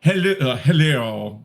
Hello.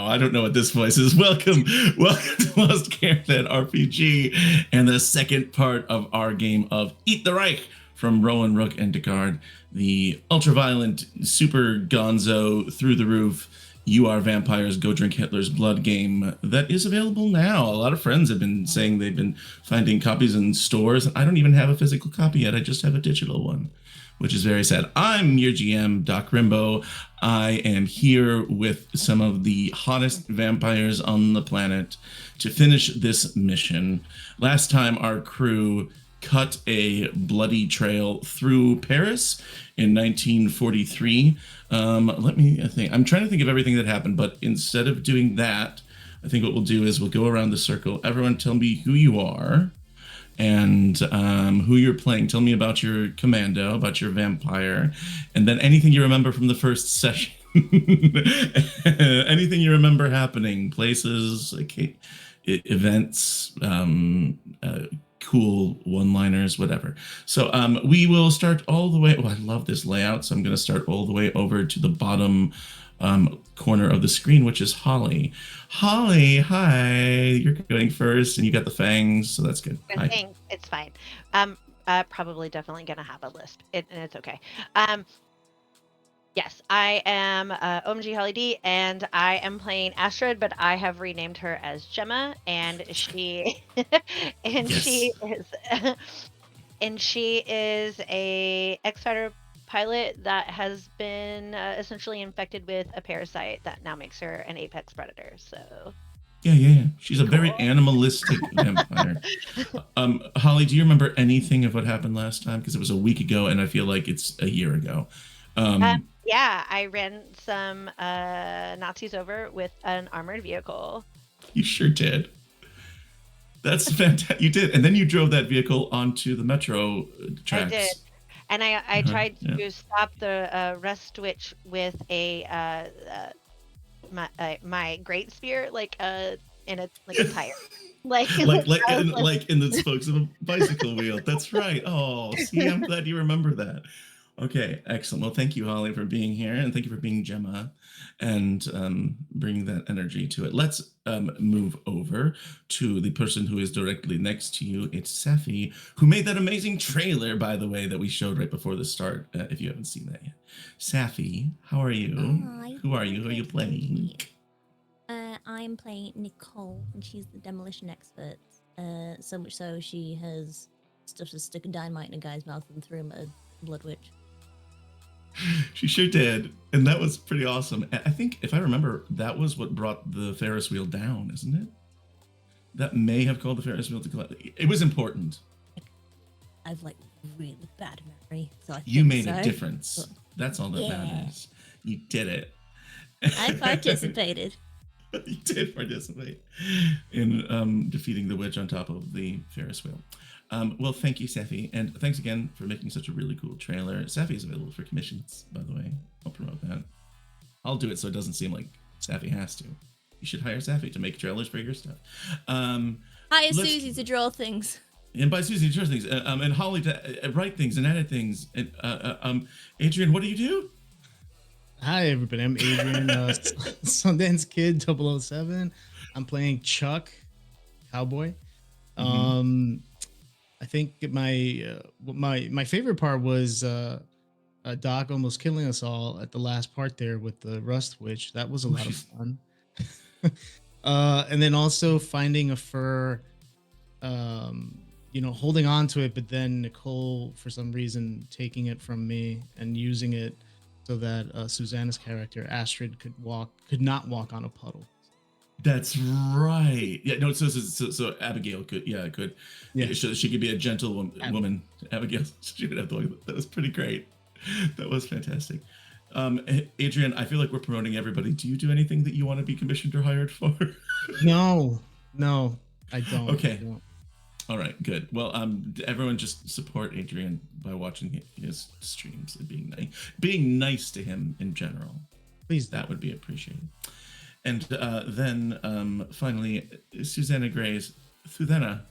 I don't know what this voice is. Welcome to Lost Caravan RPG and the second part of our game of Eat the Reich from Rowan, Rook, and Descartes, the ultra-violent, super gonzo, through the roof, You Are Vampires, Go Drink Hitler's Blood game that is available now. A lot of friends have been saying they've been finding copies in stores. I don't even have a physical copy yet. I just have a digital one, which is very sad. I'm your GM, Doc Rimbo. I am here with some of the hottest vampires on the planet to finish this mission. Last time, our crew cut a bloody trail through Paris in 1943. Let me think. I'm trying to think of everything that happened, but instead of doing that, I think what we'll do is we'll go around the circle. Everyone tell me who you are and who you're playing. Tell me about your commando, about your vampire, and then anything you remember from the first session. Anything you remember happening, places, like, events, cool one-liners, whatever. So we will start all the way. Oh, I love this layout. So I'm going to start all the way over to the bottom corner of the screen, which is Holly. Holly, hi. You're going first, and you got the fangs, so that's good. Good thing. It's fine. Probably definitely gonna have a list, and it's okay. Yes, I am OMG Holly D, and I am playing Astrid, but I have renamed her as Gemma, and she she is a ex-fighter pilot that has been essentially infected with a parasite that now makes her an apex predator. So yeah. She's a very animalistic vampire. Holly, do you remember anything of what happened last time? Because it was a week ago, and I feel like it's a year ago. Yeah, I ran some Nazis over with an armored vehicle. You sure did. That's fantastic. You did. And then you drove that vehicle onto the metro tracks. I did. And I tried to stop the rest switch with a my great spear, in a tire. like in the spokes of a bicycle wheel. That's right. Oh, see, I'm glad you remember that. Okay, excellent. Well, thank you, Holly, for being here, and thank you for being Gemma and bringing that energy to it. Let's move over to the person who is directly next to you. It's Safi, who made that amazing trailer, by the way, that we showed right before the start, if you haven't seen that yet. Safi, how are you? Hi. Who are you? Who are you playing? I'm playing Nicole, and she's the demolition expert. So much so she has stuffed a stick of dynamite in a guy's mouth and threw him at a blood witch. She sure did, and that was pretty awesome. I think, if I remember, that was what brought the Ferris wheel down, isn't it? That may have called the Ferris wheel to collapse. It was important. I've really bad memory, so I you made a difference. That's all that matters. You did it. I participated. You did participate in defeating the witch on top of the Ferris wheel. Well, thank you, Safi, and thanks again for making such a really cool trailer. Safi is available for commissions, by the way. I'll promote that. I'll do it so it doesn't seem like Safi has to. You should hire Safi to make trailers for your stuff. Hire Susie to draw things. And by Susie to draw things. And Holly to write things and edit things. And Adrian, what do you do? Hi, everybody. I'm Adrian, Sundance Kid 007. I'm playing Chuck, Cowboy. I think my favorite part was Doc almost killing us all at the last part there with the Rust Witch. That was a lot of fun. And then also finding a fur, holding on to it, but then Nicole, for some reason, taking it from me and using it so that Susanna's character, Astrid, could not walk on a puddle. That's right. Yeah, no. So Abigail could. Yeah, could. Yeah, she could be a gentle woman. Abigail, she would have to. That was pretty great. That was fantastic. Adrian, I feel like we're promoting everybody. Do you do anything that you want to be commissioned or hired for? No, I don't. Okay. I don't. All right, good. Well, everyone just support Adrian by watching his streams and being nice to him in general. Please, that would be appreciated. And then finally, Susanna Gray's Susanna.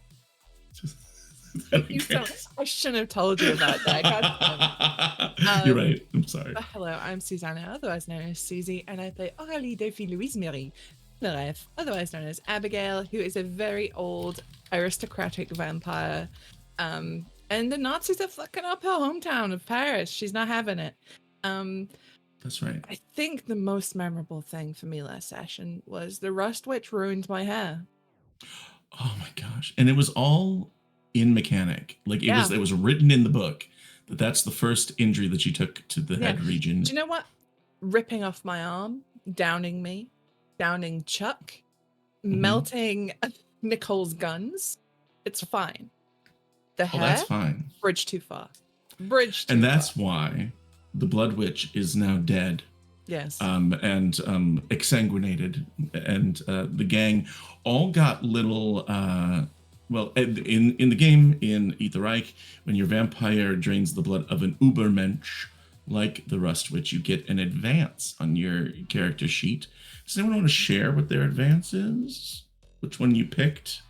I shouldn't have told you about that. You're right. I'm sorry. Hello, I'm Susanna, otherwise known as Susie, and I play Aurélie Dauphine Louise Marie Neref, otherwise known as Abigail, who is a very old aristocratic vampire. And the Nazis are fucking up her hometown of Paris. She's not having it. That's right. I think the most memorable thing for me last session was the Rust Witch ruined my hair. Oh my gosh. And it was all in mechanic. Like it was written in the book that that's the first injury that she took to the head region. Do you know what? Ripping off my arm, downing me, downing Chuck, melting Nicole's guns. It's fine. The hair, that's fine. Bridge too far. Bridge too And that's far. why the Blood Witch is now dead. Yes. And exsanguinated. And the gang all got little well, in the game in Eat the Reich, when your vampire drains the blood of an Ubermensch, like the Rust Witch, you get an advance on your character sheet. Does anyone want to share what their advance is? Which one you picked?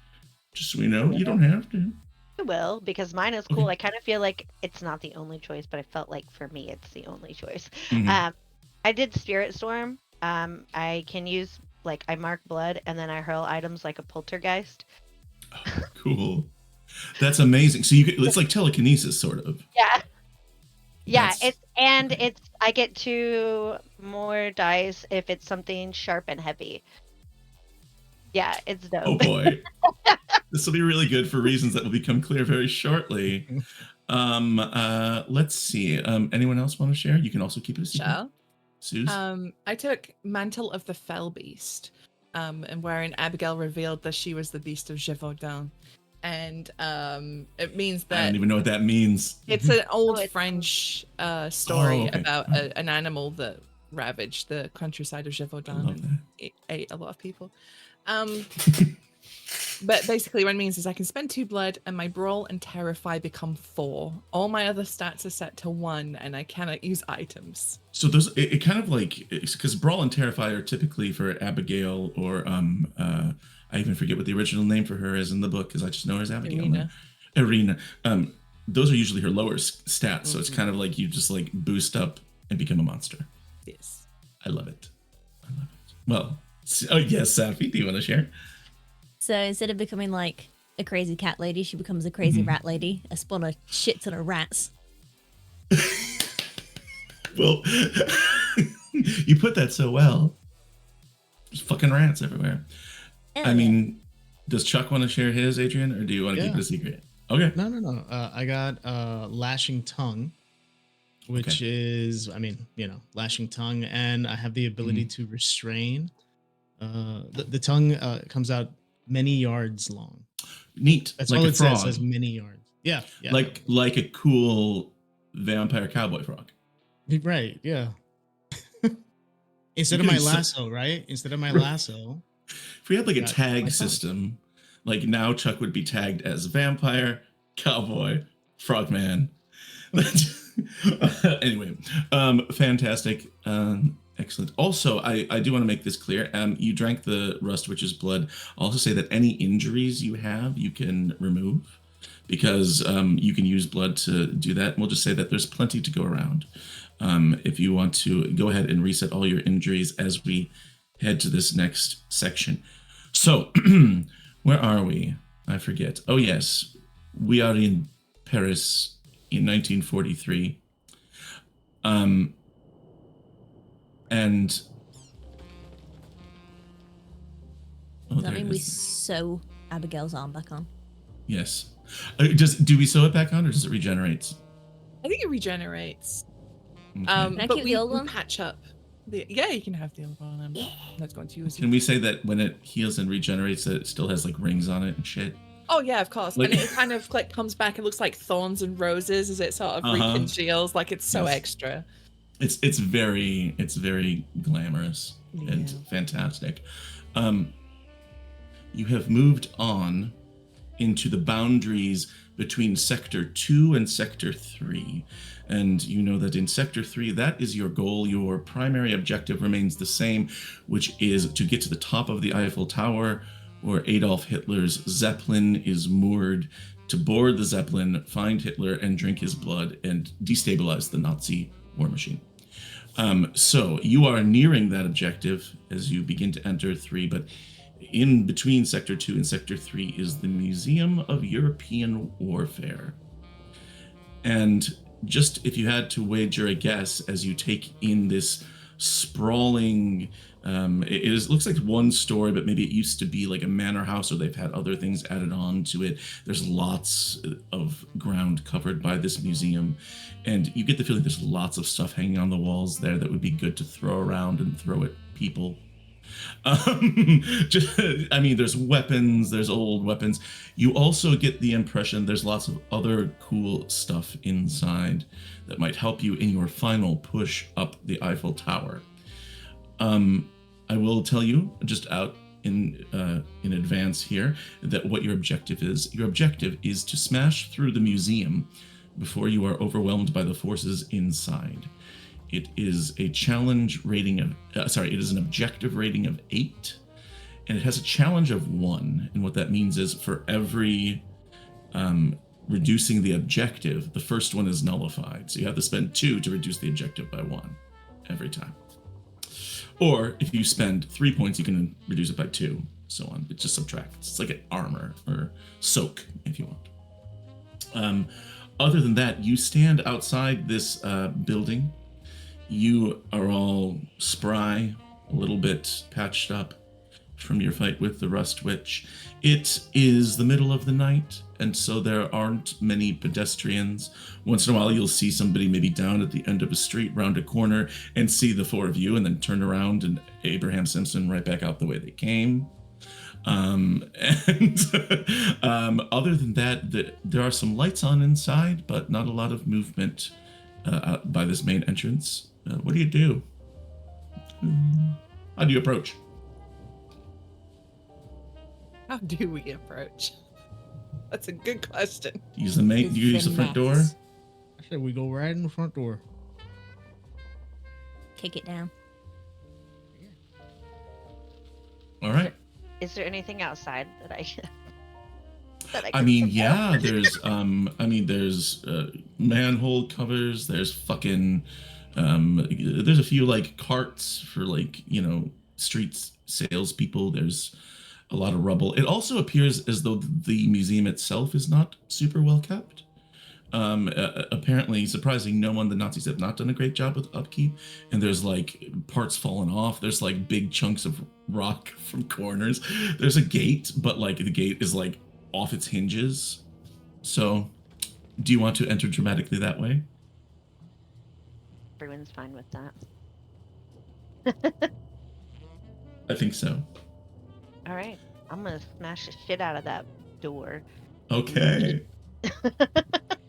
Just so we know. You don't have to. I will, because mine is cool. I kind of feel like it's not the only choice, but I felt like for me it's the only choice. I did Spirit Storm. I can use, like, I mark blood and then I hurl items like a poltergeist. Oh, cool. That's amazing. So it's like telekinesis, sort of. Yeah. It's I get 2 more dice if it's something sharp and heavy. Yeah, it's dope. Oh boy. This will be really good for reasons that will become clear very shortly. Let's see. Anyone else want to share? You can also keep it a secret. Shall? Suze? I took Mantle of the Fell Beast, and wherein Abigail revealed that she was the Beast of Gévaudan. And it means that... I don't even know what that means. It's an old French story okay. about an animal that ravaged the countryside of Gévaudan and ate a lot of people. But basically what it means is I can spend 2 blood and my Brawl and Terrify become 4. All my other stats are set to 1 and I cannot use items. So those it kind of like, because Brawl and Terrify are typically for Abigail or I even forget what the original name for her is in the book because I just know her as Abigail. Irina. Those are usually her lower stats, so it's kind of like you just like boost up and become a monster. Yes. I love it. Well, yes, Safi, do you want to share? So instead of becoming like a crazy cat lady, she becomes a crazy rat lady. A spawn of shit ton of rats. Well, you put that so well. There's fucking rats everywhere. I mean, does Chuck want to share his, Adrian, or do you want to keep it a secret? Okay. No. I got Lashing Tongue, which is, I mean, Lashing Tongue, and I have the ability to restrain. The tongue comes out many yards long. Neat. That's like all a it frog. says many yards. Yeah. Like a cool vampire cowboy frog. Right, yeah. Instead of my lasso, right? Instead of my lasso. If we had like a tag system, like now Chuck would be tagged as vampire, cowboy, frogman. Anyway, fantastic. Excellent. Also, I do want to make this clear. You drank the Rust Witch's blood. I'll also say that any injuries you have, you can remove because you can use blood to do that. And we'll just say that there's plenty to go around. If you want to go ahead and reset all your injuries as we head to this next section. So, where are we? I forget. Oh, yes. We are in Paris in 1943. And Does that mean we sew Abigail's arm back on? Yes. Do we sew it back on, or does it regenerate? I think it regenerates. Okay. Can I But keep we the old one? patch up. Yeah, you can have the old one. I'm not going to use it. Can we say that when it heals and regenerates, that it still has like rings on it and shit? Oh yeah, of course. Like- And it kind of like comes back. It looks like thorns and roses as it sort of recongeals. Like it's so extra. It's very glamorous and fantastic. You have moved on into the boundaries between Sector 2 and Sector 3. And you know that in Sector 3, that is your goal. Your primary objective remains the same, which is to get to the top of the Eiffel Tower, where Adolf Hitler's Zeppelin is moored to board the Zeppelin, find Hitler, and drink his blood and destabilize the Nazi war machine. So you are nearing that objective as you begin to enter 3, but in between Sector 2 and Sector 3 is the Museum of European Warfare. And just if you had to wager a guess as you take in this sprawling, it looks like one story, but maybe it used to be like a manor house, or they've had other things added on to it. There's lots of ground covered by this museum, and you get the feeling there's lots of stuff hanging on the walls there that would be good to throw around and throw at people. There's weapons, there's old weapons. You also get the impression there's lots of other cool stuff inside that might help you in your final push up the Eiffel Tower. I will tell you just out in advance here that what your objective is. Your objective is to smash through the museum before you are overwhelmed by the forces inside. It is a challenge rating of, it is an objective rating of 8, and it has a challenge of 1. And what that means is for every reducing the objective, the first one is nullified. So you have to spend 2 to reduce the objective by 1 every time. Or if you spend 3 points, you can reduce it by 2, so on. It just subtracts. It's like an armor or soak, if you want. Other than that, you stand outside this building. You are all spry, a little bit patched up from your fight with the Rust Witch. It is the middle of the night, and so there aren't many pedestrians. Once in a while, you'll see somebody maybe down at the end of a street, round a corner, and see the 4 of you, and then turn around and Abraham Simpson right back out the way they came. Other than that, there are some lights on inside, but not a lot of movement out by this main entrance. What do you do? How do you approach? How do we approach? That's a good question. Use the main. Do you use the front door? I said we go right in the front door. Kick it down. All right. Is there anything outside that I that I mean, yeah. There's there's manhole covers. There's fucking there's a few like carts for like street salespeople. There's a lot of rubble. It also appears as though the museum itself is not super well kept. Apparently, surprising no one, the Nazis have not done a great job with upkeep, and there's like parts falling off. There's like big chunks of rock from corners. There's a gate, but like the gate is like off its hinges. So, do you want to enter dramatically that way? Everyone's fine with that. I think so. All right, I'm gonna smash the shit out of that door. Okay.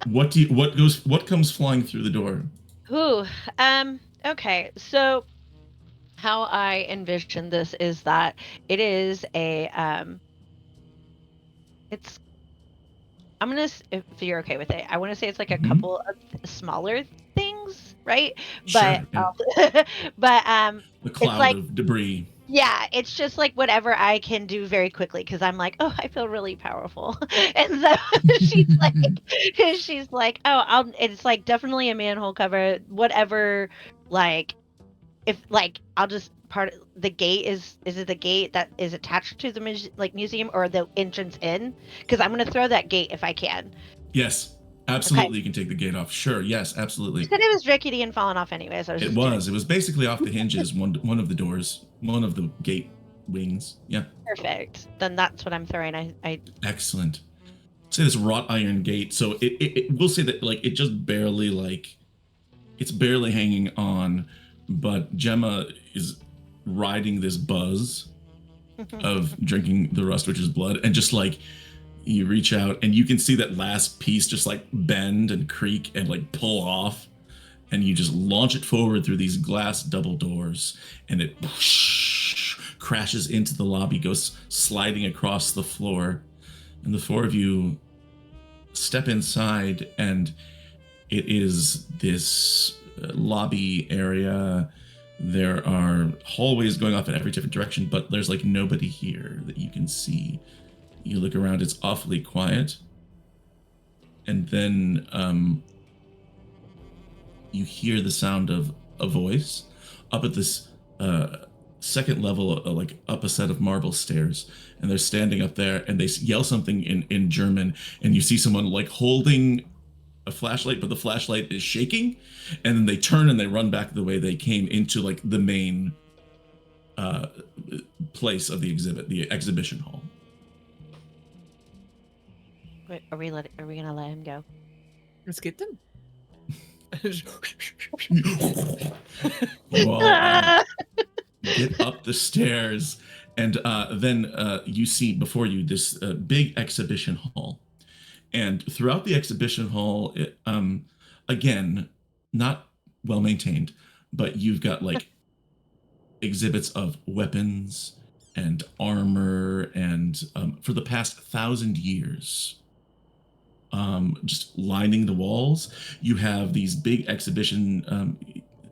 What comes flying through the door? Ooh, okay. So how I envision this is that it is a I'm gonna, if you're okay with it, I want to say it's like a couple of smaller things, right? Sure, But the it's cloud like, of debris. yeah, it's just like whatever I can do very quickly because I'm like, oh, I feel really powerful, and so she's like, oh, it's like definitely a manhole cover, whatever, like, if like I'll just part of the gate is it the gate that is attached to the museum or the entrance in? Because I'm gonna throw that gate if I can. Yes, absolutely. Okay. You can take the gate off. Sure. Yes, absolutely. You said it was rickety and falling off anyway, so It was basically off the hinges. One of the doors, one of the gate wings. Yeah. Perfect. Then that's what I'm throwing. I Excellent. Say this wrought iron gate. So it we'll say that like it just barely it's barely hanging on, but Gemma is riding this buzz of drinking the Rust Witch's blood, and just like you reach out and you can see that last piece just like bend and creak and like pull off, and you just launch it forward through these glass double doors, and it whoosh, crashes into the lobby, goes sliding across the floor, and the 4 of you step inside, and it is this lobby area. There are hallways going off in every different direction, but there's like nobody here that you can see. You look around, it's awfully quiet. and then you hear the sound of a voice up at this second level, like up a set of marble stairs, and they're standing up there, and they yell something in German, and you see someone like holding a flashlight, but the flashlight is shaking, and then they turn and they run back the way they came into like the main place of the exhibit, the exhibition hall. Wait, are we gonna let him go? Let's get them. Well, get up the stairs, and then you see before you this big exhibition hall. And throughout the exhibition hall, again, not well maintained, but you've got like exhibits of weapons and armor, and for the past 1,000 years, just lining the walls. You have these big exhibition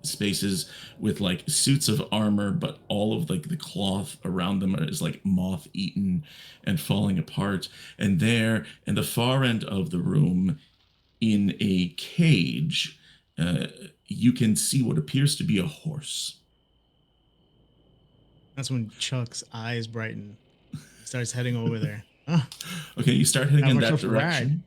spaces with like suits of armor, but all of like the cloth around them is like moth eaten and falling apart. And there in the far end of the room, in a cage, you can see what appears to be a horse. That's when Chuck's eyes brighten. He starts heading over there. Okay, you start heading Have in that yourself a ride. direction.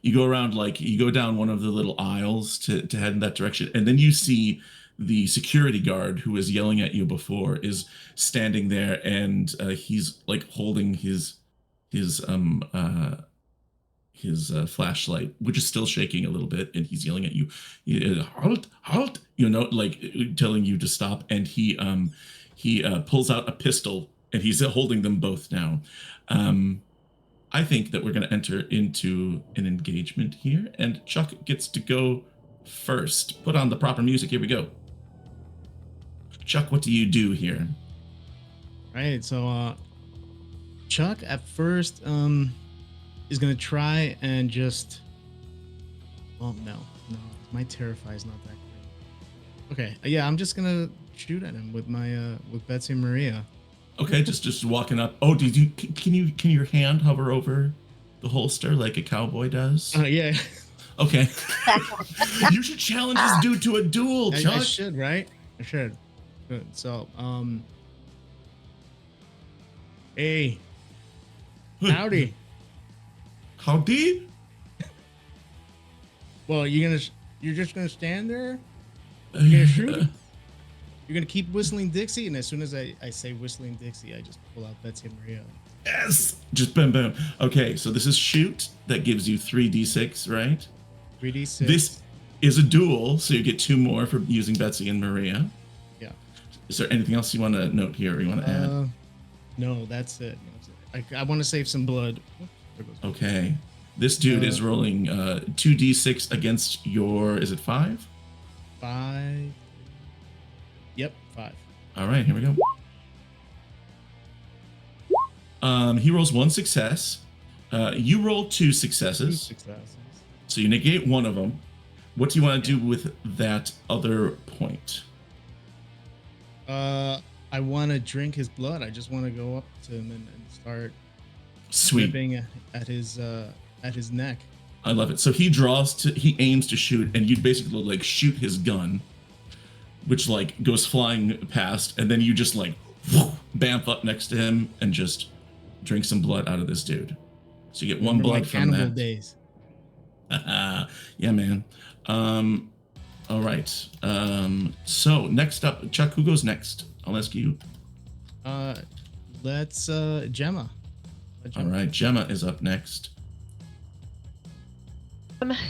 You go around, like you go down one of the little aisles to head in that direction, and then you see the security guard who was yelling at you before is standing there, and he's like holding his flashlight, which is still shaking a little bit, and he's yelling at you, halt, halt, like telling you to stop. And he pulls out a pistol, and he's holding them both now. I think that we're going to enter into an engagement here, and Chuck gets to go first. Put on the proper music. Here we go. Chuck, what do you do here? Right, so Chuck at first is going to try and just... Well, no. My Terrify is not that great. Okay, yeah, I'm just going to shoot at him with my with Betsy and Maria. Okay, just walking up. Oh, can your hand hover over the holster like a cowboy does? Yeah. Okay. You should challenge this dude to a duel, Chuck. I should, right? I should. Good. So, hey, howdy. Howdy? Well, you're just gonna stand there? You're gonna shoot? You're gonna keep whistling Dixie, and as soon as I say whistling Dixie, I just pull out Betsy and Maria. Yes! Just boom, boom. Okay, so this is shoot. That gives you 3d6, right? 3d6. This is a duel, so you get 2 more for using Betsy and Maria. Yeah. Is there anything else you want to note here or you want to add? No, that's it. I want to save some blood. Okay. This dude is rolling 2d6 against your, is it 5? 5. Yep, 5. All right, here we go. He rolls 1 success. You roll 2 successes. 2 successes. So you negate one of them. What do you want to do with that other point? I want to drink his blood. I just want to go up to him and start Sweet. at his neck. I love it. So he aims to shoot, and you basically like shoot his gun, which like goes flying past, and then you just like bamf up next to him and just drink some blood out of this dude. So you get 1 blood from that. Days. Yeah, man. All right. So next up, Chuck, who goes next? I'll ask you. Let's Gemma. All right, Gemma is up next.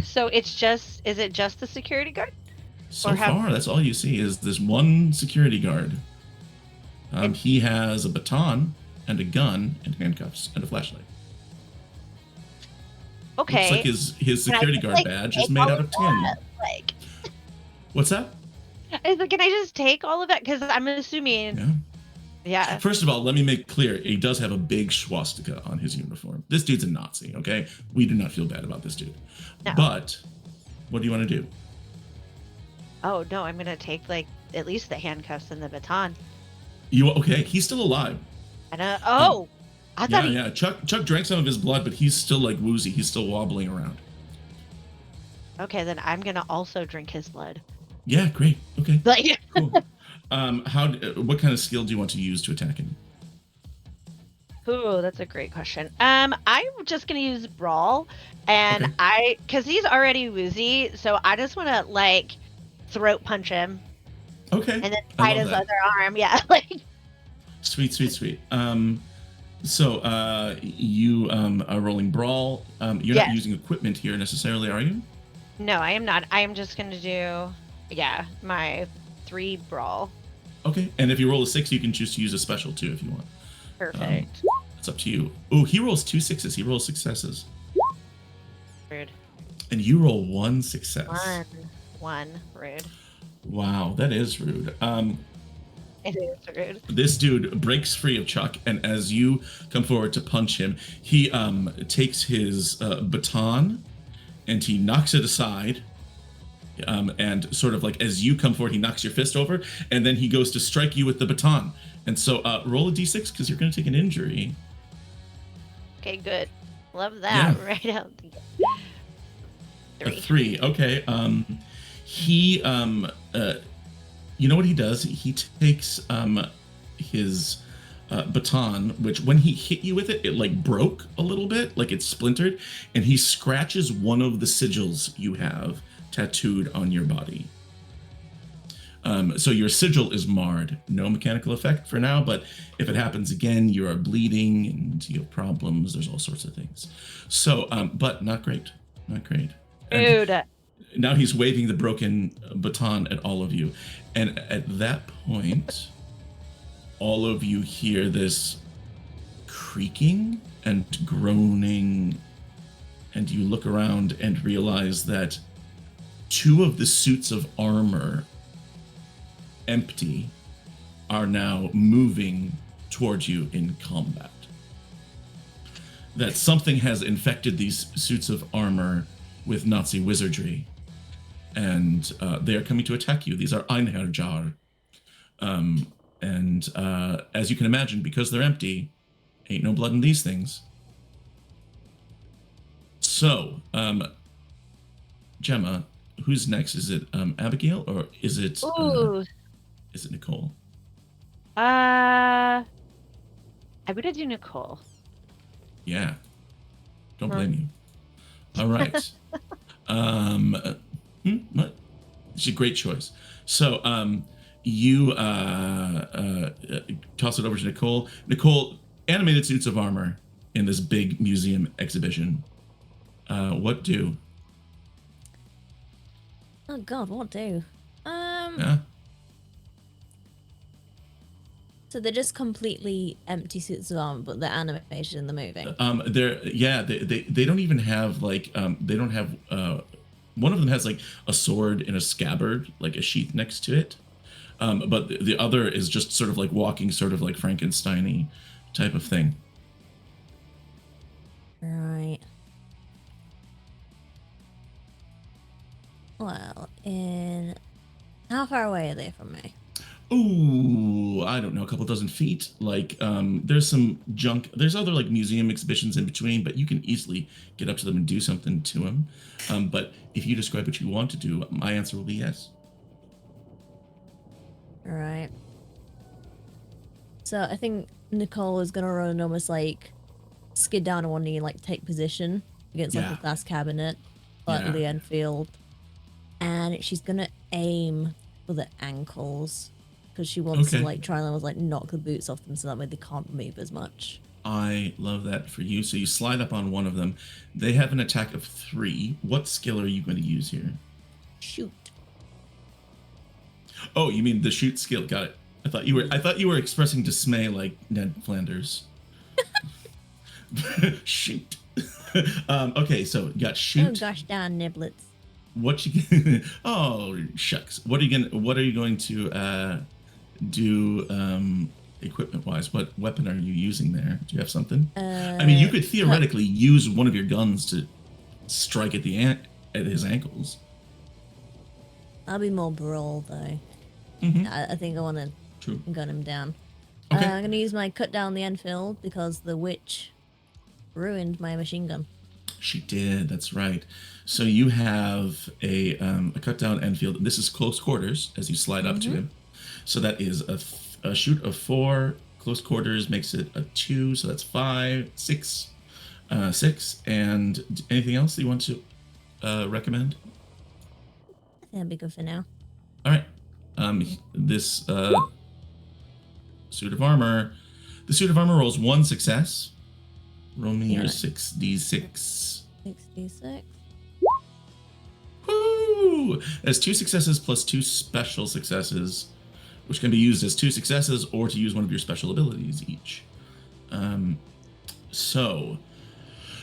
So is it just the security guard? So far, that's all you see is this one security guard. He has a baton and a gun and handcuffs and a flashlight. Okay. Looks like his security guard badge is made out of tin. What's that? Can I just take all of that? Because I'm assuming. Yeah. First of all, let me make clear, he does have a big swastika on his uniform. This dude's a Nazi, okay? We do not feel bad about this dude. No. But what do you want to do? Oh, no, I'm going to take, at least the handcuffs and the baton. Okay, he's still alive. I thought Yeah. Chuck drank some of his blood, but he's still, woozy. He's still wobbling around. Okay, then I'm gonna also drink his blood. Yeah, great. Okay, Like, cool. What kind of skill do you want to use to attack him? ooh, that's a great question. I'm just gonna use brawl, and Okay. because he's already woozy, so I just want to like throat punch him Okay, and then I bite love his that. other arm. Yeah, like Sweet, sweet, sweet. You are rolling brawl. You're not yeah. using equipment here necessarily, are you? No, I am not. I am just gonna do my 3 brawl. Okay. And if you roll a 6, you can choose to use a special too if you want. Perfect. It's up to you. Oh, he rolls 2 6s. He rolls successes, Rude. and you roll 1 success. One. Rude. Wow, that is rude. It is rude. This dude breaks free of Chuck, and as you come forward to punch him, he takes his baton and he knocks it aside. And sort of like as you come forward, he knocks your fist over, and then he goes to strike you with the baton. And so roll a d6 because you're going to take an injury. Okay, good. Love that. Yeah. Right out the A 3. Okay. He you know what he does? He takes his baton, which when he hit you with it, it like broke a little bit, like it splintered, and he scratches one of the sigils you have tattooed on your body. So your sigil is marred. No mechanical effect for now, but if it happens again, you are bleeding and you have problems. There's all sorts of things. So, but not great. Not great. And Dude. now he's waving the broken baton at all of you. And at that point, all of you hear this creaking and groaning. And you look around and realize that 2 of the suits of armor, empty, are now moving towards you in combat. That something has infected these suits of armor with Nazi wizardry, and they are coming to attack you. These are Einherjar. And as you can imagine, because they're empty, ain't no blood in these things. So, Gemma, who's next? Is it Abigail or is it Nicole? I'm gonna do Nicole. Yeah. Don't blame you. All right. What? It's a great choice. So, you toss it over to Nicole. Nicole, animated suits of armor in this big museum exhibition. What do? Oh God, what do? Yeah. So they're just completely empty suits of armor, but they're animated in the movie. They don't even have like they don't have one of them has like a sword in a scabbard, like a sheath next to it. But the other is just sort of like walking, sort of like Frankenstein-y type of thing. Right. Well, how far away are they from me? Ooh, I don't know, a couple dozen feet. Like, there's some junk. There's other like museum exhibitions in between, but you can easily get up to them and do something to them. But if you describe what you want to do, my answer will be yes. All right. So I think Nicole is gonna run and almost like skid down on one knee and like take position against like a glass cabinet, like the Enfield, and she's gonna aim for the ankles. Because she wants to like try and almost like knock the boots off them so that way they can't move as much. I love that for you. So you slide up on one of them. They have an attack of 3. What skill are you going to use here? Shoot. Oh, you mean the shoot skill? Got it. I thought you were expressing dismay like Ned Flanders. Shoot. Okay, so you got shoot. Oh gosh darn niblets. What you? Oh shucks. What are you going to do equipment wise? What weapon are you using there? Do you have something? I mean, you could theoretically use one of your guns to strike at at his ankles. I'll be more brawl though. Mm-hmm. I think I want to gun him down. Okay. I'm gonna use my cut down the Enfield because the witch ruined my machine gun. She did. That's right. So you have a cut down Enfield. This is close quarters as you slide up to him. So that is a shoot of 4. Close quarters makes it a 2. So that's 5, 6, 6. And anything else that you want to recommend? I think that'd be good for now. All right. This suit of armor. The suit of armor rolls 1 success. Roll me your 6d6. 6d6. Woo! That's 2 successes plus 2 special successes, which can be used as 2 successes or to use one of your special abilities each. So,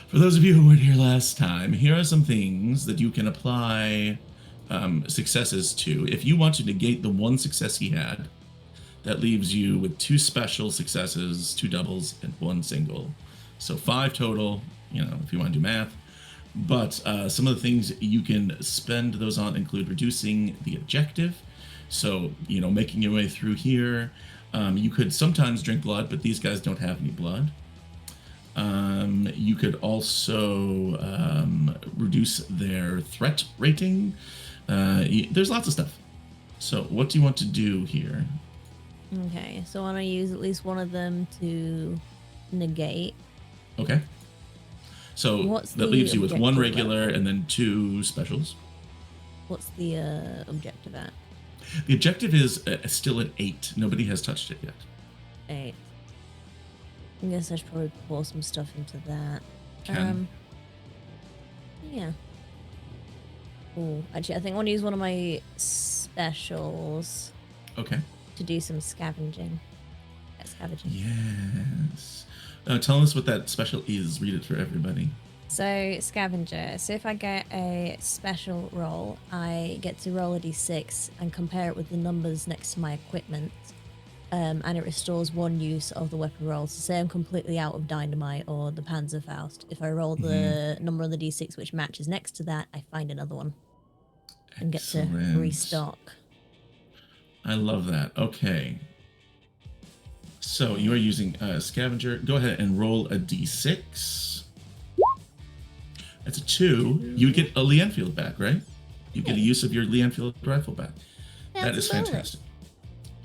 for those of you who weren't here last time, here are some things that you can apply successes to. If you want to negate the 1 success he had, that leaves you with 2 special successes, 2 doubles, and 1 single. So 5 total, if you want to do math. But some of the things you can spend those on include reducing the objective. So, making your way through here. You could sometimes drink blood, but these guys don't have any blood. You could also reduce their threat rating. There's lots of stuff. So what do you want to do here? Okay, so I want to use at least one of them to negate. Okay. So that leaves you with 1 regular level? and then 2 specials. What's the objective at? The objective is still at 8. Nobody has touched it yet. 8. I guess I should probably pour some stuff into that. Can. Yeah. Oh, actually, I think I want to use one of my specials. Okay. To do some scavenging. Yeah, scavenging. Yes. Tell us what that special is. Read it for everybody. So, scavenger. So if I get a special roll, I get to roll a d6 and compare it with the numbers next to my equipment. And it restores 1 use of the weapon roll. So say I'm completely out of dynamite or the Panzerfaust. If I roll the number on the d6 which matches next to that, I find another one. And get to restock. I love that. Okay. So you are using scavenger. Go ahead and roll a d6. That's a 2. You get a Lee Enfield back, right? You get a use of your Lee Enfield rifle back. That is fantastic.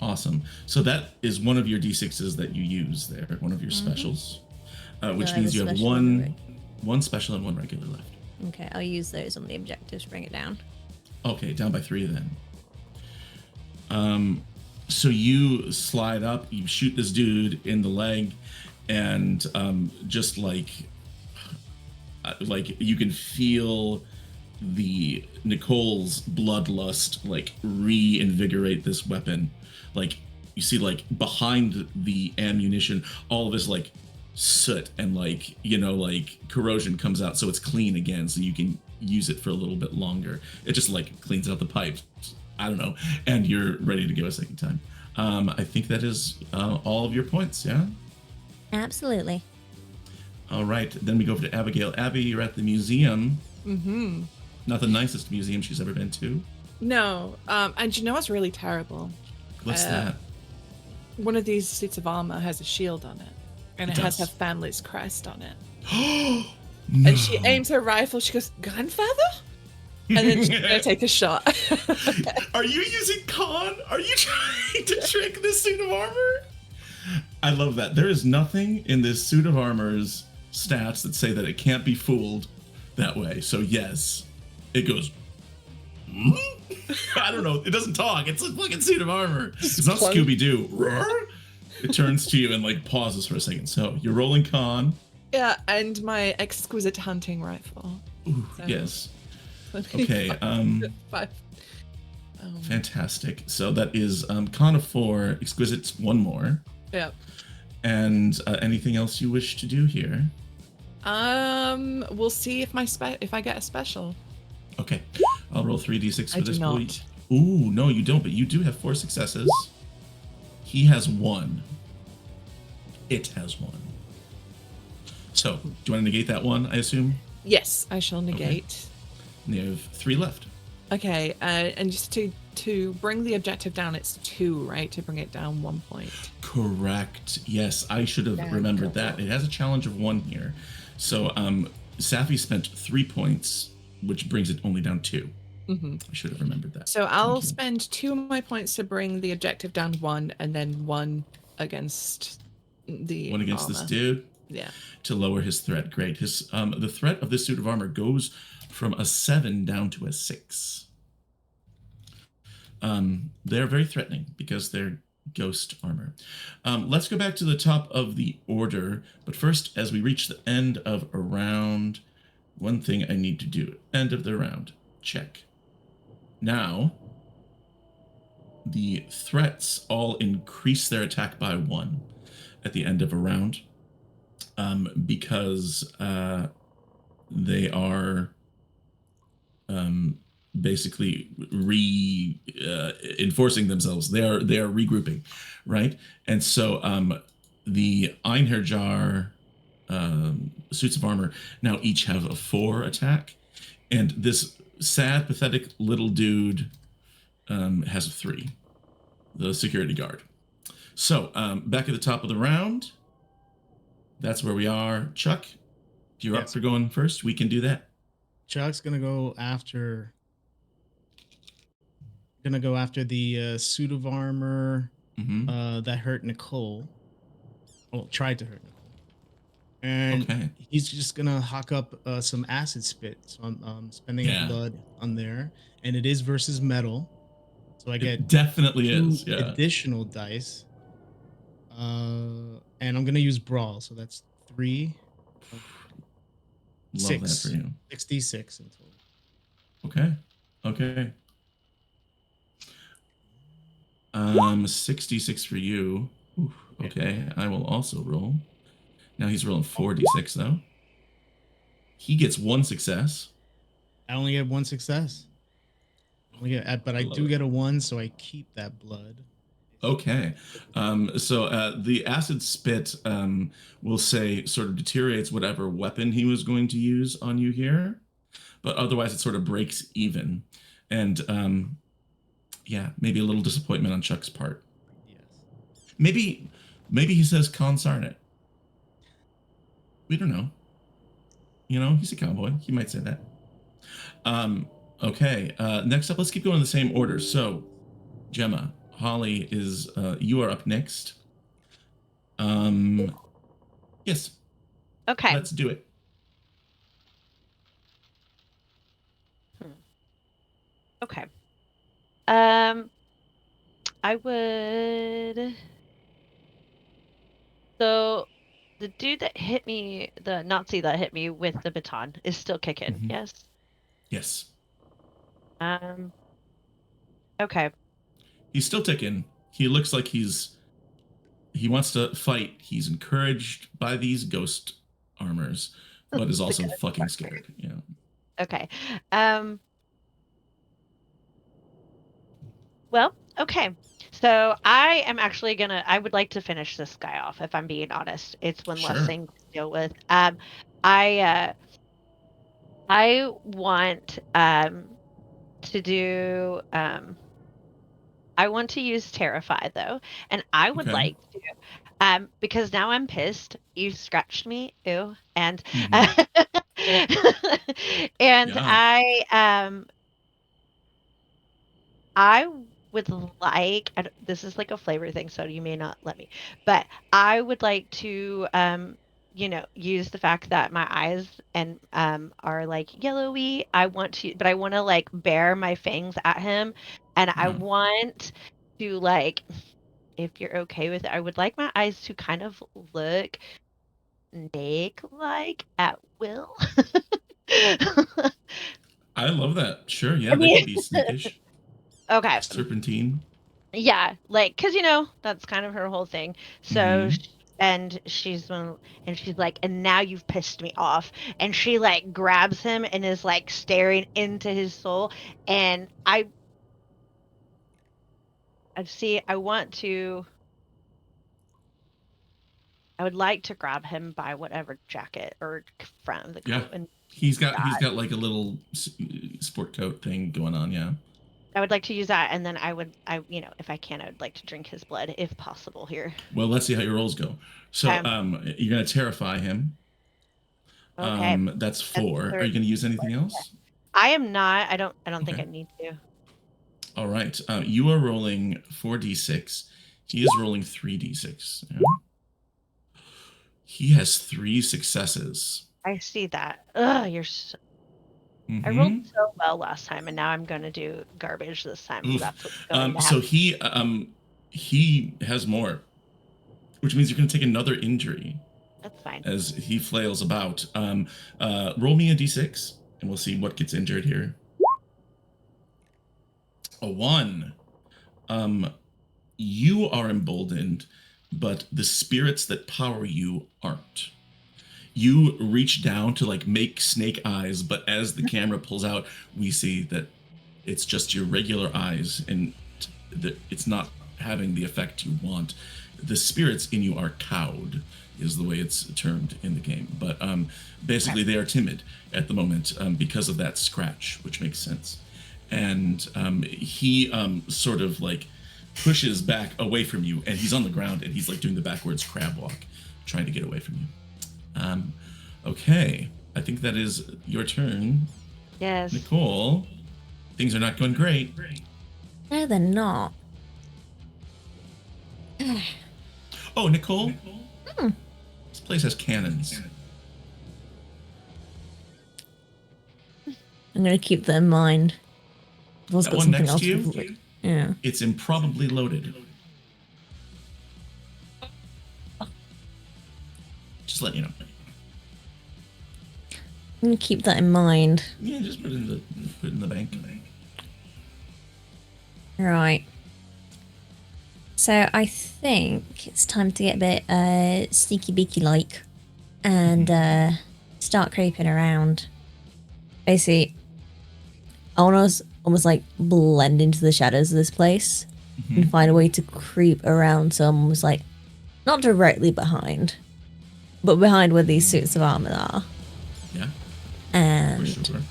Awesome. So that is one of your d6s that you use there, one of your specials, which means you have one special and 1 regular left. Okay, I'll use those on the objectives to bring it down. Okay, down by 3 then. So you slide up, you shoot this dude in the leg, and just like you can feel the Nicole's bloodlust like reinvigorate this weapon. Like you see like behind the ammunition, all of this like soot and like corrosion comes out, so it's clean again, so you can use it for a little bit longer. It just like cleans out the pipes. I don't know, and you're ready to go a second time. I think that is all of your points, yeah? Absolutely. All right, then we go over to Abigail. Abby, you're at the museum. Mm-hmm. Not the nicest museum she's ever been to. No, and you know what's really terrible? What's that? One of these suits of armor has a shield on it, and it has her family's crest on it. No. And she aims her rifle, she goes, "Grandfather?" And then she's gonna take a shot. Are you using con? Are you trying to trick this suit of armor? I love that. There is nothing in this suit of armor's stats that say that it can't be fooled that way. So yes, it goes. I don't know. It doesn't talk. It's a fucking suit of armor. It's not Scooby-Doo. It turns to you and like pauses for a second. So you're rolling con. Yeah, and my exquisite hunting rifle. Ooh, So- yes. Okay. Five. Fantastic. So that is con of 4, exquisite 1 more. Yeah. And anything else you wish to do here? We'll see if if I get a special. Okay. I'll roll 3d6 for I this do boy. not. Ooh, no, you don't, but you do have 4 successes. He has 1. It has 1. So, do you want to negate that 1, I assume? Yes, I shall negate. And you have 3 left. Okay, and just to bring the objective down, it's 2, right? To bring it down 1 point. Correct. Yes, I should have remembered that. It has a challenge of 1 here. So Safi spent 3 points, which brings it only down 2. Mm-hmm. I should have remembered that. So I'll spend 2 of my points to bring the objective down 1, and then 1 against the 1 against armor. this dude. Yeah. To lower his threat. Great. His the threat of this suit of armor goes from a 7 down to a 6. They're very threatening because they're ghost armor. Let's go back to the top of the order. But first, as we reach the end of a round, one thing I need to do. End of the round. Check. Now, the threats all increase their attack by 1 at the end of a round. Because they are basically enforcing themselves. They are regrouping, right? And so the Einherjar suits of armor now each have a 4 attack, and this sad, pathetic little dude has a 3. The security guard. So back at the top of the round. That's where we are. Chuck, you're up for going first. We can do that. Chuck's gonna go after the suit of armor that hurt Nicole. Well, tried to hurt Nicole. And he's just gonna hawk up some acid spit. So I'm spending blood on there, and it is versus metal. So I get additional dice. And I'm gonna use brawl, so that's 3. Love 6. That for you. 66 in total. Okay. 66 for you. Oof, okay, I will also roll. Now he's rolling 4d6 though. He gets 1 success. I only get 1 success. But I do get a 1, so I keep that blood. Okay. So the acid spit will say sort of deteriorates whatever weapon he was going to use on you here, but otherwise it sort of breaks even. And maybe a little disappointment on Chuck's part. Yes. Maybe he says consarn it. We don't know. He's a cowboy. He might say that. Okay. Next up, let's keep going in the same order. So, Gemma, Holly is you are up next. Yes. Okay. Let's do it. Okay. I would. So, the dude that hit me, the Nazi that hit me with the baton, is still kicking. Mm-hmm. Yes. Yes. Okay. He's still ticking. He looks like he wants to fight. He's encouraged by these ghost armors, but is also fucking scared. Yeah. Okay. Well, okay. So I am actually I would like to finish this guy off, if I'm being honest. It's one less thing to deal with. I want to do I want to use Terrify though, and I would like to because now I'm pissed. You scratched me, ew, and and I would like, this is like a flavor thing, so you may not let me, but I would like to use the fact that my eyes and are like yellowy. I want to like bare my fangs at him, and I want to, like, if you're okay with it, I would like my eyes to kind of look snake-like at will. I love that. Sure, yeah, they can be snakish. Okay. Serpentine. Yeah, like, because that's kind of her whole thing. So she's like, and now you've pissed me off, and she like grabs him and is like staring into his soul, and I would like to grab him by whatever jacket or front of the coat. And he's got like a little sport coat thing going on. Yeah, I would like to use that, and then if I can, I would like to drink his blood if possible here. Well, let's see how your rolls go. So you're gonna terrify him. Okay. That's 4. Are you going to use anything else? I am not. I don't think Okay. I need to. All right. You are rolling 4d6. He is rolling 3d6. Yeah. He has 3 successes. I see that. Ugh, you're so... I rolled so well last time, and now I'm going to do garbage this time. So that's what's going to happen. So he has more, which means you're going to take another injury. That's fine. As he flails about. Roll me a d6, and we'll see what gets injured here. A 1. You are emboldened, but the spirits that power you aren't. You reach down to like make snake eyes, but as the camera pulls out, we see that it's just your regular eyes, and it's not having the effect you want. The spirits in you are cowed, is the way it's termed in the game. But basically, they are timid at the moment because of that scratch, which makes sense. And he sort of like pushes back away from you, and he's on the ground, and he's like doing the backwards crab walk, trying to get away from you. Okay, I think that is your turn. Yes. Nicole, things are not going great. No, they're not. Oh, Nicole? This place has cannons. I'm gonna keep that in mind. I've also That got one something next else to you? with- Yeah. It's improbably loaded. Just let you know. I'm gonna keep that in mind. Yeah, just put it in the bank. Right. So I think it's time to get a bit sneaky beaky like and start creeping around. Basically, I want to almost like blend into the shadows of this place and find a way to creep around, so I'm almost like not directly behind, but behind where these suits of armor are. Yeah. And For sure. I'm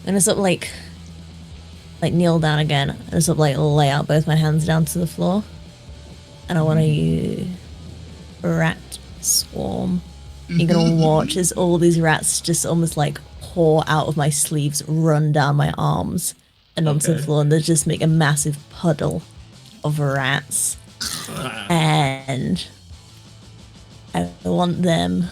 gonna sort of like kneel down again and sort of like lay out both my hands down to the floor. And I want to use rat swarm. You're gonna watch as all these rats just almost like pour out of my sleeves, run down my arms and onto the floor, and they just make a massive puddle of rats. And I want them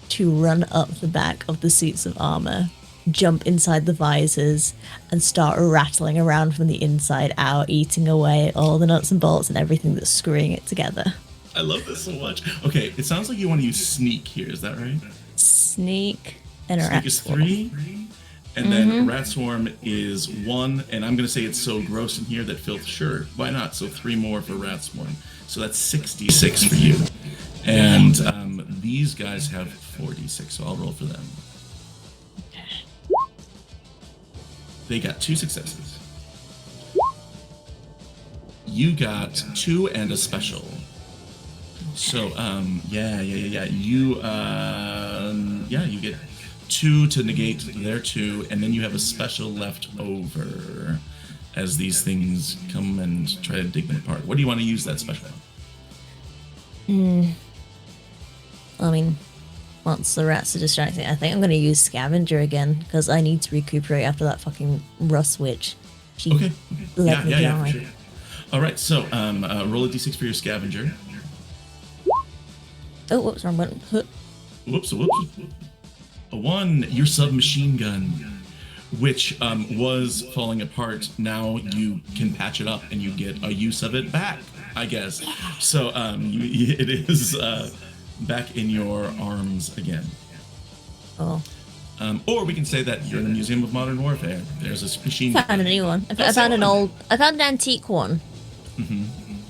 to run up the back of the suits of armor, jump inside the visors, and start rattling around from the inside out, eating away at all the nuts and bolts and everything that's screwing it together. I love this so much. Okay, it sounds like you want to use sneak here. Is that right? Sneak and a Sneak rat is swarm. 3, and then rat swarm is 1. And I'm gonna say it's so gross in here that filth. Sure, why not? So 3 more for rat swarm. So that's 66 for you. And these guys have 46, so I'll roll for them. They got 2 successes. You got 2 and a special. So, you get 2 to negate their 2, and then you have a special left over as these things come and try to dig them apart. What do you want to use that special on? I mean, once the rats are distracted, I think I'm going to use Scavenger again, because I need to recuperate after that fucking rust witch. She let me die. For sure. All right, so roll a d6 for your Scavenger. Oh, whoops, wrong button. Whoops. A 1, your submachine gun, which was falling apart. Now you can patch it up and you get a use of it back, I guess. So it is back in your arms again. Oh. Or we can say that you're in the Museum of Modern Warfare. There's a machine gun. I found a new one. I found an antique one.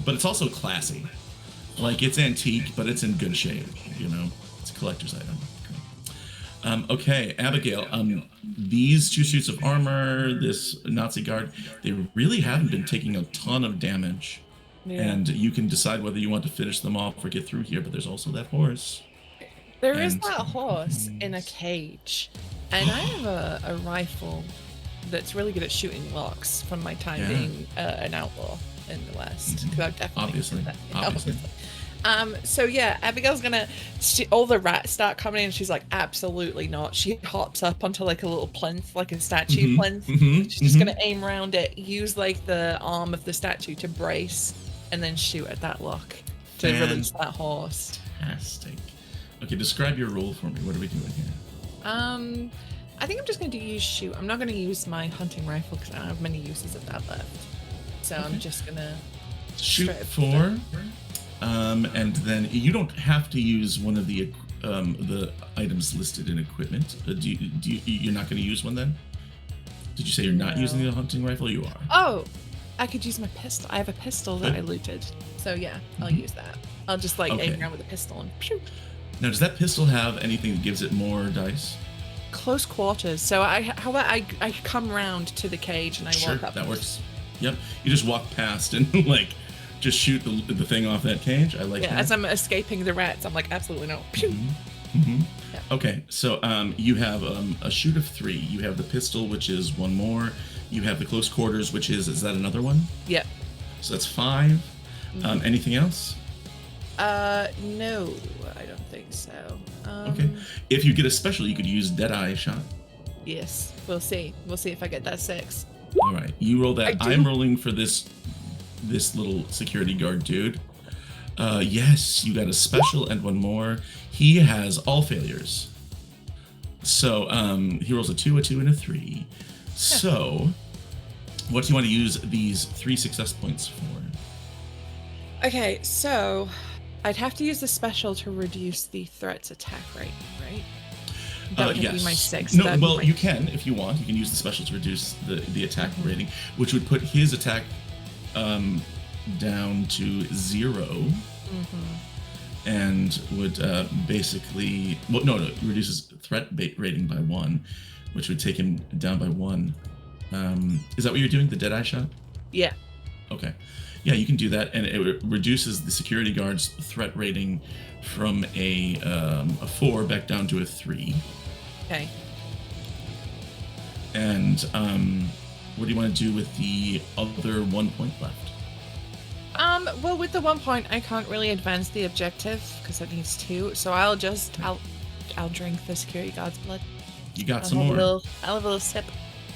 But it's also classy. Like, it's antique, but it's in good shape, you know? It's a collector's item. Okay, Abigail, these 2 suits of armor, this Nazi guard, they really haven't been taking a ton of damage. Yeah. And you can decide whether you want to finish them off or get through here, but there's also that horse. There is that horse in a cage, and I have a rifle that's really good at shooting locks from my time being an outlaw in the West. 'Cause I've definitely Obviously. So yeah, Abigail's gonna all the rats start coming in. She's like, absolutely not. She hops up onto like a little plinth, like a statue plinth. She's just gonna aim around it, use like the arm of the statue to brace, and then shoot at that lock to release that horse. Fantastic. Okay, describe your roll for me. What are we doing here? I think I'm just going to use shoot. I'm not going to use my hunting rifle because I don't have many uses of that left. So I'm just going to shoot 4. And then you don't have to use one of the items listed in equipment. You're not going to use one then? Did you say you're not using the hunting rifle? You are. Oh, I could use my pistol. I have a pistol that I looted. So yeah, I'll use that. I'll just like aim around with a pistol and pew. Now, does that pistol have anything that gives it more dice? Close quarters. So how about I come round to the cage and I walk up. That works. Yep. You just walk past and like just shoot the thing off that cage. I like that. As I'm escaping the rats, I'm like, absolutely no. Pew. Yeah. Okay, so you have a shoot of 3. You have the pistol, which is 1 more. You have the close quarters, which is that another one? Yep. So that's 5. Anything else? No, I don't think so. Okay. If you get a special, you could use Deadeye shot. Yes, we'll see. We'll see if I get that 6. All right, you roll that. I'm rolling for this little security guard dude. Yes, you got a special and 1 more. He has all failures. So he rolls a 2, a 2, and a 3. So what do you want to use these 3 success points for? Okay, so I'd have to use the special to reduce the threat's attack rate, right? That would be my 6. No, well, you can if you want. You can use the special to reduce the attack rating, which would put his attack down to 0, and would basically it reduces threat rating by 1, which would take him down by 1. Is that what you're doing? The Deadeye shot? Yeah. Okay. Yeah, you can do that, and it reduces the security guard's threat rating from a 4 back down to a 3. Okay. And what do you want to do with the other 1 point left? Well, with the 1 point, I can't really advance the objective because it needs 2. So I'll drink the security guard's blood. You got some more. I'll have a little sip.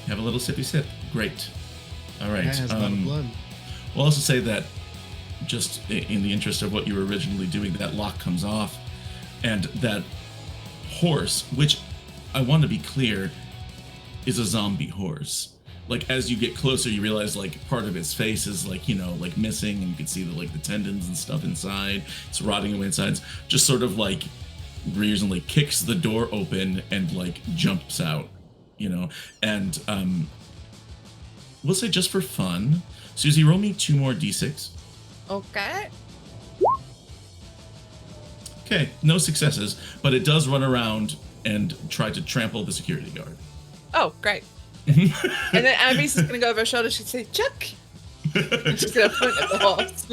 Have a little sippy sip. Great. All right. Has a lot of blood. We'll also say that just in the interest of what you were originally doing, that lock comes off, and that horse, which I want to be clear, is a zombie horse. Like, as you get closer, you realize like part of its face is like, like missing, and you can see the tendons and stuff inside. It's rotting away inside. It's just sort of like rears and like kicks the door open and like jumps out, and we'll say just for fun, Susie, roll me 2 more d6. Okay. Okay, no successes, but it does run around and try to trample the security guard. Oh, great. And then Abby's just going to go over her shoulder. She'd say, Chuck. She's going to point at the horse.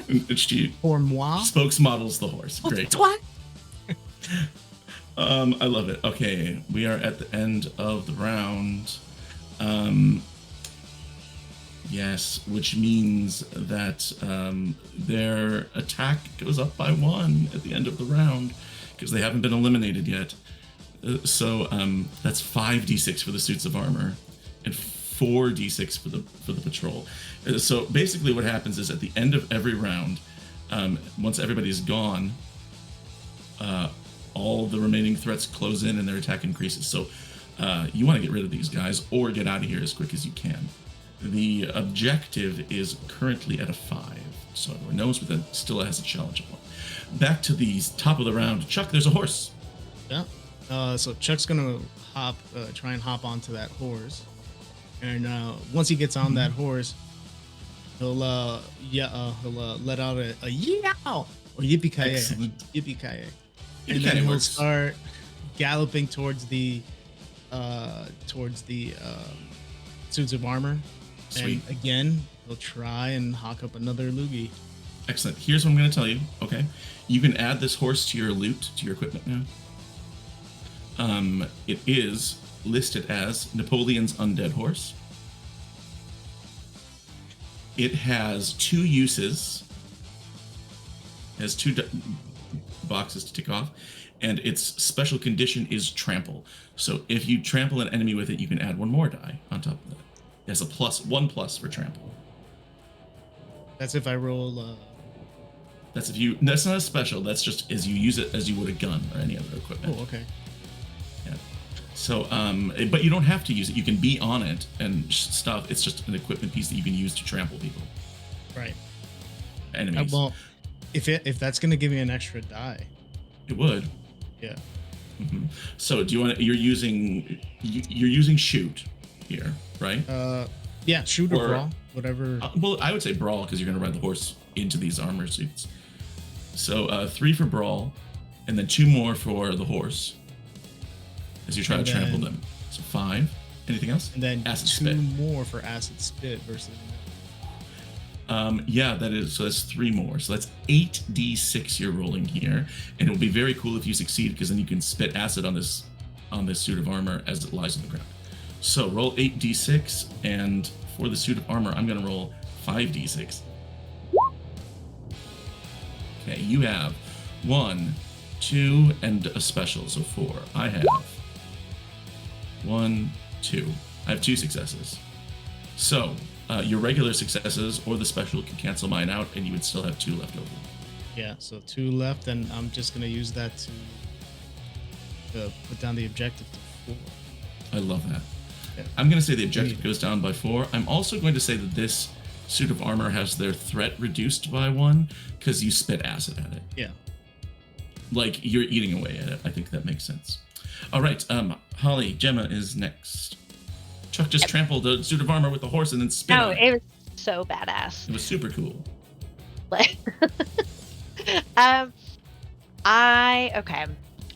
And she Pour moi. spokesmodels the horse. Great. What? I love it. Okay, we are at the end of the round. Yes, which means that their attack goes up by 1 at the end of the round because they haven't been eliminated yet. So that's 5d6 for the suits of armor and 4d6 for the patrol. So basically, what happens is at the end of every round, once everybody's gone, all the remaining threats close in and their attack increases. So you want to get rid of these guys or get out of here as quick as you can. The objective is currently at a 5, so everyone knows, but then still has a challenge. Back to the top of the round. Chuck, there's a horse. Yeah. So Chuck's gonna try and hop onto that horse, and once he gets on that horse, he'll let out a yow or yippee-ki-yay, yippee-ki-yay, and then he'll start galloping towards the suits of armor. Sweet. And again, he'll try and hawk up another loogie. Excellent. Here's what I'm going to tell you. Okay, you can add this horse to your loot, to your equipment now. It is listed as Napoleon's Undead Horse. It has 2 uses. It has two boxes to tick off, and its special condition is trample. So if you trample an enemy with it, you can add one more die on top of that. It has a +1+ for trample. That's if I roll. That's if you. That's not a special. That's just as you use it as you would a gun or any other equipment. Oh, okay. Yeah. So, but you don't have to use it. You can be on it and stuff. It's just an equipment piece that you can use to trample people. Right. Enemies. Well, if that's gonna give me an extra die. It would. Yeah. Mm-hmm. So do you want? You're using shoot here, right? Yeah, shoot or brawl, whatever. Well, I would say brawl because you're gonna ride the horse into these armor suits. So 3 for brawl, and then 2 more for the horse as you try to trample them. So 5. Anything else? And then acid 2 spit. more for acid spit versus. Yeah, that is. So that's 3 more. So that's 8d6 you're rolling here, and it will be very cool if you succeed because then you can spit acid on this suit of armor as it lies on the ground. So roll 8d6, and for the suit of armor, I'm gonna roll 5d6. Okay, you have 1, 2, and a special, so 4. I have 1, 2. I have 2 successes. So your regular successes or the special can cancel mine out, and you would still have 2 left over. Yeah, so 2 left, and I'm just gonna use that to put down the objective to 4. I love that. Yeah. I'm going to say the objective goes down by 4. I'm also going to say that this suit of armor has their threat reduced by 1 because you spit acid at it. Yeah. Like you're eating away at it. I think that makes sense. All right, Holly, Gemma is next. Chuck just trampled the suit of armor with the horse and then spit on it. it was so badass. It was super cool. Like, okay.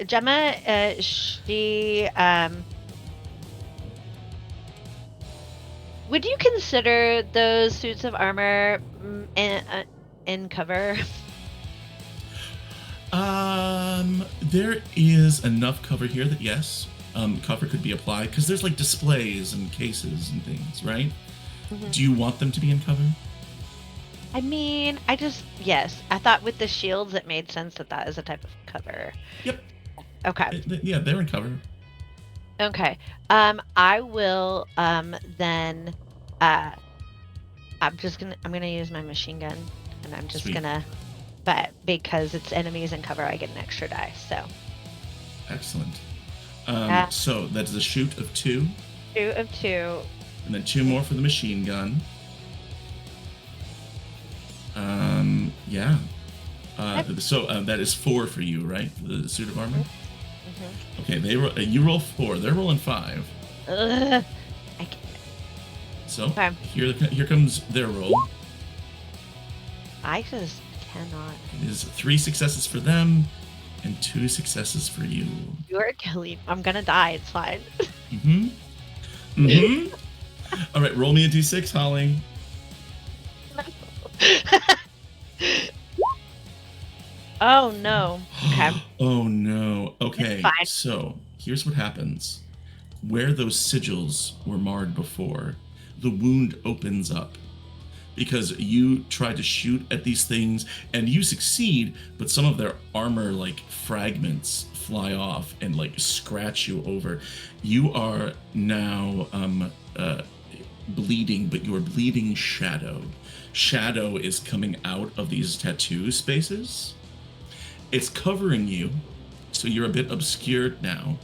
Gemma, she would you consider those suits of armor in cover? There is enough cover here that yes, cover could be applied because there's like displays and cases and things, right? Mm-hmm. Do you want them to be in cover? I mean, yes. I thought with the shields it made sense that is a type of cover. Yep. Okay. Yeah, they're in cover. Okay. I will then I'm gonna use my machine gun, and I'm just gonna, but because it's enemies in cover, I get an extra die. So. Excellent. So that's a shoot of 2. Shoot of 2. And then 2 more for the machine gun. Yeah. So that is 4 for you, right? The suit of armor. Mm-hmm. Okay, you roll 4. They're rolling 5. I can't. So here comes their roll. I just cannot. It is 3 successes for them and 2 successes for you. You're killing. I'm gonna die. It's fine. Mm-hmm. Mm-hmm. All right, roll me a d6, Holly. Oh no. Okay. Oh no. Okay. So here's what happens. Where those sigils were marred before, the wound opens up because you try to shoot at these things and you succeed, but some of their armor like fragments fly off and like scratch you over. You are now bleeding, but you're bleeding shadow. Shadow is coming out of these tattoo spaces. It's covering you, so you're a bit obscured now.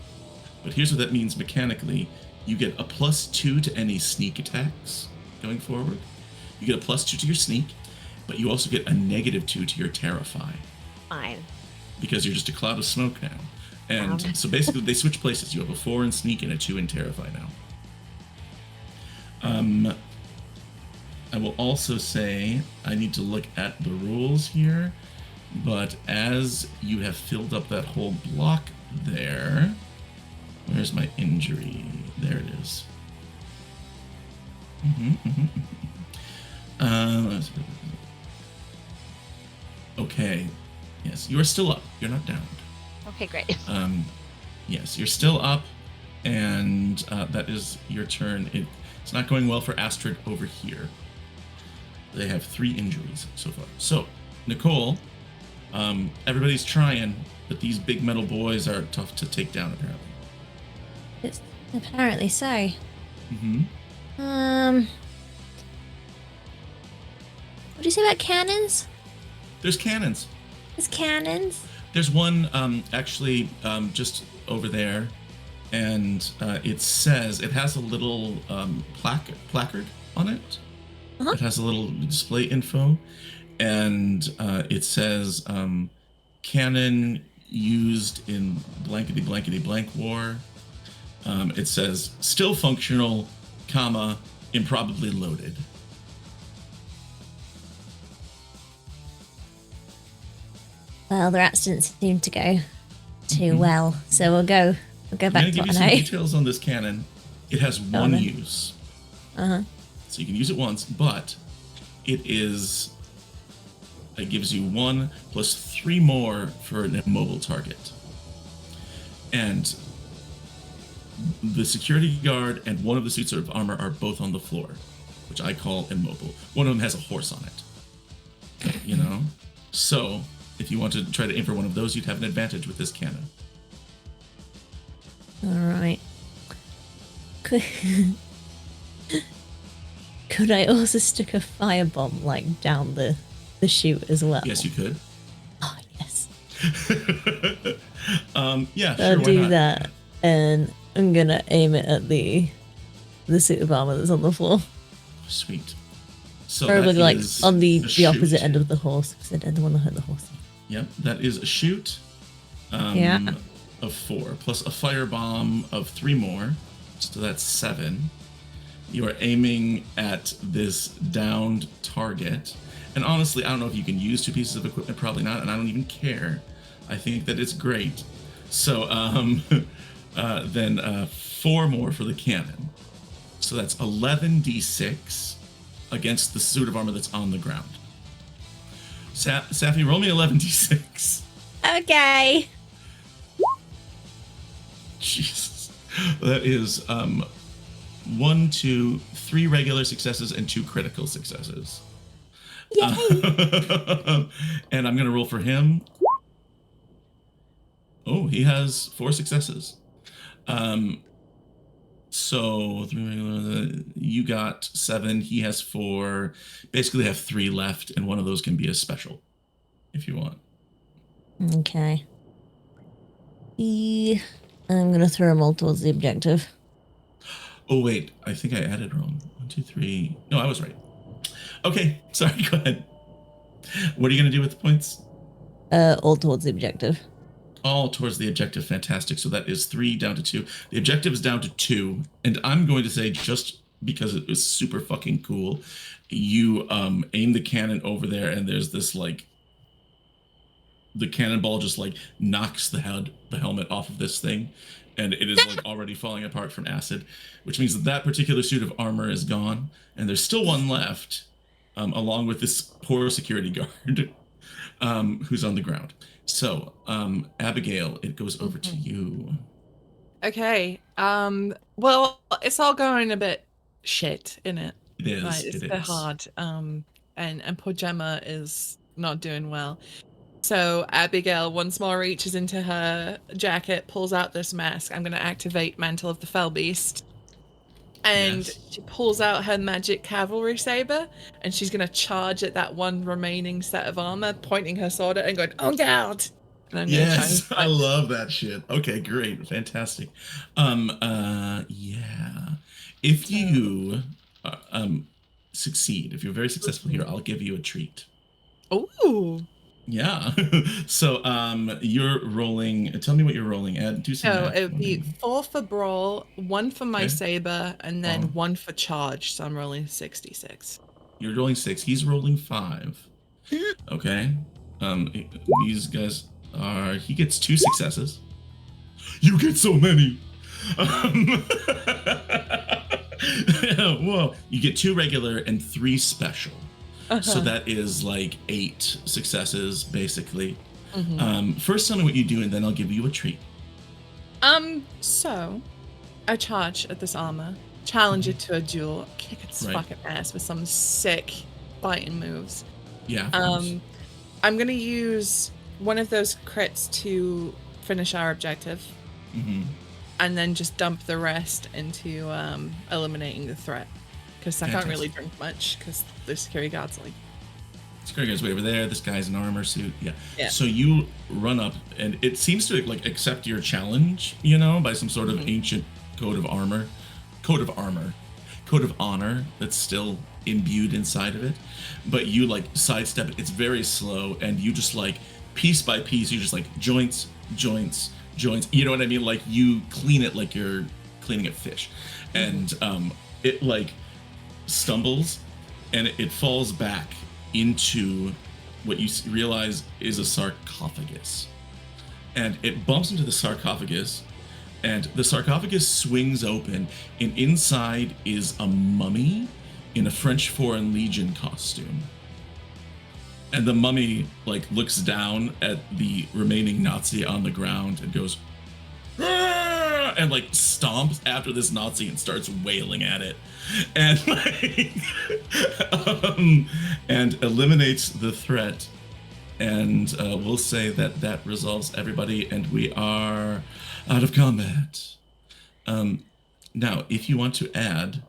But here's what that means mechanically. You get a +2 to any sneak attacks going forward. You get a +2 to your sneak, but you also get a -2 to your terrify. Fine. Because you're just a cloud of smoke now. And so basically they switch places. You have a 4 in sneak and a 2 in terrify now. I will also say I need to look at the rules here, but as you have filled up that whole block there, where's my injury? There it is. Okay. Yes, you are still up. You're not down. Okay, great. Yes, you're still up, and that is your turn. It's not going well for Astrid over here. They have 3 injuries so far. So, Nicole, Everybody's trying, but these big metal boys are tough to take down, apparently. It's apparently so. Mm-hmm. What do you say about cannons? There's cannons. There's cannons? There's one actually just over there, and it says, it has a little placard on it. It has a little display info, and it says cannon used in blankety blankety blank war. It says still functional, comma, improbably loaded. Well, the rats didn't seem to go too well, so we'll go I'm back going to to give you what some I know. details on this cannon. It has one use. Uh-huh. So you can use it once, but it gives you 1 plus 3 more for an immobile target. And the security guard and one of the suits of armor are both on the floor, which I call immobile. One of them has a horse on it. You know? So, if you want to try to aim for one of those, you'd have an advantage with this cannon. Alright. Could I also stick a firebomb, like, down the chute as well? Yes, you could. Oh, yes. Yeah, I'll sure, why do not? that, and I'm gonna aim it at the suit of armor that's on the floor. Sweet. So Probably that like is on the a shoot. opposite end of the horse, because I don't want to hurt the horse. Yep, that is a shoot. Yeah. Of 4 plus a firebomb of 3 more, so that's 7. You are aiming at this downed target, and honestly, I don't know if you can use 2 pieces of equipment. Probably not, and I don't even care. I think that it's great. So then 4 more for the cannon. So that's 11d6 against the suit of armor that's on the ground. Safi, roll me 11d6. Okay. Jesus. That is 1, 2, 3 regular successes and 2 critical successes. Yay! And I'm going to roll for him. Oh, he has 4 successes. So 3 regular, you got 7, he has 4. Basically have 3 left, and one of those can be a special if you want. Okay. I'm gonna throw them all towards the objective. Oh, wait. I think I added wrong. 1, 2, 3. No, I was right. Okay. Sorry. Go ahead. What are you going to do with the points? All towards the objective. All towards the objective. Fantastic. So that is 3 down to 2. The objective is down to 2. And I'm going to say, just because it was super fucking cool, you aim the cannon over there, and there's this, like, the cannonball just, like, knocks the helmet off of this thing. And it is like already falling apart from acid, which means that that particular suit of armor is gone, and there's still one left, along with this poor security guard, who's on the ground. So, Abigail, it goes over to you. Okay. Well, it's all going a bit shit, innit? It is. Like, it's it a bit is. hard. And poor Gemma is not doing well. So Abigail once more reaches into her jacket, pulls out this mask. I'm going to activate Mantle of the Fell Beast. And Yes. she pulls out her magic cavalry saber, and she's going to charge at that one remaining set of armor, pointing her sword at it and going, "On guard!" And I'm gonna try Yes, and I love that shit. Okay, great, fantastic. Yeah. If you succeed, if you're very successful here, I'll give you a treat. Ooh. Yeah. So you're rolling. Tell me what you're rolling. Do some So math it would for be me. 4 for brawl, 1 for my Okay. saber, and then Oh. 1 for charge. So I'm rolling 66. You're rolling 6. He's rolling 5. Okay. These guys are. He gets 2 successes. You get so many. Whoa. You get 2 regular and 3 special. So that is like 8 successes, basically. First, tell me what you do, and then I'll give you a treat. So I charge at this armor, challenge it to a duel, kick its Right. fucking ass with some sick fighting moves. Yeah. of course. I'm gonna use one of those crits to finish our objective, and then just dump the rest into eliminating the threat. Because I can't really drink much because the security guard's like. Security guard's way over there. This guy's in armor suit. Yeah. So you run up, and it seems to like accept your challenge, you know, by some sort of ancient code of honor that's still imbued inside of it. But you like sidestep it. It's very slow, and you just like piece by piece, you just like joints. You know what I mean? Like you clean it like you're cleaning a fish, and it like stumbles, and it falls back into what you realize is a sarcophagus, and it bumps into the sarcophagus, and the sarcophagus swings open, and inside is a mummy in a French Foreign Legion costume. And the mummy like looks down at the remaining Nazi on the ground and goes, "Arr!" and like stomps after this Nazi and starts wailing at it, and like and eliminates the threat. And we'll say that resolves everybody, and we are out of combat. Now, if you want to add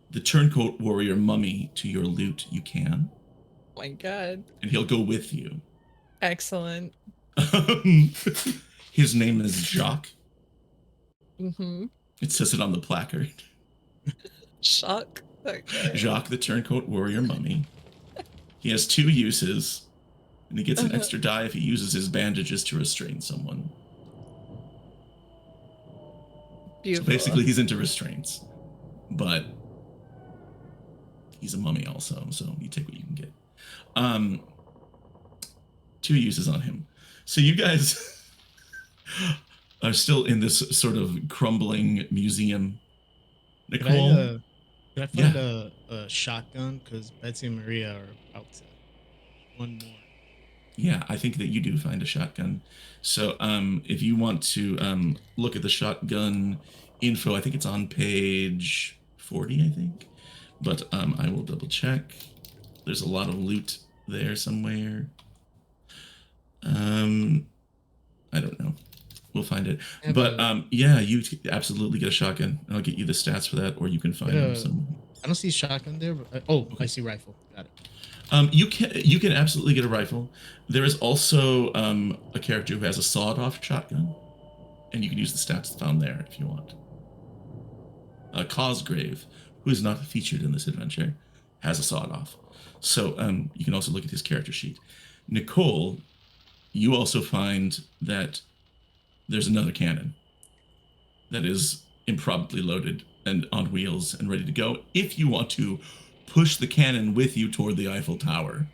the Turncoat Warrior Mummy to your loot, you can. Oh my god. And he'll go with you. Excellent. His name is Jacques. Mm-hmm. It says it on the placard. Jacques. Okay. Jacques the Turncoat Warrior Mummy. He has 2 uses, and he gets an extra die if he uses his bandages to restrain someone. Beautiful. So basically, he's into restraints, but he's a mummy also, so you take what you can get. 2 uses on him. So you guys are still in this sort of crumbling museum. Nicole? Could I find a shotgun? Because Betsy and Maria are about to. One more. Yeah, I think that you do find a shotgun. So if you want to look at the shotgun info, I think it's on page 40, I think. But I will double check. There's a lot of loot there somewhere. I don't know. We'll find it. But yeah, you absolutely get a shotgun. I'll get you the stats for that, or you can find them some. I don't see shotgun there. But, I see rifle. Got it. You can absolutely get a rifle. There is also a character who has a sawed-off shotgun, and you can use the stats found there if you want. Cosgrave, who is not featured in this adventure, has a sawed-off. So you can also look at his character sheet. Nicole, you also find that there's another cannon that is improbably loaded and on wheels and ready to go if you want to push the cannon with you toward the Eiffel Tower,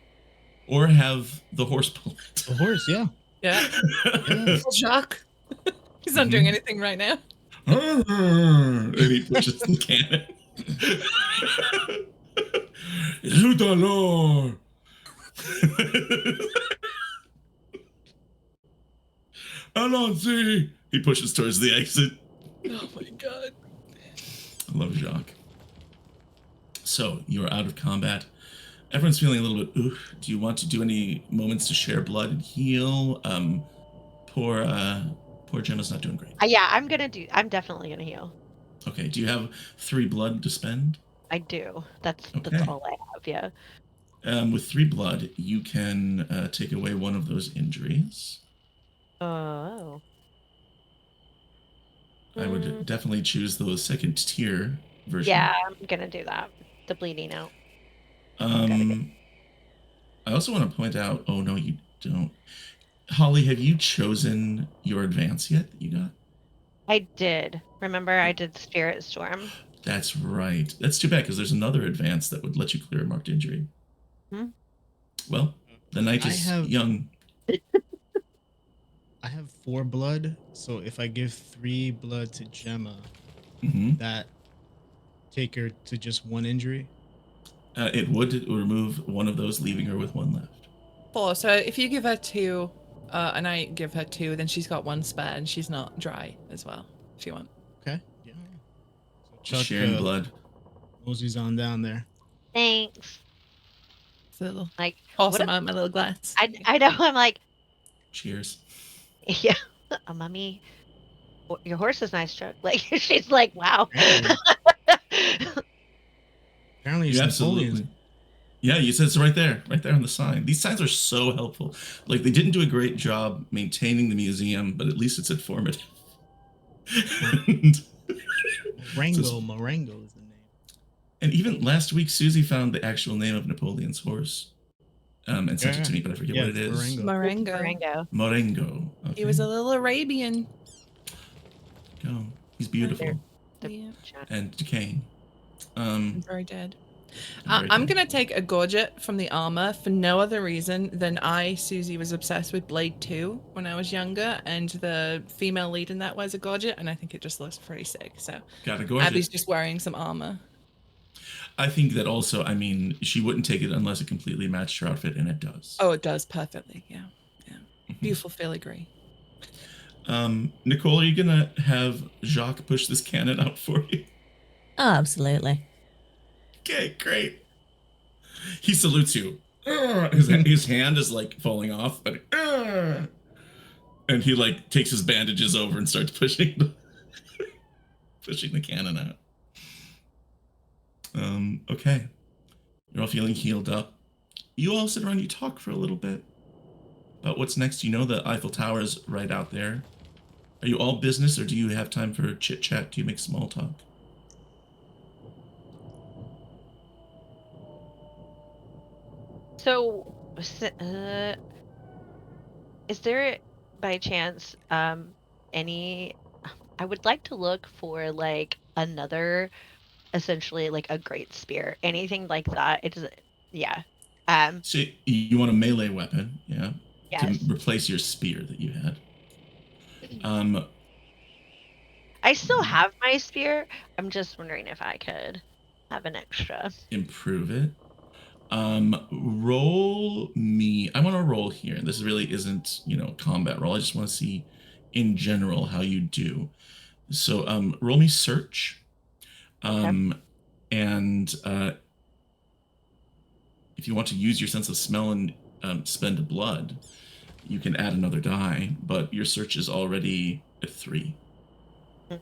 or have the horse pull it. The horse, yeah. Yeah. Jacques. He's not doing anything right now. And he pushes the cannon. Zut alors! Allons-y! He pushes towards the exit. Oh my god. I love Jacques. So, you are out of combat. Everyone's feeling a little bit, oof. Do you want to do any moments to share blood and heal? Poor Gemma's not doing great. Yeah, I'm definitely gonna heal. Okay, do you have 3 blood to spend? I do. That's Okay. all I have, yeah. With 3 blood, you can take away one of those injuries. Oh. I would definitely choose the 2nd tier version. Yeah, I'm gonna do that. The bleeding out. I also want to point out, oh no, you don't. Holly, have you chosen your advance yet that you got? I did. Remember, I did Spirit Storm. That's right. That's too bad, because there's another advance that would let you clear a marked injury. Well, the night is young. I have 4 blood, so if I give 3 blood to Gemma, that take her to just 1 injury? It would remove one of those, leaving her with 1 left. 4. So if you give her 2, and I give her 2, then she's got 1 spare, and she's not dry as well, if you want. Okay, yeah. So Chuck, sharing blood. Mosey's on down there. Thanks. It's a little like awesome out my little glass. I know. I'm like, Cheers. Yeah. Mummy, your horse is nice, Chuck. Like, she's like, wow. Apparently it's You Napoleon's. absolutely. Yeah, you said it's right there on the sign. These signs are so helpful. Like, they didn't do a great job maintaining the museum, but at least it's informative. Marengo is the name. And even last week, Susie found the actual name of Napoleon's horse and sent it to me, but I forget what it is. Marengo. Marengo. Okay. He was a little Arabian. Go. He's beautiful. Yeah. And decaying. Very dead. I'm going to take a gorget from the armor for no other reason than Susie, was obsessed with Blade 2 when I was younger, and the female lead in that wears a gorget, and I think it just looks pretty sick. So got a gorget. Abby's just wearing some armor. I think that also, I mean, she wouldn't take it unless it completely matched her outfit, and it does. Oh, it does perfectly. Yeah. Beautiful filigree. Nicole, are you going to have Jacques push this cannon out for you? Oh, absolutely. Okay, great. He salutes you. His hand is like falling off, but and he like takes his bandages over and starts pushing the cannon out. Okay. You're all feeling healed up. You all sit around, you talk for a little bit about what's next. You know the Eiffel Tower is right out there. Are you all business, or do you have time for chit chat? Do you make small talk? So, is there by chance any? I would like to look for like another, essentially like a great spear, anything like that. It's yeah. So you want a melee weapon, yeah? Yes. To replace your spear that you had. I still have my spear. I'm just wondering if I could have an extra. Improve it. Roll me. I want to roll here. This really isn't, combat roll. I just want to see in general how you do. So, roll me search. And if you want to use your sense of smell and spend blood, you can add another die, but your search is already at 3.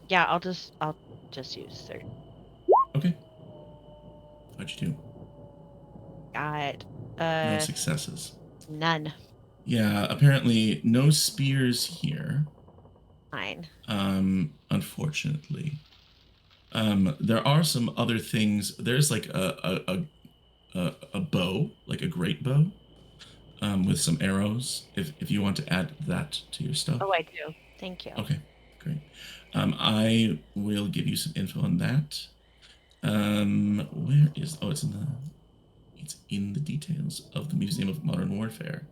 Yeah, I'll just use search. Okay. How'd you do? Got No successes. None. Yeah, apparently no spears here. Fine. Unfortunately. There are some other things. There's like a bow, like a great bow, with some arrows. If you want to add that to your stuff. Oh, I do. Thank you. Okay, great. I will give you some info on that. Where is? Oh, it's in the details of the Museum of Modern Warfare.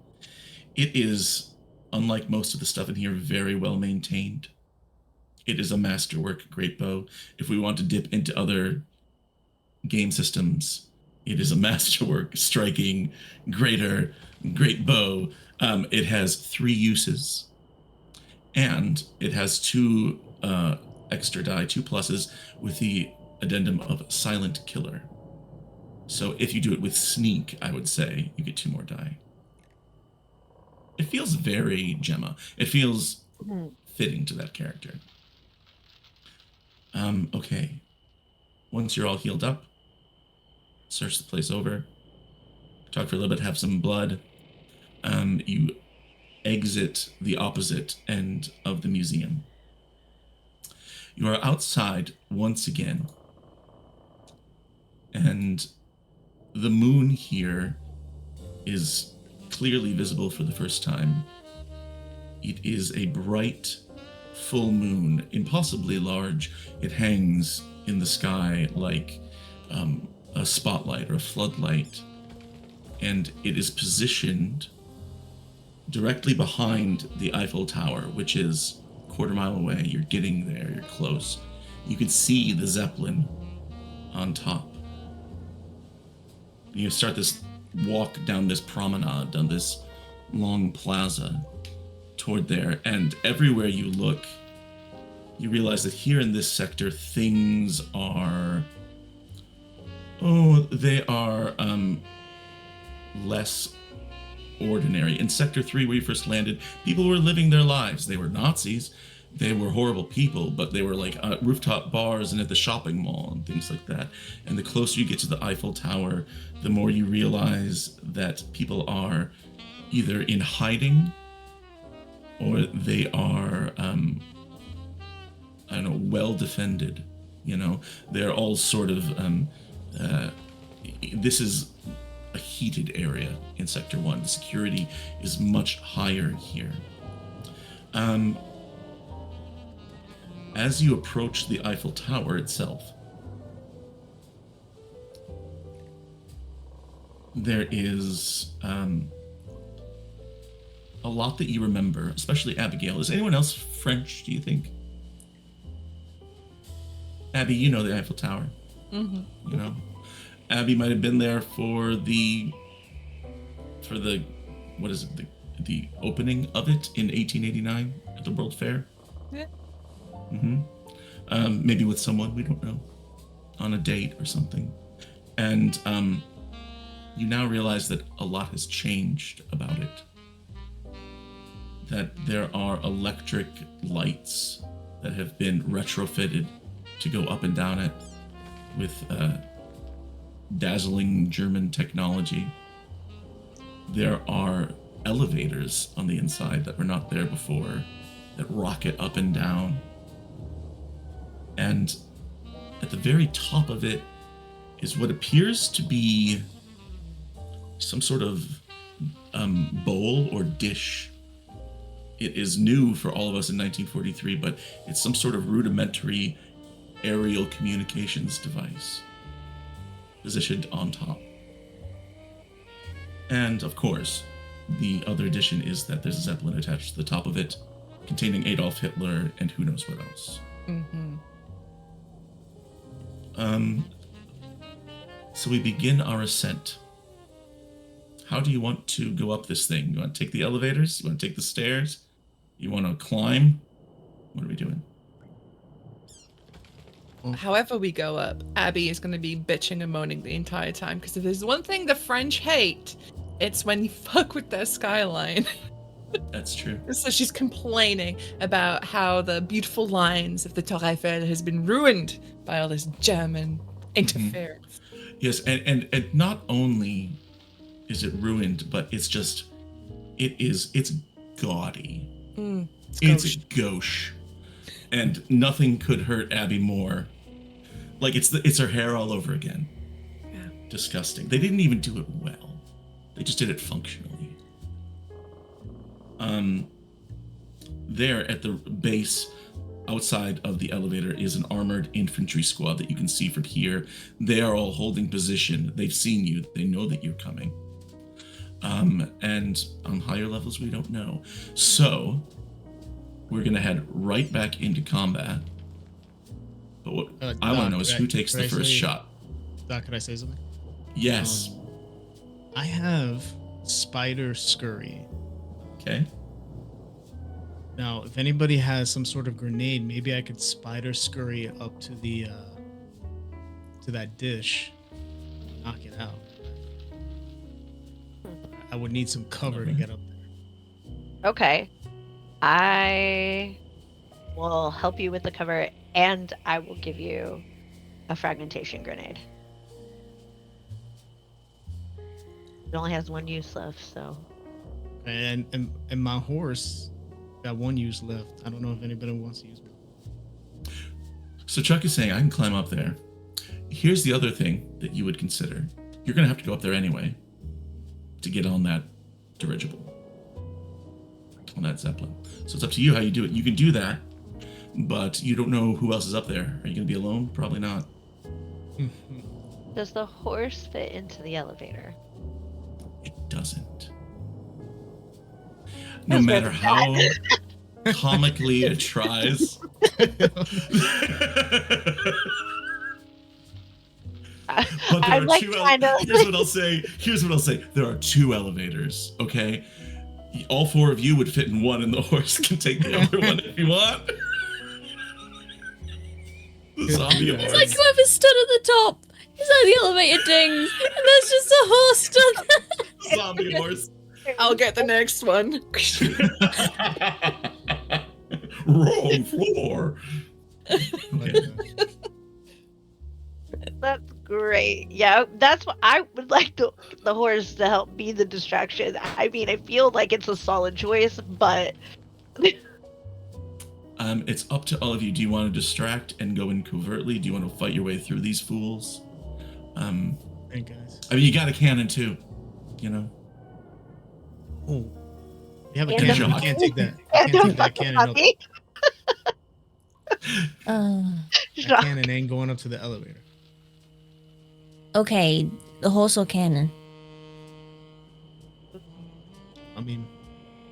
It is, unlike most of the stuff in here, very well maintained. It is a masterwork great bow. If we want to dip into other game systems, it is a masterwork striking great bow. It has 3 uses, and it has 2 extra die, 2 pluses, with the addendum of silent killer. So if you do it with sneak, I would say you get 2 more die. It feels very Gemma. It feels fitting to that character. Okay. Once you're all healed up, search the place over, talk for a little bit, have some blood. You exit the opposite end of the museum. You are outside once again, and the moon here is clearly visible for the first time. It is a bright, full moon, impossibly large. It hangs in the sky like a spotlight or a floodlight, and it is positioned directly behind the Eiffel Tower, which is a quarter-mile away. You're getting there, you're close. You can see the Zeppelin on top. You start this walk down this promenade, down this long plaza toward there, and everywhere you look, you realize that here in this sector, things are... they are less ordinary. In Sector 3, where you first landed, people were living their lives. They were Nazis. They were horrible people, but they were like rooftop bars and at the shopping mall and things like that. And the closer you get to the Eiffel Tower, the more you realize that people are either in hiding or they are, well defended. You know, they're all sort of, this is a heated area in Sector 1. The security is much higher here. As you approach the Eiffel Tower itself, there is a lot that you remember, especially Abigail. Is anyone else French, do you think? Abby, you know the Eiffel Tower. Mm-hmm. You know? Abby might have been there for the what is it, the opening of it in 1889 at the World Fair. Yeah. Mm-hmm. Maybe with someone, we don't know, on a date or something. And you now realize that a lot has changed about it. That there are electric lights that have been retrofitted to go up and down it with dazzling German technology. There are elevators on the inside that were not there before that rocket up and down. And at the very top of it is what appears to be some sort of bowl or dish. It is new for all of us in 1943, but it's some sort of rudimentary aerial communications device positioned on top. And of course, the other addition is that there's a Zeppelin attached to the top of it, containing Adolf Hitler and who knows what else. Mm-hmm. So we begin our ascent. How do you want to go up this thing? You want to take the elevators? You want to take the stairs? You want to climb? What are we doing? However we go up, Abby is going to be bitching and moaning the entire time, because if there's one thing the French hate, it's when you fuck with their skyline. That's true. So she's complaining about how the beautiful lines of the Tour Eiffel has been ruined by all this German interference. Yes, and not only is it ruined, but it's gaudy. It's gauche. And nothing could hurt Abby more. Like it's her hair all over again. Yeah. Disgusting. They didn't even do it well. They just did it functionally. There at the base outside of the elevator is an armored infantry squad that you can see from here. They are all holding position. They've seen you. They know that you're coming. And on higher levels, we don't know. So we're going to head right back into combat. But what I want to know is who takes the first shot. Doc, could I say something? Yes. I have Spider Scurry. Okay. Now, if anybody has some sort of grenade, maybe I could Spider Scurry up to the to that dish, knock it out. I would need some cover to get up there. Okay. I will help you with the cover, and I will give you a fragmentation grenade. It only has one use left, so. And my horse got one use left. I don't know if anybody wants to use it. So Chuck is saying I can climb up there. Here's the other thing that you would consider. You're going to have to go up there anyway to get on that dirigible, on that Zeppelin. So it's up to you how you do it. You can do that, but you don't know who else is up there. Are you going to be alone? Probably not. Does the horse fit into the elevator? It doesn't. No matter how comically it tries. But there are two Here's what I'll say. There are two elevators, okay? All four of you would fit in one, and the horse can take the other one if you want. The zombie horse. It's like whoever stood at the top. It's like the elevator dings, and there's just a horse stood there. Zombie horse. I'll get the next one. Wrong floor. Okay. That's great. Yeah, that's what I would like the horse to help be the distraction. I mean, I feel like it's a solid choice, but It's up to all of you. Do you want to distract and go in covertly? Do you want to fight your way through these fools? Hey guys. I mean, you got a cannon too, you know. Oh, we have a And cannon. the- We can't take that. We and can't the take that cannon up. puppy. That cannon ain't going up to the elevator. Okay, the horse or cannon? I mean,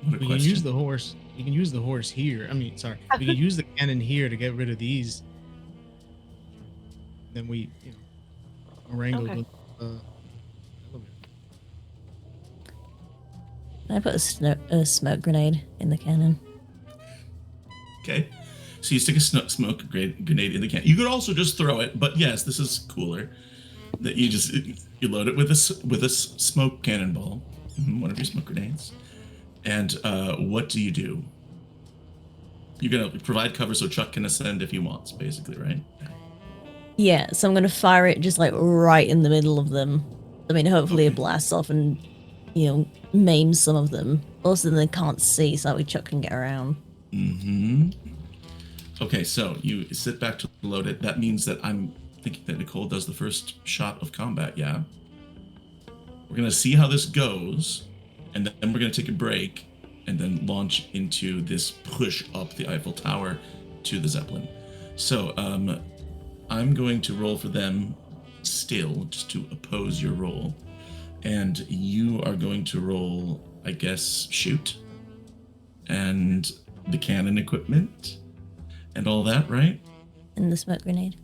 What a we question. can use the horse. You can use the horse here. I mean, sorry, we can use the cannon here to get rid of these. Then we, wrangle Okay. the elevator. I put a smoke grenade in the cannon. Okay. So you stick a smoke grenade in the can. You could also just throw it, but yes, this is cooler. That you load it with a smoke cannonball, one of your smoke grenades, and what do you do? You're gonna provide cover so Chuck can ascend if he wants, basically, right? Yeah, so I'm gonna fire it just like right in the middle of them. I mean, hopefully it blasts off and, maims some of them. Also, they can't see, so that way Chuck can get around. Mm-hmm. Okay, so you sit back to load it. That means that I'm thinking that Nicole does the first shot of combat, yeah? We're going to see how this goes, and then we're going to take a break, and then launch into this push up the Eiffel Tower to the Zeppelin. So, I'm going to roll for them still, just to oppose your roll. And you are going to roll, I guess, shoot. And the cannon equipment. And all that, right? And the smoke grenade.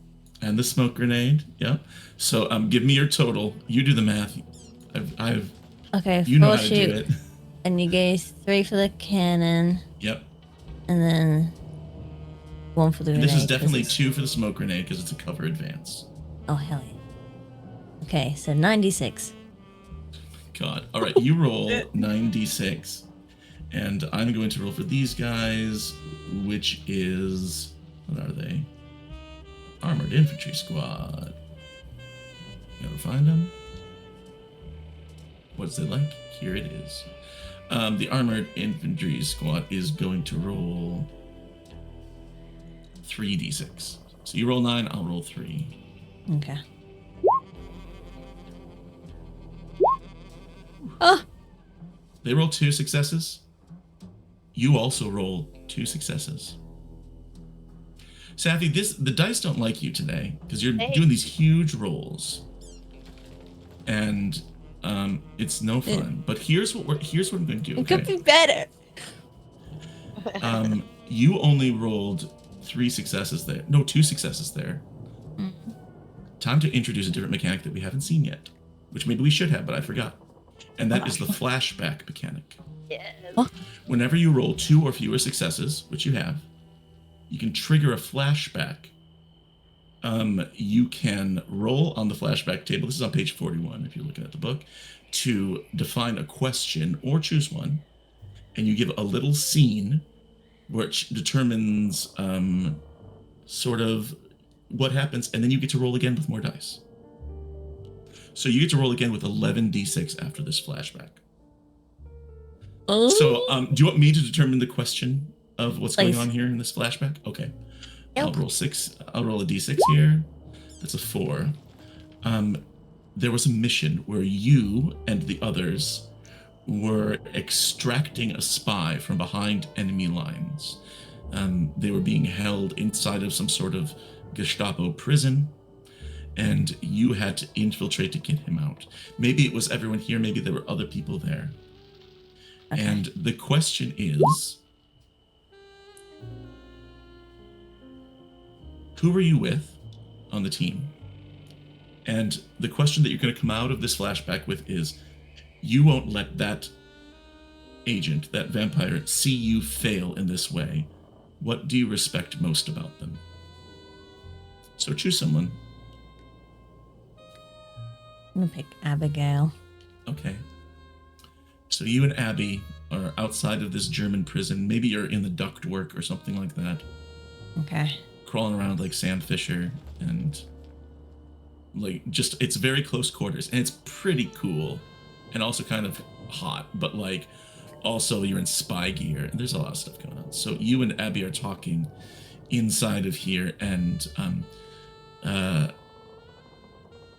And the smoke grenade, yeah. So, give me your total. You do the math. I've Okay, you know 4 how to do shoot. it. And you gave 3 for the cannon, Yep. and then 1 for the grenade. This is 'cause definitely it's- 2 for the smoke grenade because it's a cover advance. Oh, hell yeah. Okay, so 96. God. All right, you roll 9d6, and I'm going to roll for these guys, which is, what are they? Armored Infantry Squad. Gotta find them. What's it like? Here it is. The Armored Infantry Squad is going to roll 3d6. So you roll 9, I'll roll 3. Okay. Oh! They roll 2 successes. You also roll 2 successes. Safi, the dice don't like you today because you're doing these huge rolls, and it's no fun. But here's what I'm going to do. It could Okay? be better. You only rolled 3 successes there. No, 2 successes there. Time to introduce a different mechanic that we haven't seen yet, which maybe we should have, but I forgot. And that is the flashback mechanic. Yes. Whenever you roll 2 or fewer successes, which you have, you can trigger a flashback. You can roll on the flashback table. This is on page 41 if you're looking at the book, to define a question or choose one. And you give a little scene which determines sort of what happens, and then you get to roll again with more dice. So you get to roll again with 11d6 after this flashback. Oh. So do you want me to determine the question of what's going Please. on here in this flashback? Okay. Yep. I'll roll a d6 here. That's a 4. There was a mission where you and the others were extracting a spy from behind enemy lines. They were being held inside of some sort of Gestapo prison, and you had to infiltrate to get him out. Maybe it was everyone here, maybe there were other people there. Okay. And the question is, who were you with on the team? And the question that you're going to come out of this flashback with is, you won't let that agent, that vampire, see you fail in this way. What do you respect most about them? So choose someone. I'm gonna pick Abigail. Okay. So you and Abby are outside of this German prison. Maybe you're in the ductwork or something like that. Okay. Crawling around like Sam Fisher, and like just it's very close quarters, and it's pretty cool and also kind of hot, but like also you're in spy gear and there's a lot of stuff going on. So you and Abby are talking inside of here, and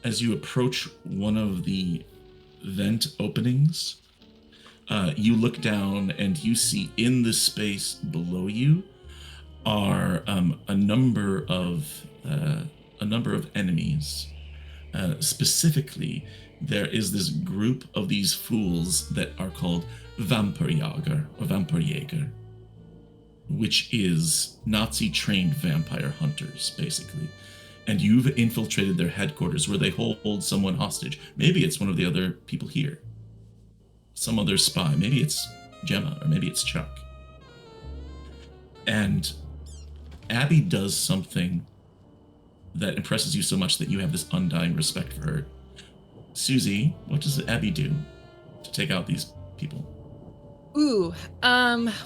as you approach one of the vent openings, you look down and you see in the space below you are a number of enemies. Specifically, there is this group of these fools that are called Vampirjäger or Vampirjäger, which is Nazi-trained vampire hunters, basically. And you've infiltrated their headquarters where they hold someone hostage. Maybe it's one of the other people here. Some other spy. Maybe it's Gemma, or maybe it's Chuck. And Abby does something that impresses you so much that you have this undying respect for her. Susie, what does Abby do to take out these people? Ooh,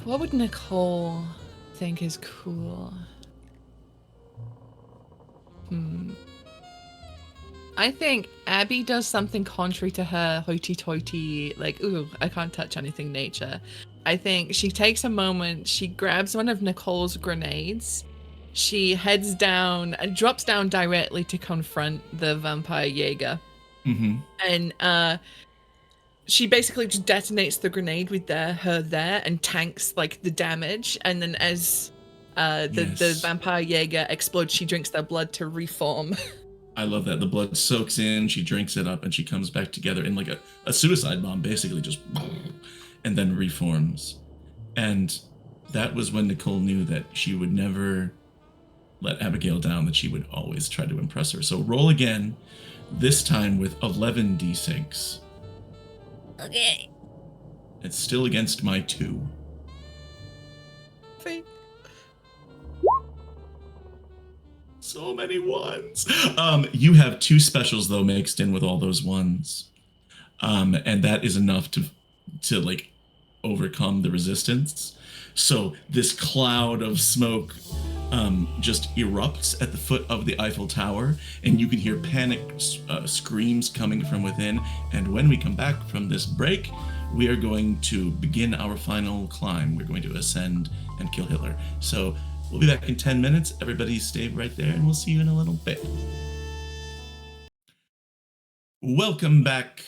what would Nicole think is cool? I think Abby does something contrary to her hoity-toity, like, ooh, I can't touch anything nature. I think she takes a moment, she grabs one of Nicole's grenades, she heads down and drops down directly to confront the vampire Jaeger. Mm-hmm. And she basically just detonates the grenade with her there and tanks like the damage. And then as the vampire Jaeger explodes, she drinks their blood to reform. I love that. The blood soaks in, she drinks it up, and she comes back together in like a suicide bomb, basically, just and then reforms. And that was when Nicole knew that she would never let Abigail down, that she would always try to impress her. So roll again, this time with 11d6. Okay. It's still against my 2. So many ones. You have 2 specials though mixed in with all those ones, and that is enough to like overcome the resistance. So this cloud of smoke just erupts at the foot of the Eiffel Tower, and you can hear panic screams coming from within. And when we come back from this break, we are going to begin our final climb. We're going to ascend and kill Hitler. So we'll be back in 10 minutes. Everybody stay right there, and we'll see you in a little bit. Welcome back.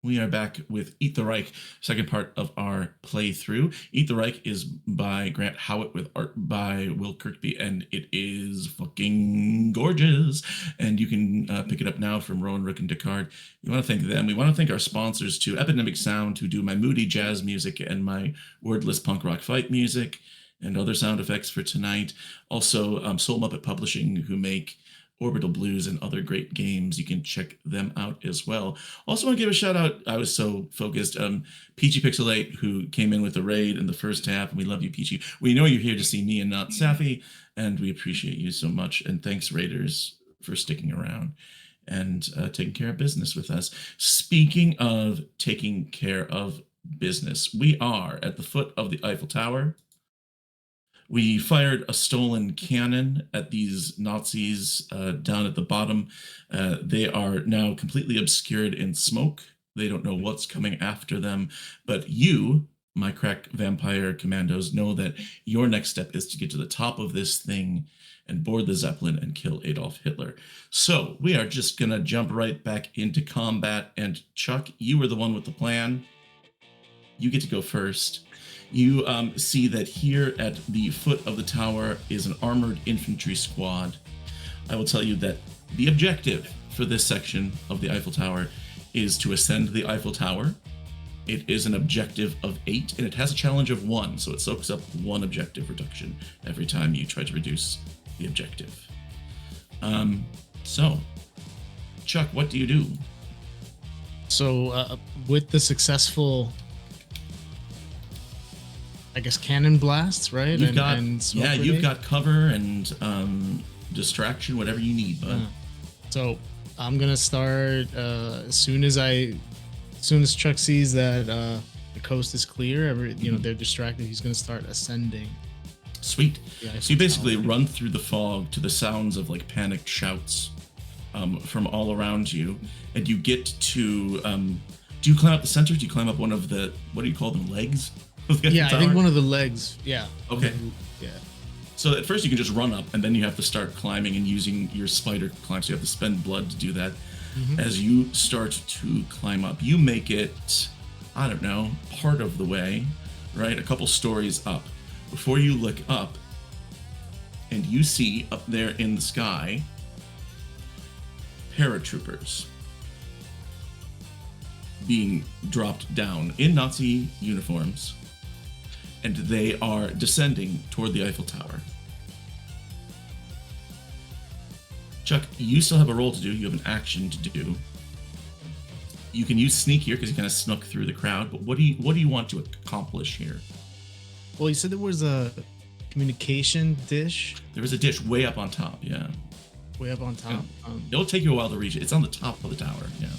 We are back with Eat the Reich, second part of our playthrough. Eat the Reich is by Grant Howitt with art by Will Kirkby, and it is fucking gorgeous. And you can pick it up now from Rowan, Rook, and Descartes. We want to thank them. We want to thank our sponsors too, Epidemic Sound, who do my moody jazz music and my wordless punk rock fight music and other sound effects for tonight. Also, Soul Muppet Publishing, who make Orbital Blues and other great games. You can check them out as well. Also want to give a shout out, I was so focused, Peachy Pixelate, who came in with the raid in the first half, and we love you, Peachy. We know you're here to see me and not Safi, and we appreciate you so much. And thanks, Raiders, for sticking around and taking care of business with us. Speaking of taking care of business, we are at the foot of the Eiffel Tower. We fired a stolen cannon at these Nazis down at the bottom. They are now completely obscured in smoke. They don't know what's coming after them. But you, my crack vampire commandos, know that your next step is to get to the top of this thing and board the Zeppelin and kill Adolf Hitler. So we are just going to jump right back into combat. And Chuck, you were the one with the plan. You get to go first. You see that here at the foot of the tower is an armored infantry squad. I will tell you that the objective for this section of the Eiffel Tower is to ascend the Eiffel Tower. It is an objective of 8, and it has a challenge of 1, so it soaks up 1 objective reduction every time you try to reduce the objective. So, Chuck, what do you do? So, with the successful, I guess, cannon blasts, right? You've got cover and distraction, whatever you need, bud. So I'm gonna start as soon as Chuck sees that coast is clear, they're distracted, he's going to start ascending. Sweet. Yeah, So you basically run through the fog to the sounds of like panicked shouts from all around you, and you get to. Do you climb up the center? Do you climb up one of the, what do you call them, legs? Yeah, I think one of the legs. Yeah. Okay. Yeah. So at first you can just run up, and then you have to start climbing and using your spider climb. So you have to spend blood to do that. Mm-hmm. As you start to climb up, you make it, I don't know, part of the way, right? A couple stories up. Before you look up, and you see up there in the sky, paratroopers being dropped down in Nazi uniforms, and they are descending toward the Eiffel Tower. Chuck, you still have a roll to do. You have an action to do. You can use sneak here because you kind of snuck through the crowd. But what do you want to accomplish here? Well, you said there was a communication dish. There was a dish way up on top. Yeah. Way up on top. It'll take you a while to reach it. It's on the top of the tower. Yeah.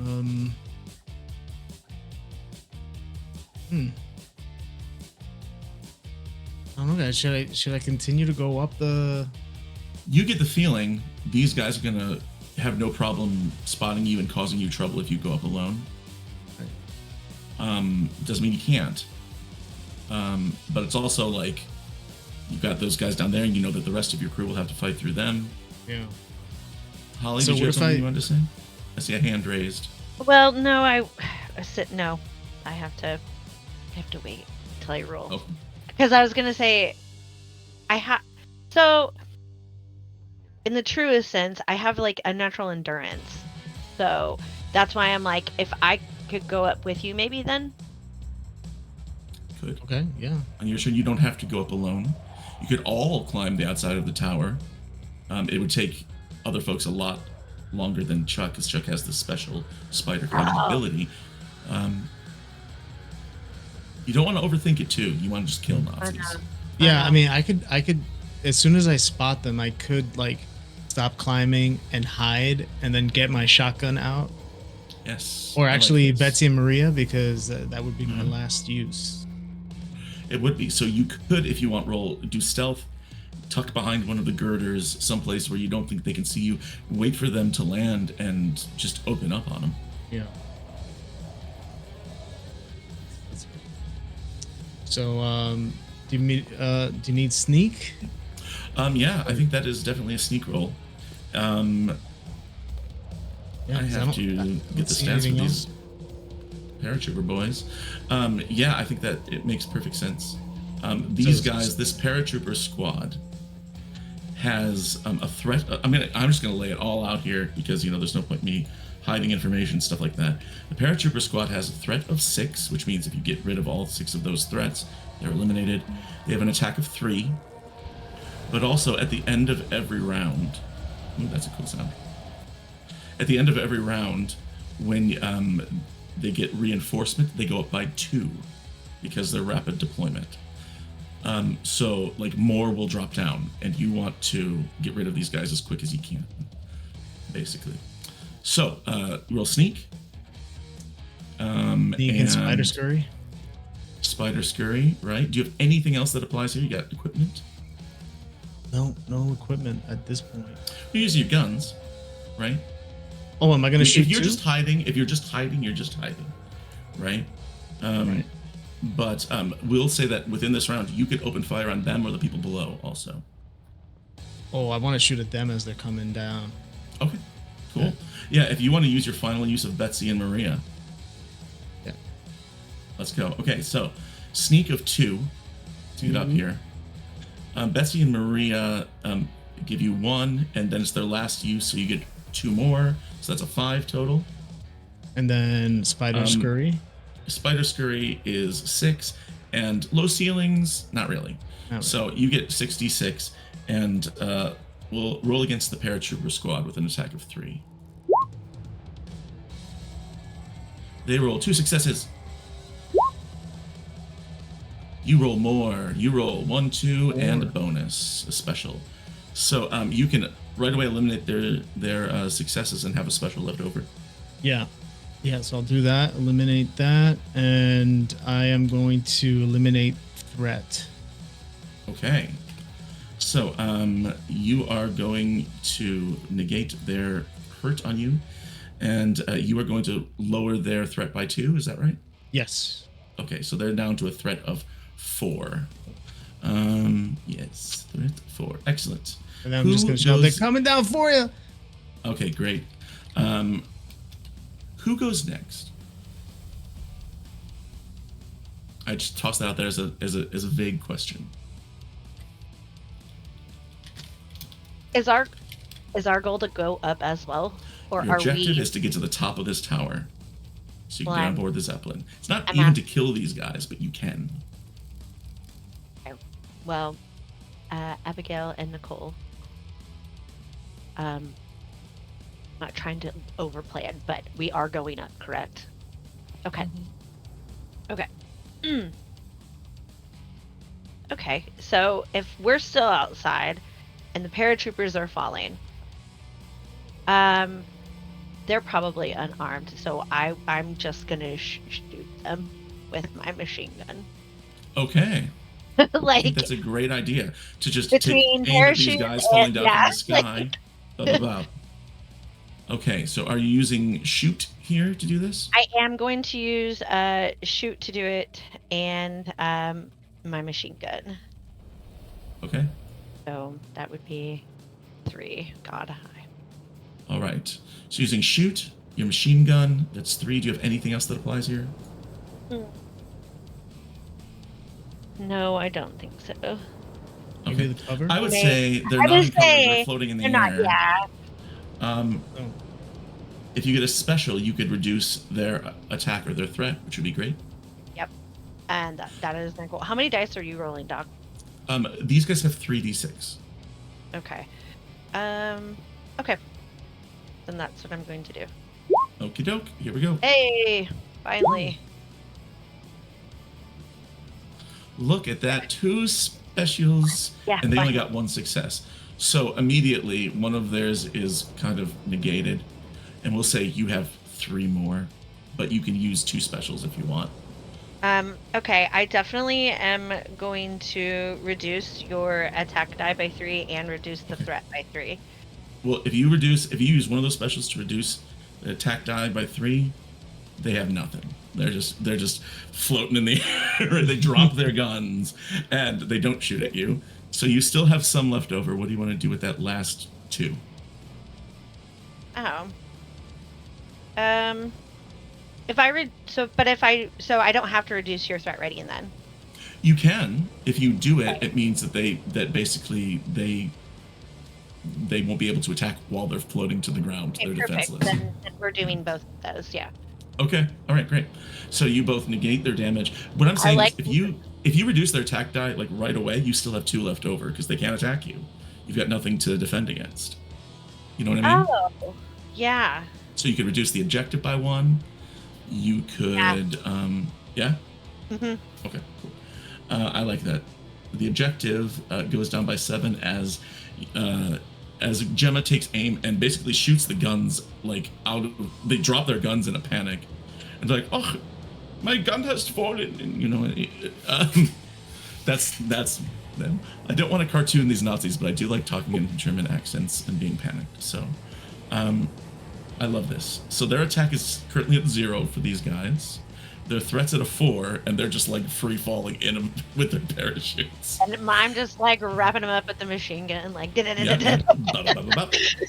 I don't know, guys. Should I continue to go up the? You get the feeling these guys are gonna have no problem spotting you and causing you trouble if you go up alone. Right. Doesn't mean you can't. But it's also like you've got those guys down there, and you know that the rest of your crew will have to fight through them. Yeah. Holly, did you have something you wanted to say? I see a hand raised. Well, no, I have to wait until I roll. Oh. Because I was gonna say, so in the truest sense, I have like a natural endurance, so that's why I'm like, if I could go up with you, maybe then. Good. Okay. Yeah. And you're sure you don't have to go up alone. You could all climb the outside of the tower. It would take other folks a lot longer than Chuck, because Chuck has the special spider climbing ability. You don't want to overthink it too. You want to just kill Nazis. Yeah, I mean, I could, as soon as I spot them, I could like stop climbing and hide, and then get my shotgun out. Yes. Or actually, Betsy and Maria, because that would be my last use. It would be. So you could, if you want, do stealth, tuck behind one of the girders, someplace where you don't think they can see you. Wait for them to land and just open up on them. Yeah. So, do you need sneak? Yeah, I think that is definitely a sneak roll. I have to get the stats for these paratrooper boys. Yeah, I think that it makes perfect sense. These guys, this paratrooper squad, has a threat. I'm just gonna lay it all out here because there's no point me hiding information, stuff like that. The paratrooper squad has a threat of 6, which means if you get rid of all 6 of those threats, they're eliminated. They have an attack of 3, but also at the end of every round, that's a cool sound. At the end of every round, when they get reinforcement, they go up by 2 because they're rapid deployment. So like more will drop down, and you want to get rid of these guys as quick as you can, basically. So roll sneak. Sneak and spider scurry. Spider scurry, right? Do you have anything else that applies here? You got equipment? No equipment at this point. You're using your guns, right? Oh, am I going to shoot? If you're just hiding, you're just hiding, right? Right. But we'll say that within this round, you could open fire on them or the people below also. Oh, I want to shoot at them as they're coming down. Okay, cool. Yeah, if you want to use your final use of Betsy and Maria. Yeah. Let's go. Okay, so sneak of 2 to get up here. Betsy and Maria give you 1, and then it's their last use, so you get 2 more. So that's a 5 total. And then spider scurry. Spider scurry is 6, and low ceilings, not really. So you get 66, and we'll roll against the paratrooper squad with an attack of 3. They roll 2 successes. You roll more. You roll 1, 2, and a bonus, a special. So you can right away eliminate their successes and have a special left over. Yeah. Yeah, so I'll do that, eliminate that, and I am going to eliminate threat. Okay. So you are going to negate their hurt on you, and you are going to lower their threat by 2, is that right? Yes. Okay, so they're down to a threat of 4. Yes, threat 4. Excellent. And then I'm just going to shout, they're coming down for you! Okay, great. Who goes next? I just tossed that out there as a vague question. Is our goal to go up as well, or Your are objective we? is to get to the top of this tower, so you can Well, get on board the Zeppelin. It's not I'm even at- to kill these guys, but you can. Well, Abigail and Nicole. Not trying to overplay it, but we are going up, correct? Okay. Okay. Okay, so if we're still outside and the paratroopers are falling, they're probably unarmed, so I'm just gonna shoot them with my machine gun. Okay. I Like think that's a great idea to just take between aim at these parachute guys falling and- down yeah, from the sky. Blah, blah, blah. Okay, so are you using shoot here to do this? I am going to use shoot to do it, and my machine gun. Okay. So that would be 3. God, hi. All right. So using shoot, your machine gun, that's 3. Do you have anything else that applies here? No, I don't think so. Give Okay. me the cover. I would Okay. say they're I not would in cover, say they're floating in the They're not. air. Yeah. Um, Oh. if you get a special, you could reduce their attack or their threat, which would be great. Yep. And that is my goal. How many dice are you rolling, Doc? These guys have 3d6. Okay. Okay. Then that's what I'm going to do. Okie doke. Here we go. Hey, finally. Look at that. 2 specials. Yeah, And they only fine. got 1 success. So immediately, one of theirs is kind of negated. And we'll say you have 3 more. But you can use 2 specials if you want. Okay, I definitely am going to reduce your attack die by 3 and reduce the threat by 3. Well, if you use one of those specials to reduce the attack die by 3, they have nothing. They're just floating in the air. They drop their guns and they don't shoot at you. So you still have some left over. What do you want to do with that last 2? Oh. If I don't have to reduce your threat rating then. You can. If you do it, it means that basically they won't be able to attack while they're floating to the ground. Okay, They're perfect. defenseless. Then we're doing both of those, yeah. Okay. All right. Great. So you both negate their damage. What I'm saying like- is, if you reduce their attack die like right away, you still have 2 left over because they can't attack you. You've got nothing to defend against. You know what I mean? Oh, yeah. So you could reduce the objective by 1. You could, yeah. Mm-hmm. Okay. Cool. I like that. The objective goes down by 7 as Gemma takes aim and basically shoots the guns like out of. They drop their guns in a panic, and they're like, "Oh, my gun has fallen." And, you know, that's them. I don't want to cartoon these Nazis, but I do like talking in German accents and being panicked. So, I love this. So their attack is currently at 0 for these guys. Their threat's at a 4, and they're just like free falling in them with their parachutes. And I'm just like wrapping them up with the machine gun, like. Yeah.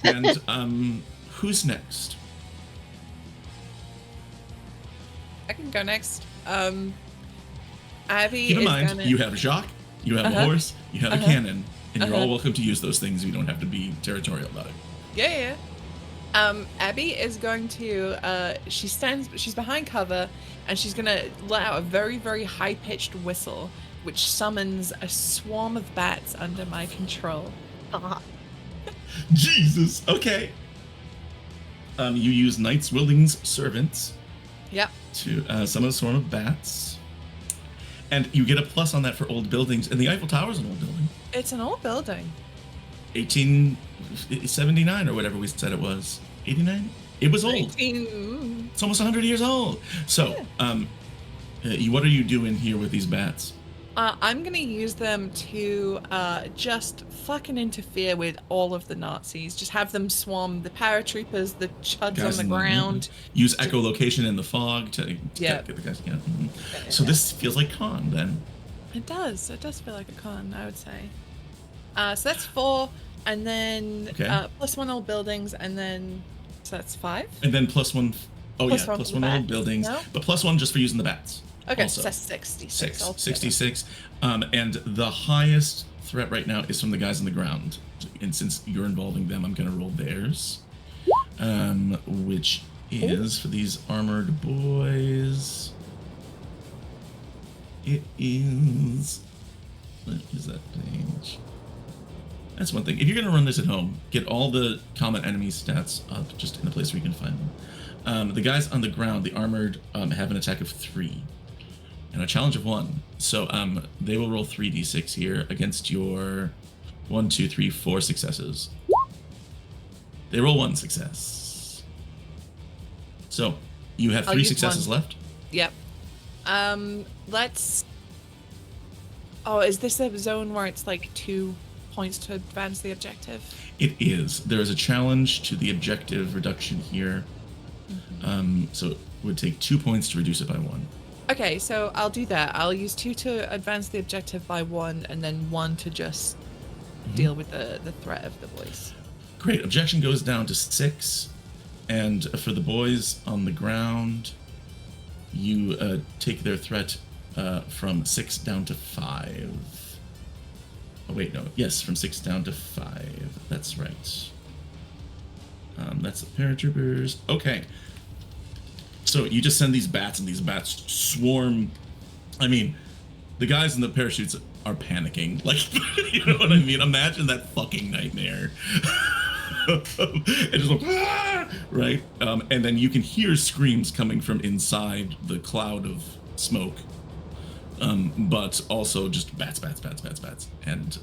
And who's next? I can go next. Abby Keep in is mind, gonna... you have Jacques, you have a Uh-huh. horse, you have a Uh-huh. cannon, and you're all Uh-huh. welcome to use those things. You don't have to be territorial about it. Yeah. Abby is going to, she's behind cover, and she's gonna let out a very, very high-pitched whistle, which summons a swarm of bats under my control. Jesus. Okay. You use Knights Willing's servants Yep. to summon a swarm of bats, and you get a plus on that for old buildings. And the Eiffel Tower is an old building. It's an old building. 1879 or whatever we said it was. 89? It was old. 19. It's almost 100 years old. So, what are you doing here with these bats? I'm gonna use them to just fucking interfere with all of the Nazis. Just have them swarm the paratroopers, the chuds on the ground. Use echolocation in the fog to get the guys. Yeah. So this feels like con then. It does. It does feel like a con, I would say. So that's 4, and then +1 old buildings, and then so that's 5. And then +1. Oh Plus yeah, one +1 old buildings, no? but +1 just for using the bats. Okay, also. so that's 66. 66. And the highest threat right now is from the guys on the ground. And since you're involving them, I'm going to roll theirs. Which is for these armored boys. It is. What is that page? That's one thing. If you're going to run this at home, get all the common enemy stats up just in a place where you can find them. The guys on the ground, the armored, have an attack of 3. And a challenge of 1. So they will roll 3d6 here against your 1, 2, 3, 4 successes. They roll 1 success. So you have 3 successes left. Yep. Let's. Oh, is this a zone where it's like 2 points to advance the objective? It is. There is a challenge to the objective reduction here. So it would take 2 points to reduce it by 1. Okay, so I'll do that. I'll use 2 to advance the objective by 1, and then 1 to just deal with the threat of the boys. Great. Objection goes down to 6. And for the boys on the ground, you take their threat from 6 down to 5. Oh, wait, no. Yes, from 6 down to 5. That's right. That's the paratroopers. Okay. So you just send these bats, and these bats swarm. I mean, the guys in the parachutes are panicking. Like, you know what I mean? Imagine that fucking nightmare. And just like, right? And then you can hear screams coming from inside the cloud of smoke. But also just bats. And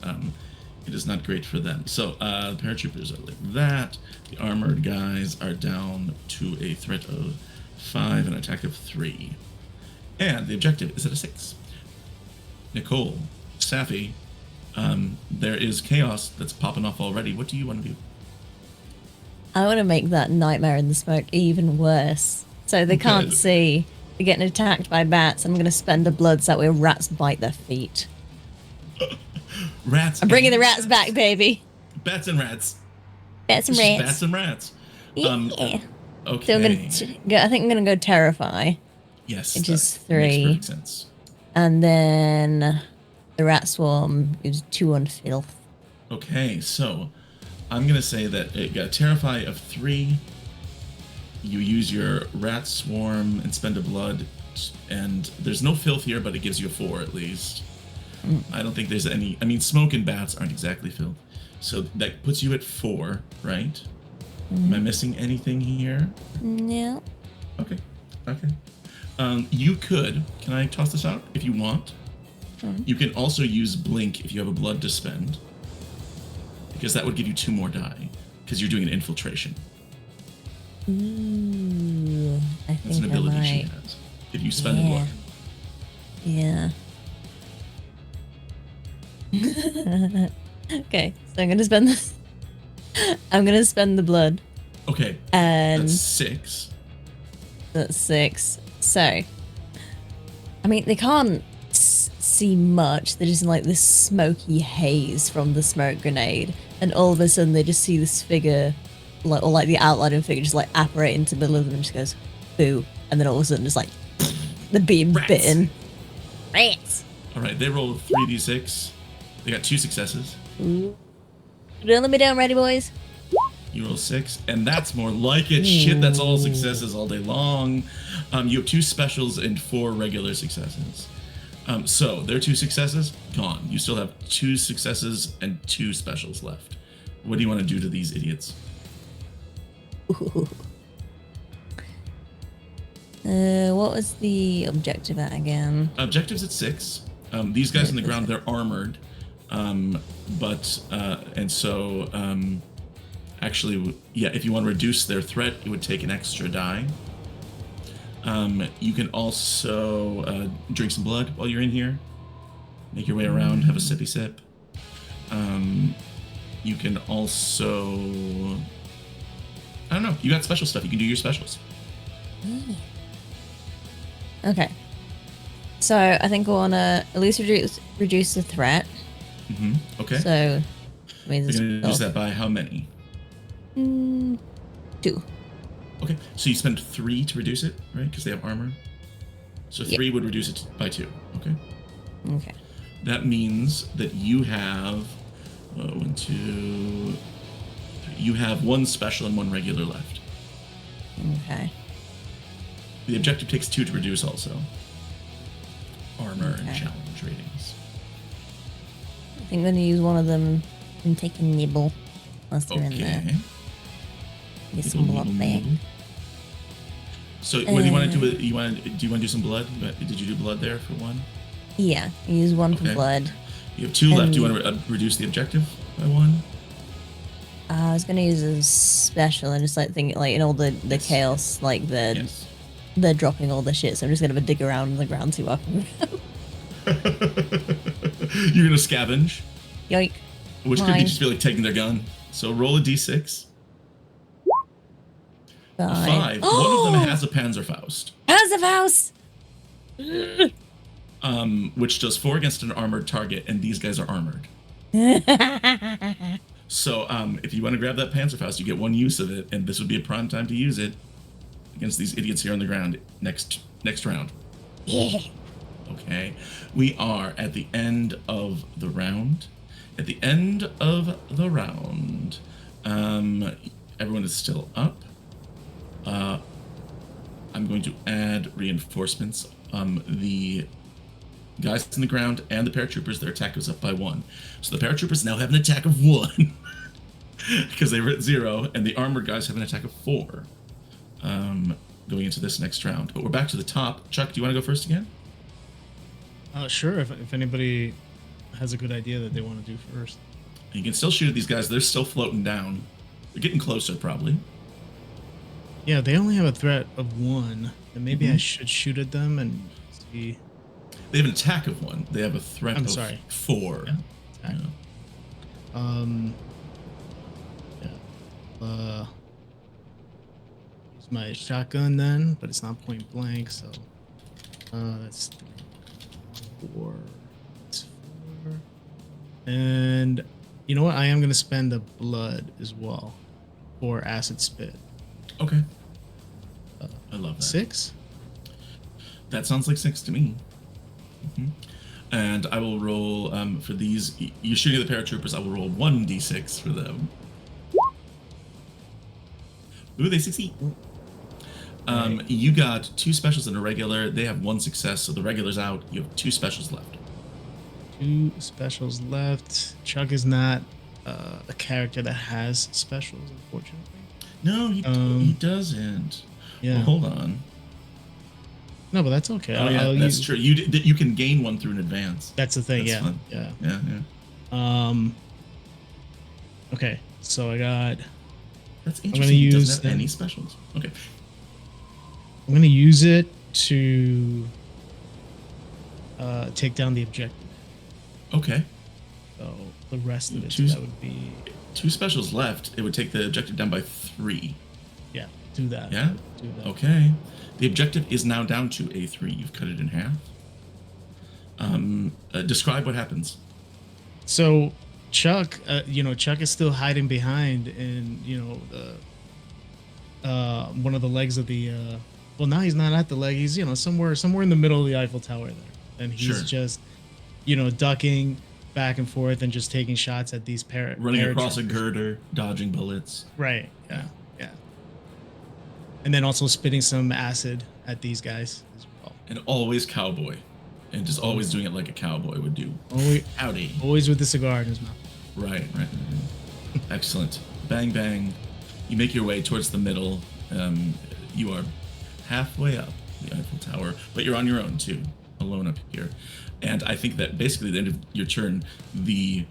it is not great for them. So the paratroopers are like that. The armored guys are down to a threat of 5 and an attack of 3. And the objective is at a 6. Nicole, Safi, there is chaos that's popping off already. What do you want to do? I want to make that nightmare in the smoke even worse. So they can't see. They're getting attacked by bats. I'm going to spend the blood so that way rats bite their feet. Rats. I'm bringing the rats back, baby. Bats and rats. Bats and rats. Bats and rats. Yeah. Okay. So I think I'm going to go terrify. Yes. Which is 3. Makes perfect sense. And then the rat swarm is 2 on filth. Okay, so I'm going to say that it got a terrify of 3. You use your rat swarm and spend a blood, and there's no filth here, but it gives you a 4 at least. I don't think there's any. I mean, smoke and bats aren't exactly filth. So that puts you at 4, right? Am I missing anything here? No. Okay. You could. Can I toss this out if you want? You can also use blink if you have a blood to spend, because that would give you 2 more die, because you're doing an infiltration. Ooh, I think That's an ability she has. If you spend a blood. Yeah. Okay, so I'm gonna spend the. I'm gonna spend the blood. Okay. And that's 6. That's 6. So, I mean, they can't see much. They're just in like this smoky haze from the smoke grenade, and all of a sudden they just see this figure, like, or like the outlining figure, just like apparate into the middle of them, and just goes, "Boo!" And then all of a sudden, just like they're being bitten. Rats. All right, they rolled 3d6. They got 2 successes. Ooh. Let me down, ready, boys. You roll 6, and that's more like it. Shit, that's all successes all day long. You have 2 specials and 4 regular successes. So their 2 successes gone. You still have 2 successes and 2 specials left. What do you want to do to these idiots? Ooh. What was the objective at again? Objectives at 6. These guys on the ground, they're armored. Actually, yeah, if you want to reduce their threat, it would take an extra die. You can also drink some blood while you're in here. Make your way around, have a sippy sip. You can also... I don't know. You got special stuff. You can do your specials. Okay. So I think I want to at least reduce the threat. Okay. So I mean, you're going to reduce that by how many? 2. Okay. So you spend 3 to reduce it, right? Because they have armor. So 3 would reduce it by 2. Okay. Okay. That means that you have 1, 2. You have 1 special and 1 regular left. Okay. The objective takes 2 to reduce also. Armor and challenge ratings. I think I'm going to use one of them and take a nibble once they're in there. Get some blood back. So what do you want to do? Do you want to do some blood? Did you do blood there for 1? Yeah, use 1 for blood. You have 2 left. Do you want to reduce the objective by 1? I was gonna use a special and just like think like in all the chaos, like they're dropping all the shit. So I'm just gonna dig around in the ground too often. You're gonna scavenge. Yoink. Which could just be like taking their gun. So roll a d6. 5. A 5. One of them has a Panzerfaust. Panzerfaust. Which does 4 against an armored target, and these guys are armored. So, if you want to grab that Panzerfaust, you get 1 use of it, and this would be a prime time to use it against these idiots here on the ground next round. Yeah. Okay. We are at the end of the round. At the end of the round, everyone is still up. I'm going to add reinforcements. The guys on the ground and the paratroopers, their attack goes up by 1. So the paratroopers now have an attack of 1 because they were at 0, and the armored guys have an attack of 4 going into this next round. But we're back to the top. Chuck, do you want to go first again? Sure, if anybody has a good idea that they want to do first. You can still shoot at these guys. They're still floating down. They're getting closer, probably. Yeah, they only have a threat of 1, and maybe I should shoot at them and see... They have an attack of 1. They have a threat of 4. Yeah. Use my shotgun then, but it's not point blank, so that's 4. That's 4. And you know what? I am gonna spend the blood as well for acid spit. Okay. I love that. 6? That sounds like 6 to me. And I will roll for these. You're shooting at the paratroopers. I will roll 1d6 for them. Ooh, they succeed. You got 2 specials and a regular. They have 1 success, so the regular's out. You have 2 specials left. 2 specials left. Chuck is not a character that has specials, unfortunately. No, he doesn't. Yeah. Well, hold on. No, but that's okay. That's true. You can gain 1 through in advance. That's the thing. That's fun. Yeah. Okay, so I got. That's interesting. I'm gonna use he doesn't have any specials. Okay. I'm gonna use it to take down the objective. Okay. So the rest of it, that would be 2 specials left. It would take the objective down by 3. Yeah, do that. Yeah? Do that. Okay. The objective is now down to a 3. You've cut it in half. Describe what happens. So Chuck, Chuck is still hiding behind in, one of the legs of the, well, now he's not at the leg. He's, somewhere in the middle of the Eiffel Tower there. And he's just, ducking back and forth and just taking shots at these running across a girder, dodging bullets. Right. Yeah. And then also spitting some acid at these guys as well. And always cowboy. And just always doing it like a cowboy would do. Howdy. Always with the cigar in his mouth. Right. Excellent. Bang, bang. You make your way towards the middle. You are halfway up the Eiffel Tower, but you're on your own too, alone up here. And I think that basically at the end of your turn, the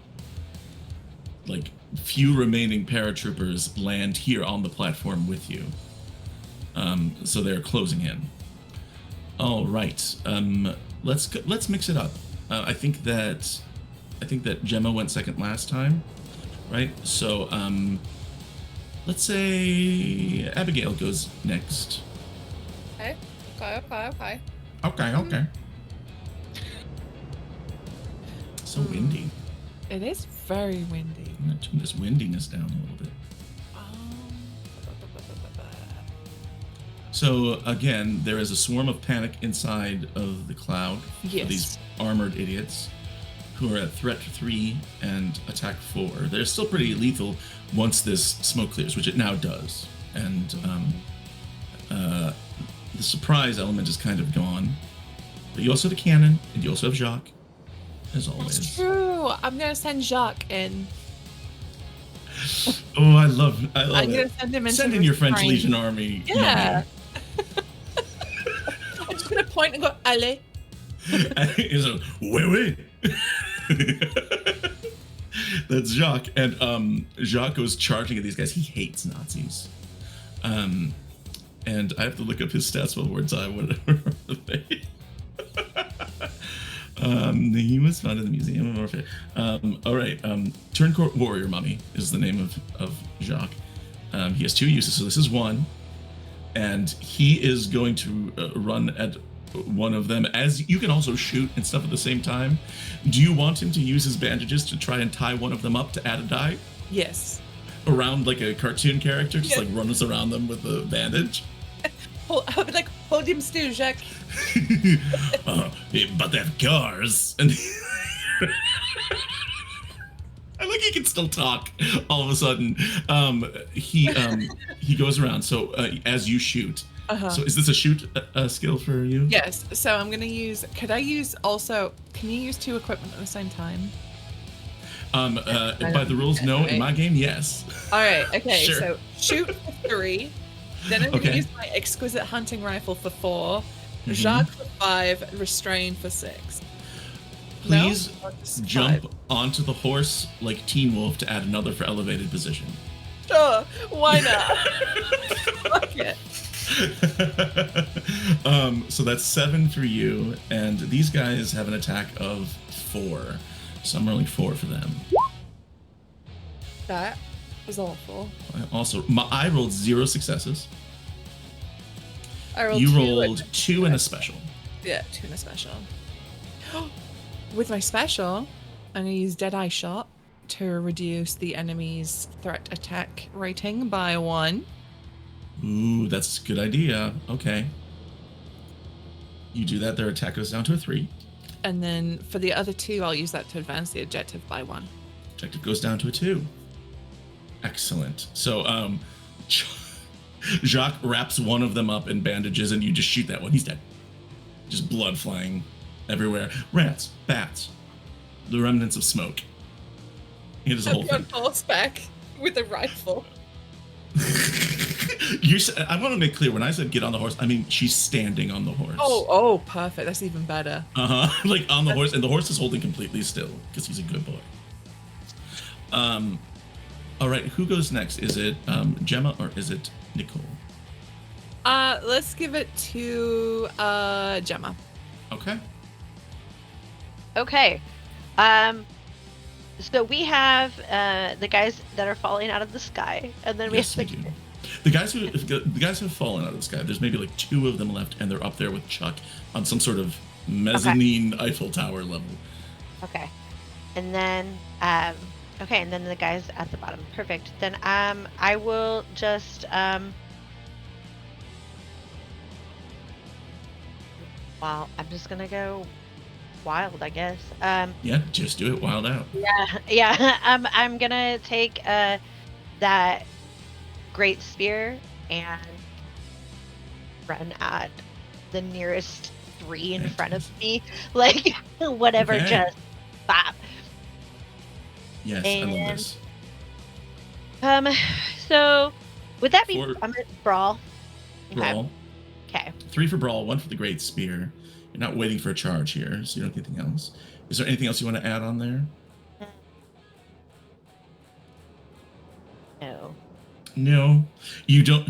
like few remaining paratroopers land here on the platform with you. So they're closing in. All right. Let's mix it up. I think that Gemma went second last time, right? So let's say Abigail goes next. Okay. Okay. So windy. It is very windy. I'm gonna turn this windiness down a little bit. So again, there is a swarm of panic inside of the cloud for these armored idiots who are at threat 3 and attack 4. They're still pretty lethal once this smoke clears, which it now does. And the surprise element is kind of gone. But you also have the cannon, and you also have Jacques, as always. That's true. I'm gonna send Jacques in. Oh, I love it. I'm gonna send him Send in your French Legion army. Yeah. I'm just gonna point and go, allez. He's like, wait. That's Jacques, and Jacques goes charging at these guys. He hates Nazis, and I have to look up his stats one more time. Whatever they. He was found in the Museum of Warfare. All right. Turncoat Warrior Mummy is the name of Jacques. He has 2 uses, so this is 1, and he is going to run at one of them. As you can also shoot and stuff at the same time. Do you want him to use his bandages to try and tie one of them up to add a die? Yes. Around like a cartoon character, just like runs around them with a bandage. I'll be like, hold him still, Jacques. But they have cars, and I like he can still talk. All of a sudden, he goes around. So as you shoot, so is this a shoot skill for you? Yes. So I'm gonna use. Could I use also? Can you use 2 equipment at the same time? By the rules, no. In my game, yes. All right. Okay. Sure. So shoot for 3. Then I'm gonna use my exquisite hunting rifle for 4. Jacques for 5, restrain for 6. Please jump onto the horse like Teen Wolf to add another for elevated position. Sure, why not? Fuck it. So that's 7 for you, and these guys have an attack of 4. So I'm rolling 4 for them. That was awful. I rolled 0 successes. You rolled 2 and a special. Yeah, 2 and a special. With my special, I'm going to use Deadeye Shot to reduce the enemy's threat attack rating by 1. Ooh, that's a good idea. Okay. You do that, their attack goes down to a 3. And then for the other 2, I'll use that to advance the objective by 1. Objective goes down to a 2. Excellent. So, Jacques wraps one of them up in bandages, and you just shoot that one. He's dead. Just blood flying everywhere. Rats, bats, the remnants of smoke. It is a whole thing. On horseback with a rifle. I want to make clear, when I said get on the horse, I mean she's standing on the horse. Oh, perfect. That's even better. Like on the horse, and the horse is holding completely still because he's a good boy. All right, who goes next? Is it Gemma or is it Nicole? Let's give it to Gemma. Okay. Okay. So we have the guys that are falling out of the sky, and then we Yes, have we do. The guys who have fallen out of the sky. There's maybe like 2 of them left, and they're up there with Chuck on some sort of mezzanine Eiffel Tower level. Okay. And then and then the guys at the bottom. Perfect. Then I will just well, I'm just gonna go wild, I guess. Yeah, just do it wild out. Yeah. I'm gonna take that great spear and run at the nearest 3 in front of me, like whatever, Okay. just bop. Yes, And, I love this. So would that be? For- I'm gonna brawl. Okay. Roll. Okay. 3 for brawl, 1 for the great spear. You're not waiting for a charge here, so you don't get anything else. Is there anything else you want to add on there? No. No, you don't.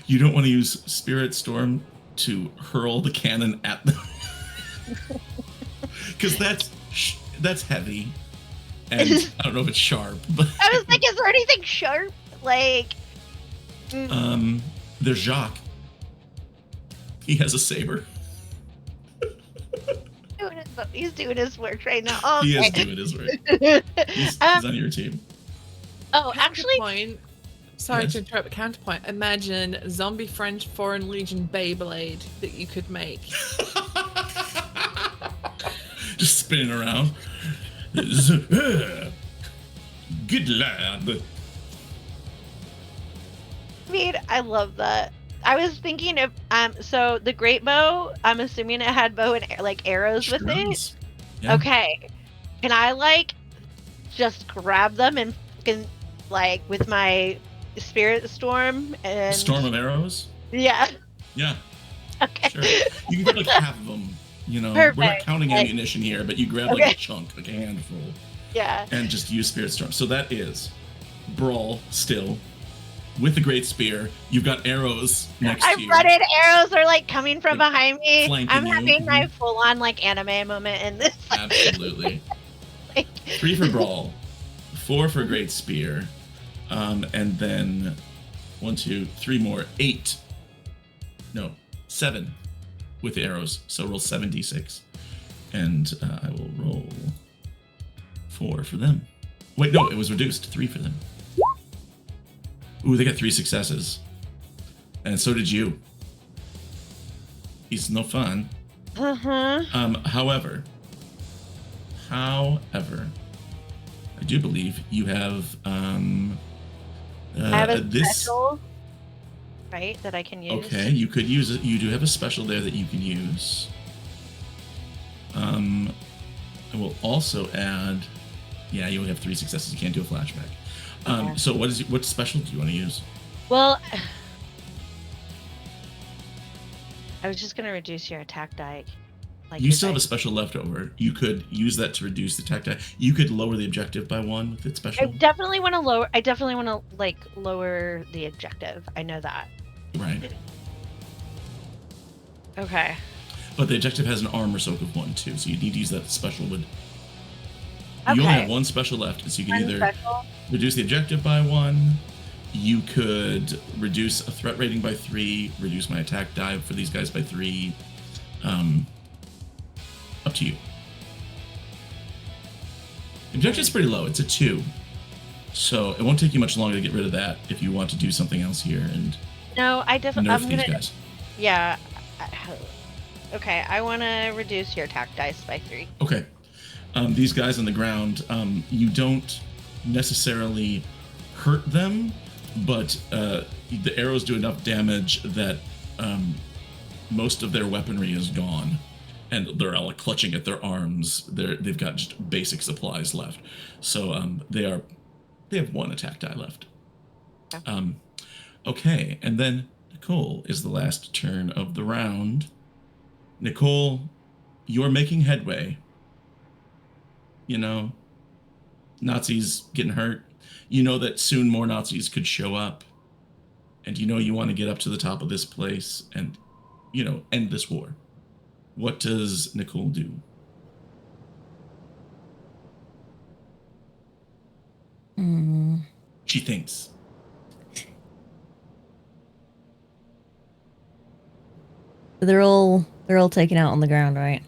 You don't want to use Spirit Storm to hurl the cannon at them, because that's heavy, and I don't know if it's sharp. But I was like, is there anything sharp? Like, there's Jacques. He has a saber. He's doing his work right now. Oh, He is okay. doing his work. He's on your team. Oh, actually, Counterpoint. Sorry Yes. to interrupt, but counterpoint. Imagine zombie French Foreign Legion Beyblade that you could make. Just spinning around. Good lad. I mean, I love that. I was thinking of so the great bow. I'm assuming it had bow and like arrows with it. Shrooms. Yeah. Okay, can I like just grab them and fucking like with my spirit storm and Storm of arrows. Yeah. Yeah. Okay. Sure. You can grab like half of them. You know, Perfect. we're not counting Like- ammunition here, but you grab Okay. like a chunk, like a handful, Yeah. and just use Spirit Storm. So that is brawl still with the great spear. You've got arrows next to I'm you. running. Arrows are like coming from Like, behind me. flanking I'm you. having my Mhm. full on like anime moment in this. Absolutely. Like, 3 for brawl, 4 for great spear, and then 1, 2, 3 more, 8. No, 7 with the arrows. So roll 7d6, and I will roll 4 for them. Wait, no, it was reduced 3 for them. Ooh, they got 3 successes, and so did you. He's no fun. However, I do believe you have I have a this. special, right, that I can use. Okay, you could use it. You do have a special there that you can use. I will also add. Yeah, you only have 3 successes. You can't do a flashback. Okay. So what special do you want to use? Well, I was just gonna reduce your attack die. Like You your still have a dice. special left over. You could use that to reduce the attack die. You could lower the objective by 1 with its I special. definitely want to lower. I definitely want to like lower the objective. I know that. Right. Okay. But the objective has an armor soak of 1 too, so you need to use that special would. You only Okay. have 1 special left, so you can One either special. reduce the objective by 1. You could reduce a threat rating by 3, reduce my attack die for these guys by 3. Up to you. The objective's pretty low. It's a 2. So it won't take you much longer to get rid of that if you want to do something else here and No, I definitely. nerf I'm these gonna. guys. Yeah. Okay, I want to reduce your attack dice by 3. Okay. These guys on the ground, you don't necessarily hurt them, but the arrows do enough damage that most of their weaponry is gone, and they're all clutching at their arms. They've got just basic supplies left, so they have 1 attack die left. Okay. Okay, and then Nicole is the last turn of the round. Nicole, you're making headway. You know, Nazis getting hurt. You know that soon more Nazis could show up. And you know you want to get up to the top of this place and, you know, end this war. What does Nicole do? She thinks. They're all taken out on the ground, right?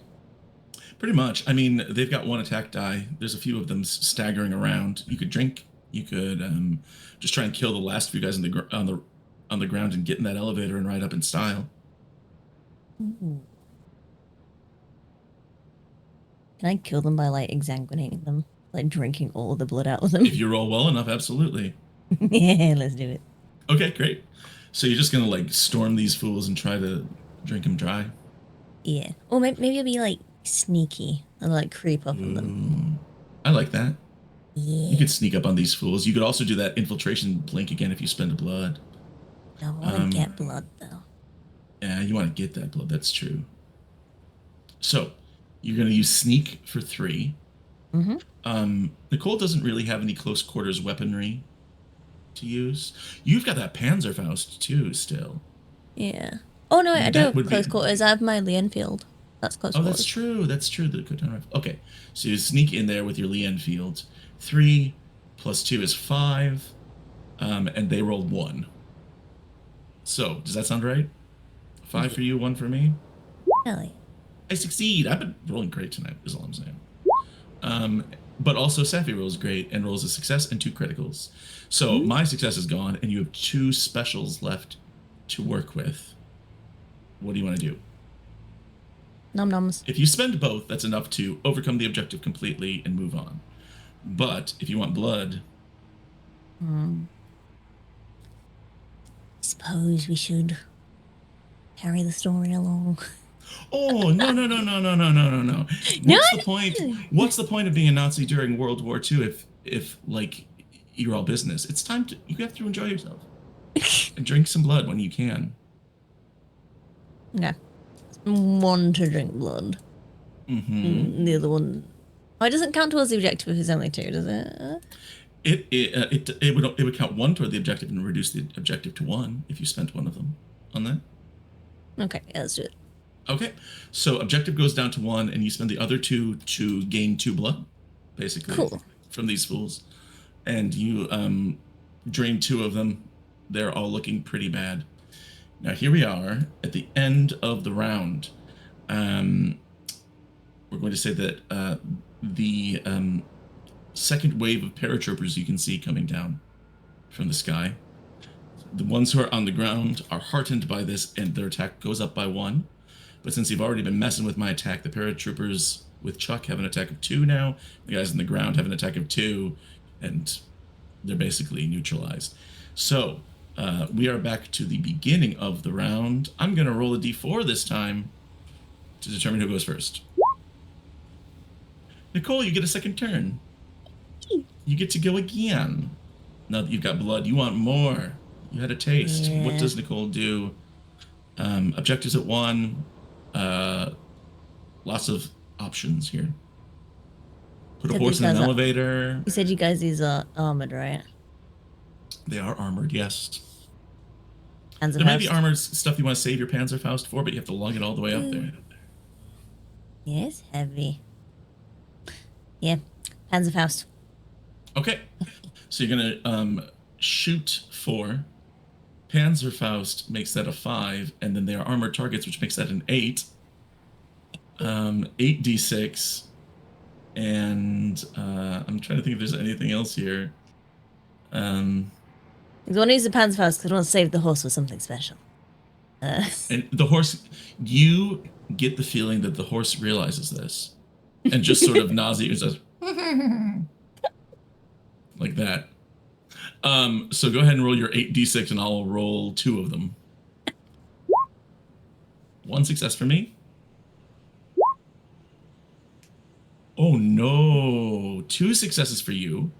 Pretty much. I mean, they've got 1 attack die. There's a few of them staggering around. You could drink. You could just try and kill the last few guys on the ground and get in that elevator and ride up in style. Ooh. Can I kill them by like exsanguinating them, like drinking all of the blood out of them? If you roll well enough, absolutely. Yeah, let's do it. Okay, great. So you're just gonna like storm these fools and try to drink them dry? Yeah. Or maybe I'll be like sneaky and like creep up on them. I like that. Yeah. You could sneak up on these fools. You could also do that infiltration blink again if you spend blood. I want to get blood though. Yeah, you want to get that blood. That's true. So you're going to use sneak for 3. Nicole doesn't really have any close quarters weaponry to use. You've got that Panzerfaust too, still. Yeah. Oh no, I do That have would close be- quarters. I have my Lee Enfield. That's close Oh, quarters. that's true. That's true. The good time. Okay, so you sneak in there with your Lee Enfield. 3 plus 2 is 5, and they rolled 1. So does that sound right? 5 for you, 1 for me. Really? I succeed. I've been rolling great tonight. Is all I'm saying. But also Safi rolls great and rolls a success and 2 criticals. So my success is gone, and you have 2 specials left to work with. What do you want to do? Nom noms. If you spend both, that's enough to overcome the objective completely and move on. But if you want blood, Suppose we should carry the story along. oh no! What's the point? What's the point of being a Nazi during World War II if like you're all business? It's time to you have to enjoy yourself and drink some blood when you can. Okay. One to drink blood. The other one. Oh, it doesn't count towards the objective if it's only 2, does it? It would count 1 toward the objective and reduce the objective to 1 if you spent 1 of them on that. Okay, yeah, let's do it. Okay, so objective goes down to 1, and you spend the other 2 to gain 2 blood, basically, Cool. from these fools, and you drain 2 of them. They're all looking pretty bad. Now here we are at the end of the round. We're going to say that the second wave of paratroopers you can see coming down from the sky. The ones who are on the ground are heartened by this, and their attack goes up by 1. But since you've already been messing with my attack, the paratroopers with Chuck have an attack of 2 now. The guys on the ground have an attack of 2, and they're basically neutralized. So we are back to the beginning of the round. I'm going to roll a d4 this time to determine who goes first. Nicole, you get a second turn. You get to go again. Now that you've got blood, you want more. You had a taste. Yeah. What does Nicole do? Objectives at 1. Lots of options here. Put a So horse in these an guys are- elevator. You said you guys these are armored, right? They are armored, yes. Hands of There might be House. armored stuff you want to save your Panzerfaust for, but you have to lug it all the way up there. Yes, heavy. Yeah, Hands of House. Okay, so you're gonna shoot for Panzerfaust, makes that a 5, and then they are armored targets, which makes that an 8. 8d6, and I'm trying to think if there's anything else here. You want to use the Hands of House because I want to save the horse for something special. And the horse, you get the feeling that the horse realizes this, and just sort of nods at you and says, like that. So go ahead and roll your 8d6, and I'll roll 2 of them. 1 success for me. Oh no, 2 successes for you.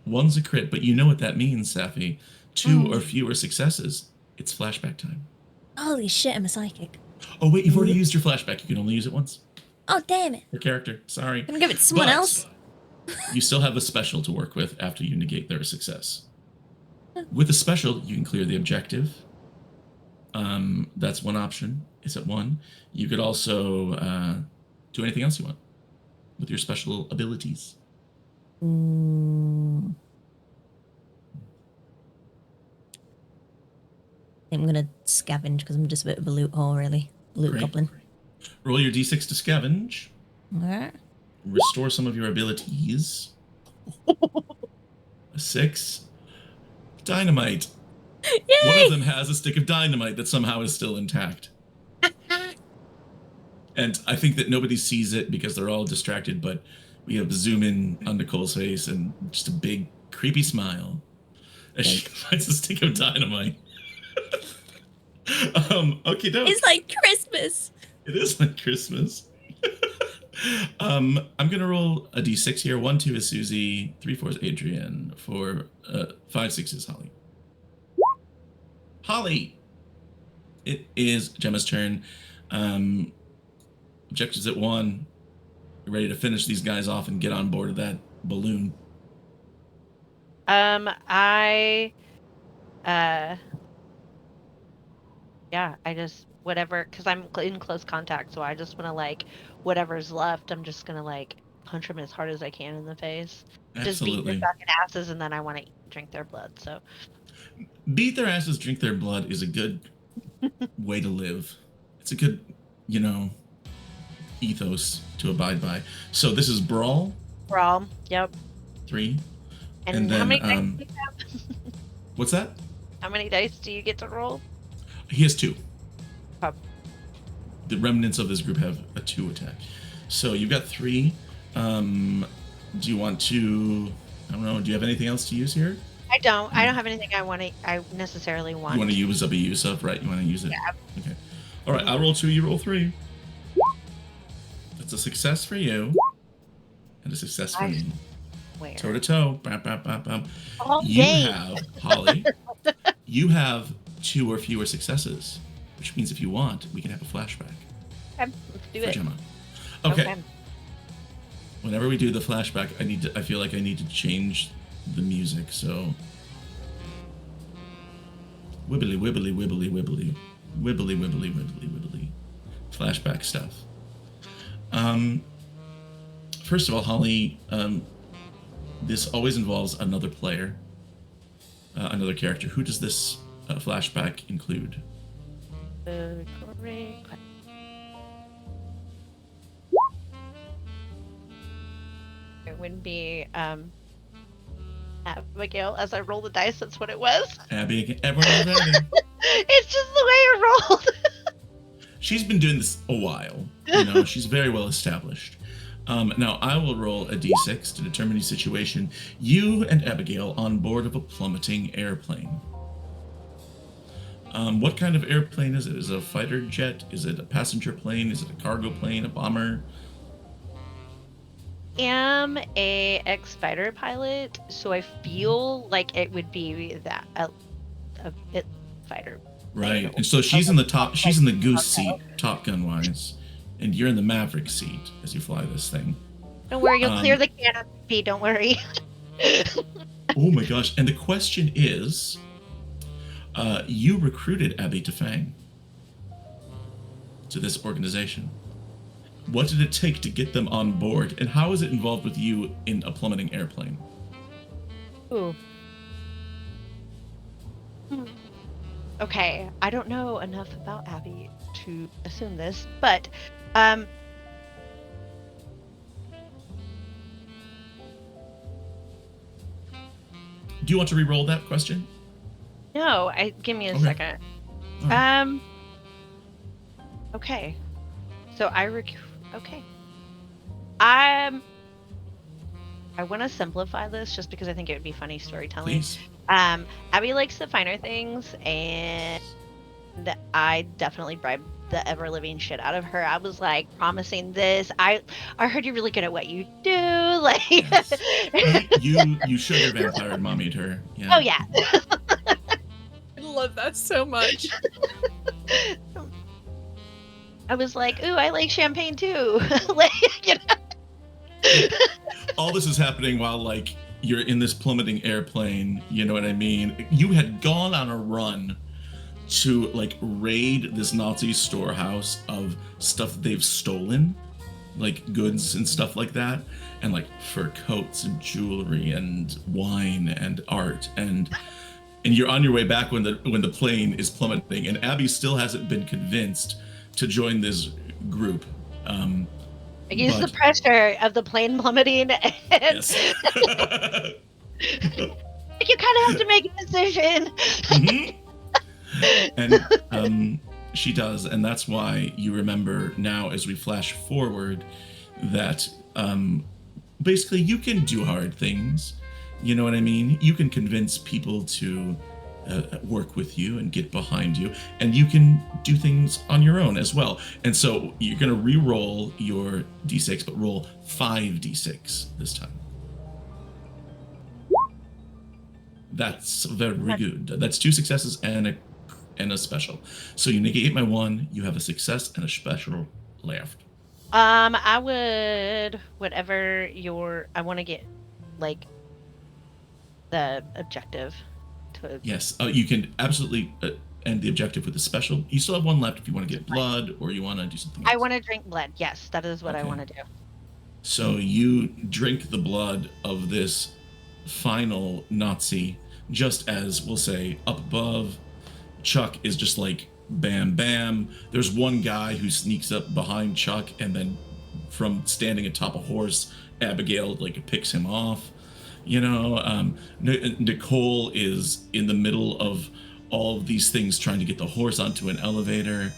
1's a crit, but you know what that means, Safi. 2 or fewer successes, it's flashback time. Holy shit, I'm a psychic. Oh wait, you've already used your flashback. You can only use it once Oh, damn it. per character. Sorry. Can I give it to someone But else? You still have a special to work with after you negate their success. With a special, you can clear the objective. That's one option. It's at 1. You could also do anything else you want with your special abilities. I think I'm gonna scavenge because I'm just a bit of a loot hole, really. Loot Great. goblin. Roll your d6 to scavenge. Alright. Restore some of your abilities. A 6. Dynamite. One of them has a stick of dynamite that somehow is still intact. And I think that nobody sees it because they're all distracted, but we have zoom in on Nicole's face and just a big creepy smile as she finds a stick of dynamite. Okay, no. It's like Christmas. It is like Christmas. I'm gonna roll a d6 here. 1, 2 is Susie, 3, 4 is Adrian, 5, 6 is Holly. Holly, it is Gemma's turn. Objectives at 1. You're ready to finish these guys off and get on board of that balloon. I just whatever, because I'm in close contact, so I just want to like whatever's left. I'm just gonna like punch them as hard as I can in the face. Just beat their Absolutely. fucking asses, and then I want to drink their blood. So Beat their asses, drink their blood is a good way to live. It's a good, ethos to abide by. So this is Brawl. Brawl. Yep. 3. And then, how many dice do you have? What's that? How many dice do you get to roll? He has 2. Oh. The remnants of this group have a 2 attack. So you've got 3. Do you want to? I don't know. Do you have anything else to use here? I don't. I don't have anything I necessarily want. You want to use up a use of, right? You want to use it? Yeah. Okay. All right. I'll roll 2. You roll 3. That's a success for you, and a success for me. Where? Toe to toe. Bam, bam, bam, bam. All You day. have Holly. You have 2 or fewer successes, which means if you want, we can have a flashback. Okay, let's do For it. Gemma. Okay. Whenever we do the flashback, I feel like I need to change the music. So wibbly wibbly wibbly wibbly wibbly wibbly wibbly wibbly flashback stuff. First of all, Holly, this always involves another player, another character. Who does this flashback include? It would be Abigail. As I roll the dice, that's what it was. Abby, everyone knows Abby. It's just the way it rolled. She's been doing this a while. She's very well established. Now, I will roll a d6 to determine the situation. You and Abigail on board of a plummeting airplane. What kind of airplane is it? Is it a fighter jet? Is it a passenger plane? Is it a cargo plane? A bomber? Am a ex-fighter pilot, so I feel like it would be that a fighter. Right. And so she's in the top. She's in the goose seat, Top Gun wise, and you're in the Maverick seat as you fly this thing. Don't worry, you'll clear the canopy. Don't worry. Oh my gosh! And the question is, you recruited Abby Tefang to this organization. What did it take to get them on board, and how is it involved with you in a plummeting airplane? Ooh. Okay, I don't know enough about Abby to assume this, but do you want to re-roll that question? No, give me a second. Right. Okay. So okay. I want to simplify this just because I think it would be funny storytelling. Please. Abby likes the finer things, and I definitely bribed the ever living shit out of her. I was like promising this. I heard you're really good at what you do. Like yes. you sugar vampire mommied her. Yeah. Oh yeah. I love that so much. I was like, ooh, I like champagne too. Like, All this is happening while like you're in this plummeting airplane, you know what I mean? You had gone on a run to like raid this Nazi storehouse of stuff that they've stolen, like goods and stuff like that, and like fur coats and jewelry and wine and art, and you're on your way back when the plane is plummeting, and Abby still hasn't been convinced to join this group. I use the pressure of the plane plummeting, and yes. you kind of have to make a decision. Mm-hmm. And she does, and that's why you remember now as we flash forward that basically you can do hard things. You know what I mean? You can convince people to work with you and get behind you, and you can do things on your own as well. And so you're going to re-roll your d6, but roll 5d6 this time. That's very good. That's 2 successes and a and a special. So you negate my 1, you have a success and a special left. I would I want to get like the objective to. Yes, you can absolutely end the objective with a special. You still have 1 left if you want to get blood or you want to do something else. I want to drink blood. Yes, that is what I want to do. So you drink the blood of this final Nazi, just as we'll say up above. Chuck is just like bam, bam. There's one guy who sneaks up behind Chuck, and then from standing atop a horse, Abigail like picks him off. You know, Nicole is in the middle of all of these things, trying to get the horse onto an elevator,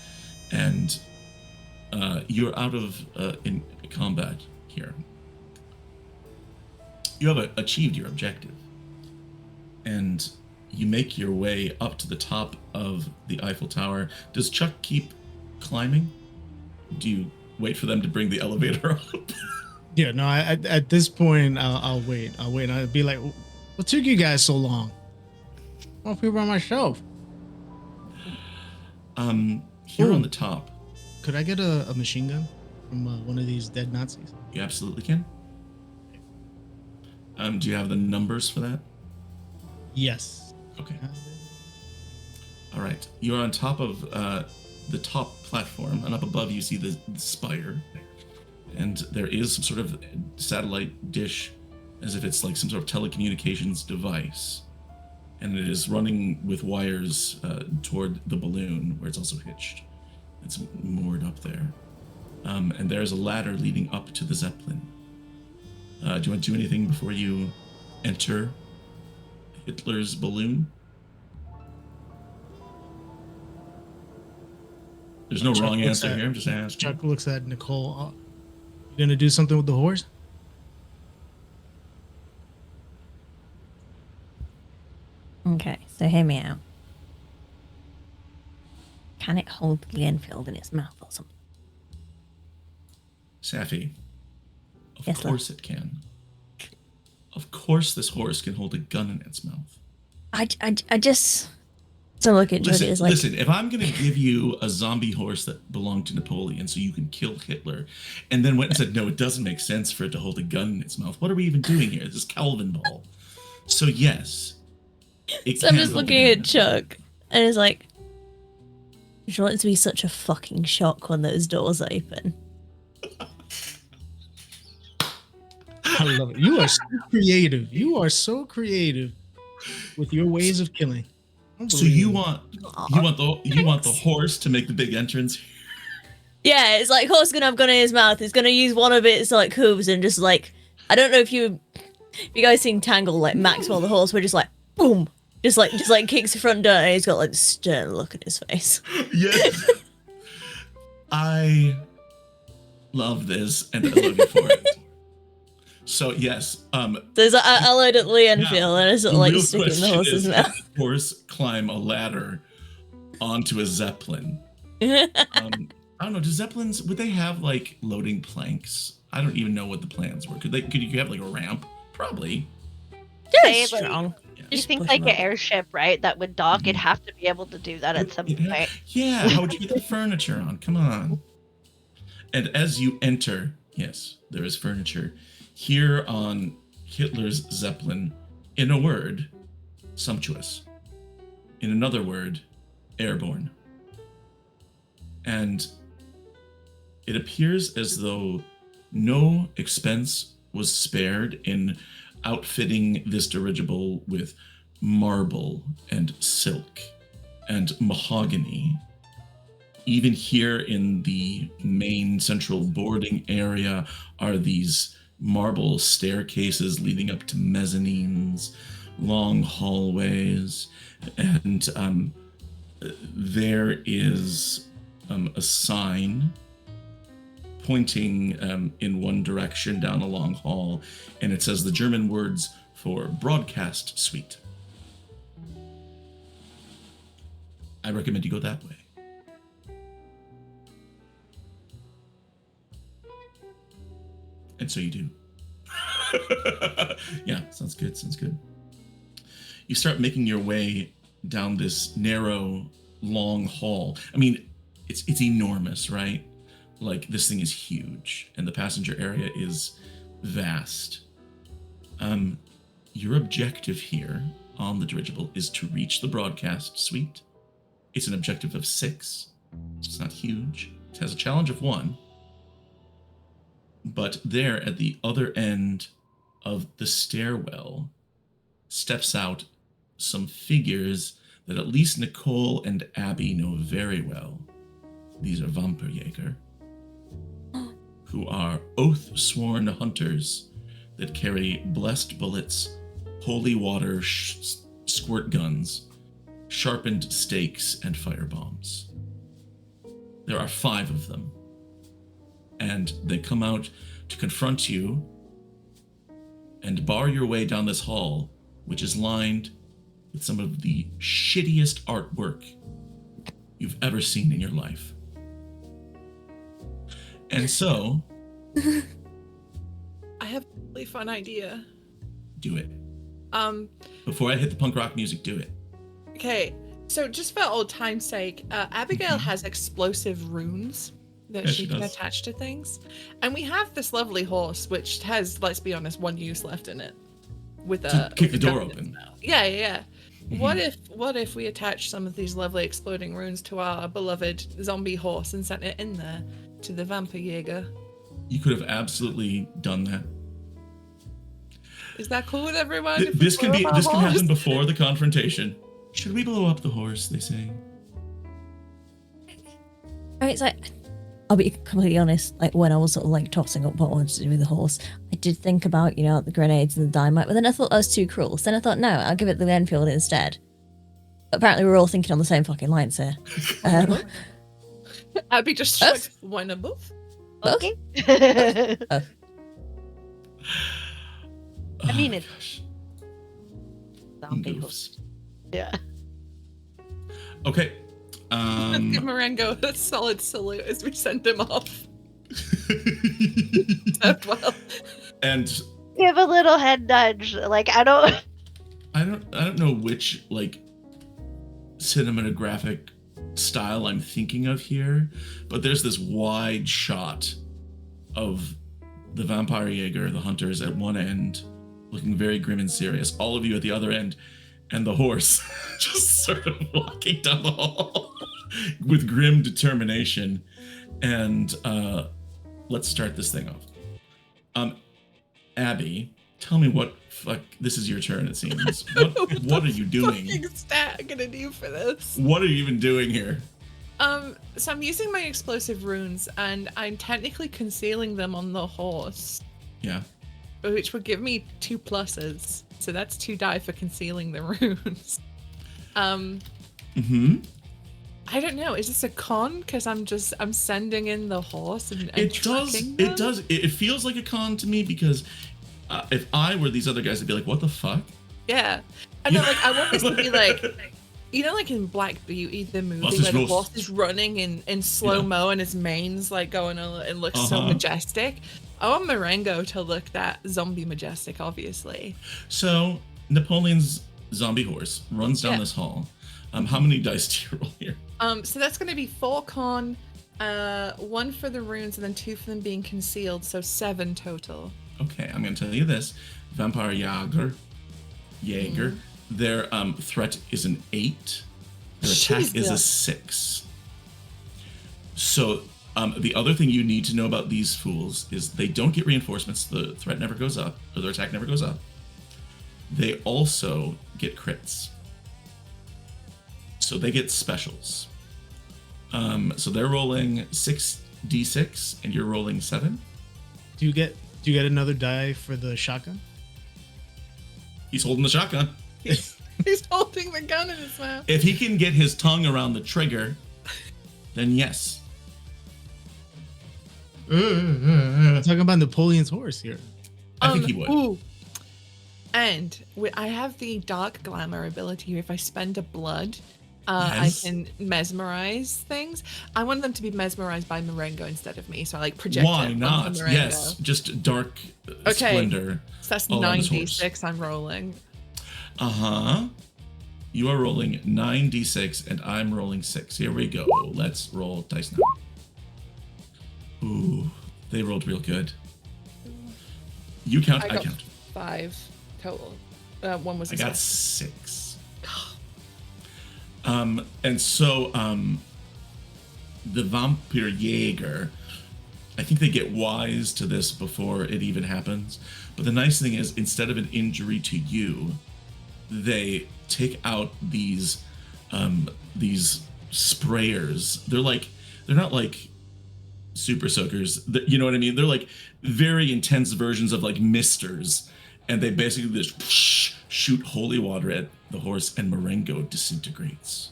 and you're out of in combat here. You have achieved your objective, and you make your way up to the top of the Eiffel Tower. Does Chuck keep climbing? Do you wait for them to bring the elevator up? Yeah, no, at this point, I'll wait. I'll be like, what took you guys so long? I'll be by myself. Here on the top. Could I get a machine gun from one of these dead Nazis? You absolutely can. Do you have the numbers for that? Yes. Okay. All right. You're on top of the top platform, and up above you see the spire. And there is some sort of satellite dish, as if it's like some sort of telecommunications device. And it is running with wires toward the balloon, where it's also hitched. It's moored up there. And there's a ladder leading up to the Zeppelin. Do you want to do anything before you enter Hitler's balloon? There's no wrong answer here. I'm just asking. Chuck looks at Nicole. You gonna do something with the horse? Okay, so hear me out. Can it hold the Enfield in its mouth or something? Safi, of Yes, course it can. Of course this horse can hold a gun in its mouth. I just... So look at Jody as like... Listen, if I'm going to give you a zombie horse that belonged to Napoleon so you can kill Hitler, and then went and said, no, it doesn't make sense for it to hold a gun in its mouth. What are we even doing here? This is Calvin Ball. So yes. So I'm just looking at Chuck, and it's like... I just want it to be such a fucking shock when those doors open. I love it. You are so creative. You are so creative with your ways of killing. So you want the horse to make the big entrance? Yeah, it's like horse gonna have gun in his mouth. It's gonna use one of its like hooves and just like, I don't know if you guys seen Tangle, like Maxwell the horse, where just like boom, just like kicks the front door and he's got like this stern look in his face. Yes. I love this and I love you for it. So yes, there's I load at Lee Enfield and it's sort of like real sticking in the question horse's is, mouth. can the horse climb a ladder onto a Zeppelin? I don't know. Do Zeppelins, would they have like loading planks? I don't even know what the plans were. Could you have like a ramp? Probably. They're strong. You think like an airship, right? That would dock. It'd have to be able to do that at some point. Yeah. How would you get the furniture on? Come on. And as you enter, yes, there is furniture. Here on Hitler's Zeppelin, in a word, sumptuous. In another word, airborne. And it appears as though no expense was spared in outfitting this dirigible with marble and silk and mahogany. Even here in the main central boarding area are these marble staircases leading up to mezzanines, long hallways, and there is a sign pointing in one direction down a long hall, and it says the German words for broadcast suite. I recommend you go that way. And so you do. Yeah, sounds good. You start making your way down this narrow long hall. I mean, it's enormous, right? Like, this thing is huge, and the passenger area is vast. Your objective here on the dirigible is to reach the broadcast suite. It's an objective of 6. It's not huge. It has a challenge of 1. But there at the other end of the stairwell steps out some figures that at least Nicole and Abby know very well. These are Vampirjäger, who are oath-sworn hunters that carry blessed bullets, holy water squirt guns, sharpened stakes, and firebombs. There are 5 of them, and they come out to confront you and bar your way down this hall, which is lined with some of the shittiest artwork you've ever seen in your life. And so... I have a really fun idea. Do it. Before I hit the punk rock music, do it. Okay, so just for old time's sake, Abigail has explosive runes that she can attach to things. And we have this lovely horse, which has, let's be honest, 1 use left in it. With a kick the door open. Yeah. What if we attach some of these lovely exploding runes to our beloved zombie horse and sent it in there to the Vampirjäger? You could have absolutely done that. Is that cool with everyone? This can happen before the confrontation. Should we blow up the horse, they say? It's like, I'll be completely honest, like when I was sort of like tossing up what I wanted to do with the horse, I did think about, the grenades and the dynamite, but then I thought that was too cruel. So then I thought, no, I'll give it the Enfield instead. But apparently we're all thinking on the same fucking lines here. Abby just shrugged. Why not both? Okay. I mean, it's zombie horse. Yeah. Okay. Let's give Marengo a solid salute as we send him off. Well. And give a little head nudge. Like, I don't know which cinematographic style I'm thinking of here, but there's this wide shot of the Vampirjäger, the hunters, at one end, looking very grim and serious. All of you at the other end, and the horse just sort of walking down the hall with grim determination. And let's start this thing off. Abby, tell me what this is your turn, it seems. What are you doing? What fucking stat gonna do for this? What are you even doing here? So I'm using my explosive runes, and I'm technically concealing them on the horse. Yeah. Which would give me 2 pluses. So that's 2 die for concealing the runes. I don't know. Is this a con? Because I'm sending in the horse and tracking them? It does. It feels like a con to me because if I were these other guys, I'd be like, what the fuck? Yeah. I know, I want this to be like, like in Black Beauty, the movie where the horse is running in slow-mo and his mane's going on and looks so majestic. I want Marengo to look that zombie majestic, obviously. So Napoleon's zombie horse runs down this hall. How many dice do you roll here? So that's going to be 4 con, 1 for the runes, and then 2 for them being concealed, so 7 total. Okay, I'm going to tell you this: Vampirjäger, their threat is an 8. Their attack is a 6. So the other thing you need to know about these fools is they don't get reinforcements. The threat never goes up, or their attack never goes up. They also get crits. So they get specials. So they're rolling 6d6, and you're rolling 7. Do you get another die for the shotgun? He's holding the shotgun. He's holding the gun in his mouth. If he can get his tongue around the trigger, then yes. I'm talking about Napoleon's horse here. I think he would. Ooh. And I have the dark glamour ability. If I spend a blood, I can mesmerize things. I want them to be mesmerized by Marengo instead of me, so I project it. Why not? Marengo. Yes, just dark splendor. So that's 9d6 I'm rolling. You are rolling 9d6, and I'm rolling 6. Here we go. Let's roll dice now. Ooh, they rolled real good. You count, I count. 5 total. One was I got 6. And so, the Vampire Jaeger, I think they get wise to this before it even happens. But the nice thing is, instead of an injury to you, they take out these sprayers. They're not like super soakers. You know what I mean? They're like very intense versions of like misters, and they basically just shoot holy water at the horse, and Marengo disintegrates.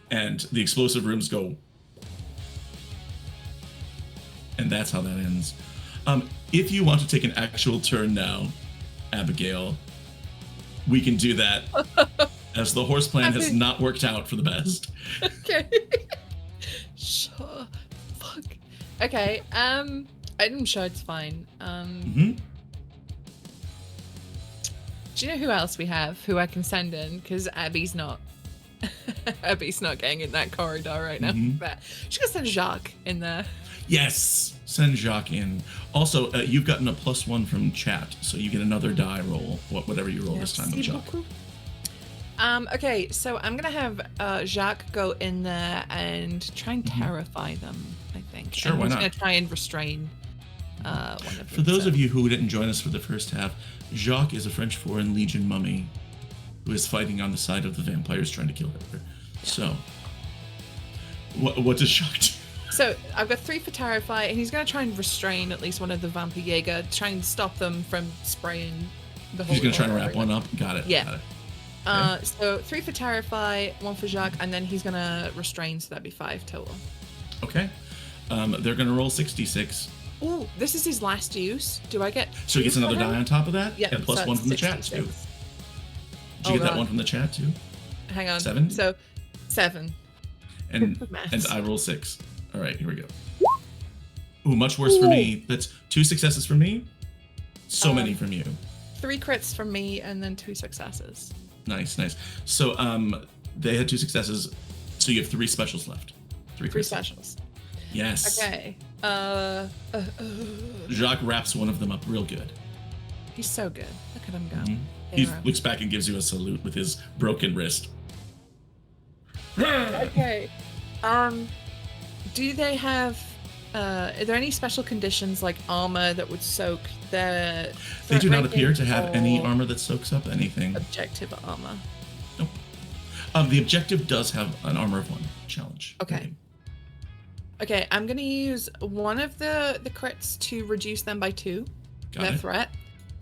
And the explosive rooms go, and that's how that ends. If you want to take an actual turn now, Abigail, we can do that, as the horse plan has not worked out for the best. Okay. Sure. Fuck. Okay. I'm sure it's fine. Do you know who else we have who I can send in? Because Abby's not getting in that corridor right now. But she can send Jacques in there. Yes, send Jacques in. Also, you've gotten a +1 from chat, so you get another die roll, whatever you roll this time with Jacques. Okay, so I'm gonna have Jacques go in there and try and terrify them, I think. Sure, and why he's not? gonna try and restrain one of them. For those of you who didn't join us for the first half, Jacques is a French Foreign Legion mummy who is fighting on the side of the vampires trying to kill Hitler. So, what does Jacques do? So I've got 3 for Terrify, and he's going to try and restrain at least one of the Vampire Jaeger, try and stop them from spraying the whole. He's going to try and wrap one up. Got it. Yeah. Got it. Okay. So 3 for Terrify, 1 for Jacques, and then he's going to restrain, so that'd be 5 total. Okay. They're going to roll 66. Oh, this is his last use. Do I get? So he gets another die on top of that? Yeah. And plus so 1 from the chat, 66. too. Did you get that one from the chat, too? Hang on. 7? So 7. And I roll 6. All right, here we go. Ooh, much worse for me. That's 2 successes for me. So many from you. 3 crits from me, and then 2 successes. Nice. So they had 2 successes, so you have 3 specials left. 3 specials. Yes. Okay. Jacques wraps one of them up real good. He's so good. Look at him go. He looks back and gives you a salute with his broken wrist. Okay. Do they have? Are there any special conditions like armor that would soak their? They do not appear to have any armor that soaks up anything. Objective armor. Nope. The objective does have an armor of 1 challenge. Okay. Okay, I'm gonna use one of the crits to reduce them by 2. Their threat.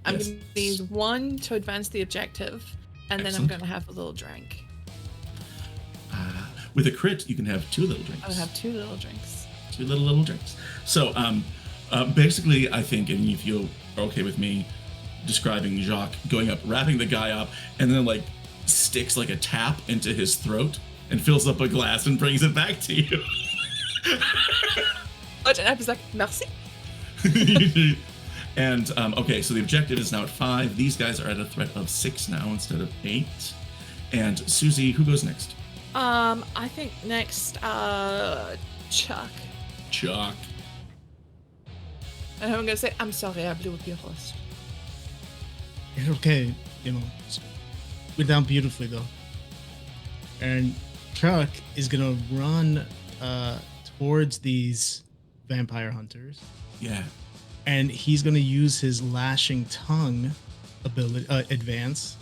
I'm gonna use 1 to advance the objective, and then I'm gonna have a little drink. With a crit, you can have 2 little drinks. I'll have 2 little drinks. 2 little drinks. So, basically, I think, and if you are okay with me describing Jacques going up, wrapping the guy up, and then like sticks like a tap into his throat and fills up a glass and brings it back to you. And like, merci. And okay, so the objective is now at 5. These guys are at a threat of 6 now instead of 8. And Susie, who goes next? I think next, Chuck. And I'm gonna say, I'm sorry, I blew up your host. It's okay, went down beautifully though. And Chuck is gonna run towards these vampire hunters. Yeah. And he's gonna use his lashing tongue ability advance.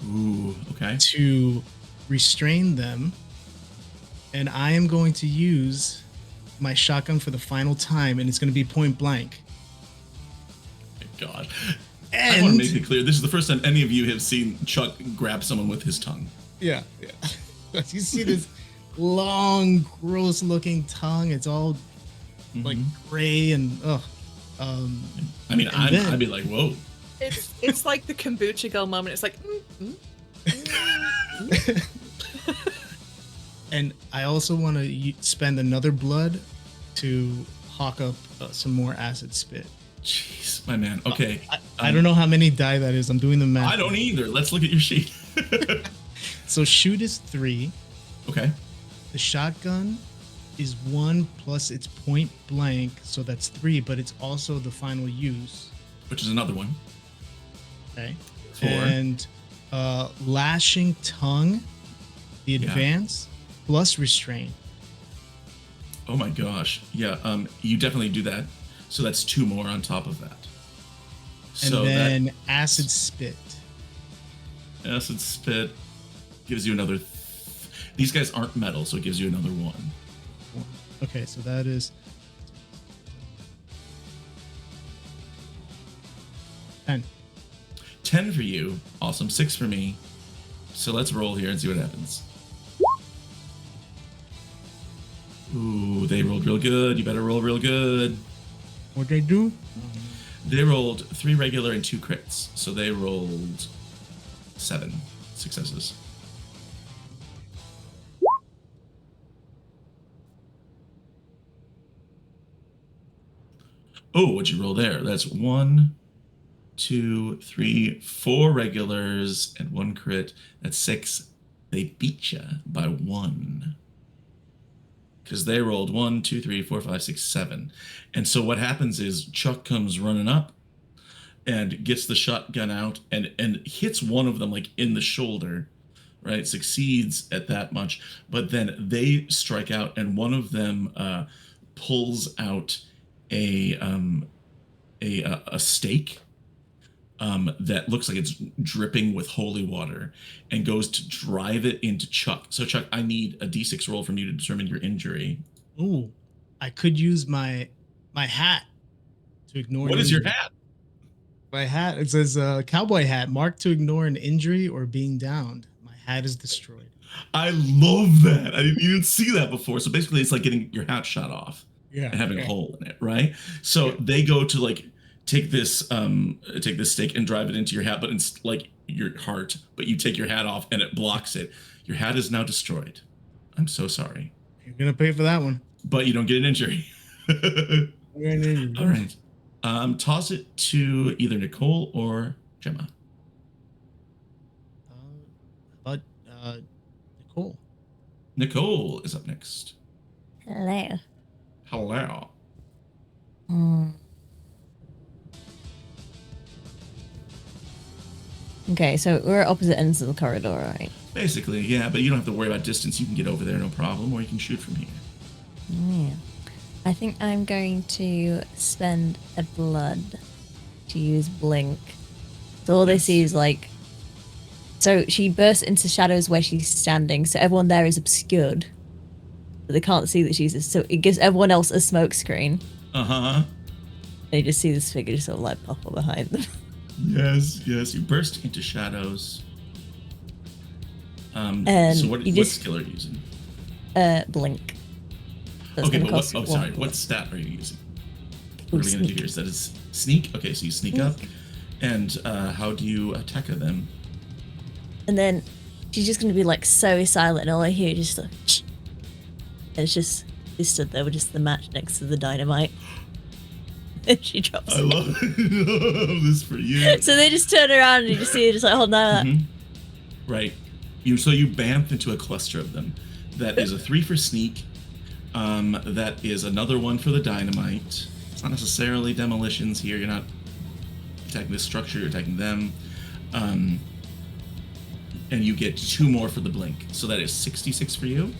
Ooh, okay. To restrain them. And I am going to use my shotgun for the final time, and it's going to be point blank. My God. And I want to make it clear, this is the first time any of you have seen Chuck grab someone with his tongue. Yeah. You see this long, gross-looking tongue. It's all like gray and I mean, I'd be like, whoa. It's like the kombucha girl moment. It's like, And I also want to spend another blood to hawk up some more acid spit. Jeez, my man. Okay. I don't know how many die that is. I'm doing the math. I don't either. Let's look at your sheet. So shoot is 3. Okay. The shotgun is 1 plus its point blank, so that's 3, but it's also the final use. Which is another one. Okay. 4. And lashing tongue, the advance, plus restrain. Oh my gosh. Yeah, you definitely do that. So that's 2 more on top of that. And then acid spit. Acid spit gives you another. These guys aren't metal, so it gives you another 1. Okay, so that is 10. 10 for you. Awesome. 6 for me. So let's roll here and see what happens. Ooh, they rolled real good. You better roll real good. What'd they do? They rolled 3 regular and 2 crits. So they rolled 7 successes. Oh, what'd you roll there? That's 1, 2, 3, 4 regulars and 1 crit. That's 6. They beat you by 1. Because they rolled 1, 2, 3, 4, 5, 6, 7. And so what happens is Chuck comes running up and gets the shotgun out and hits one of them like in the shoulder, right? Succeeds at that much. But then they strike out and one of them pulls out a stake that looks like it's dripping with holy water and goes to drive it into Chuck. So Chuck, I need a D6 roll from you to determine your injury. Ooh, I could use my hat to ignore. What is your hat? My hat, it says cowboy hat, marked to ignore an injury or being downed. My hat is destroyed. I love that. I didn't even see that before. So basically it's like getting your hat shot off and having a hole in it, right? So they go to like take this stake and drive it into your hat, but it's like your heart, but you take your hat off and it blocks it. Your hat is now destroyed. I'm so sorry. You're gonna pay for that one. But you don't get an injury. All right. Toss it to either Nicole or Gemma. Nicole. Nicole is up next. Hello. Hello. Okay, so we're at opposite ends of the corridor, right? Basically, yeah, but you don't have to worry about distance. You can get over there, no problem, or you can shoot from here. Yeah. I think I'm going to spend a blood to use blink. So all they see is like... So she bursts into shadows where she's standing, so everyone there is obscured. But they can't see that she's... So it gives everyone else a smoke screen. Uh-huh. They just see this figure just sort of like pop up behind them. Yes. You burst into shadows. And so what skill are you using? Blink. That's okay, but what what stat are you using? What are we going to do here? Is that it's sneak? Okay, so you sneak up. And how do you attack them? And then she's just going to be like so silent, and all I hear is just like... And it's just... She stood there with just the match next to the dynamite. And she drops it. I love this for you. So they just turn around and you just see her just like holding that. Right. So you bamf into a cluster of them. That is a 3 for sneak. That is another 1 for the dynamite. It's not necessarily demolitions here. You're not attacking this structure. You're attacking them. And you get 2 more for the blink. So that is 66 for you.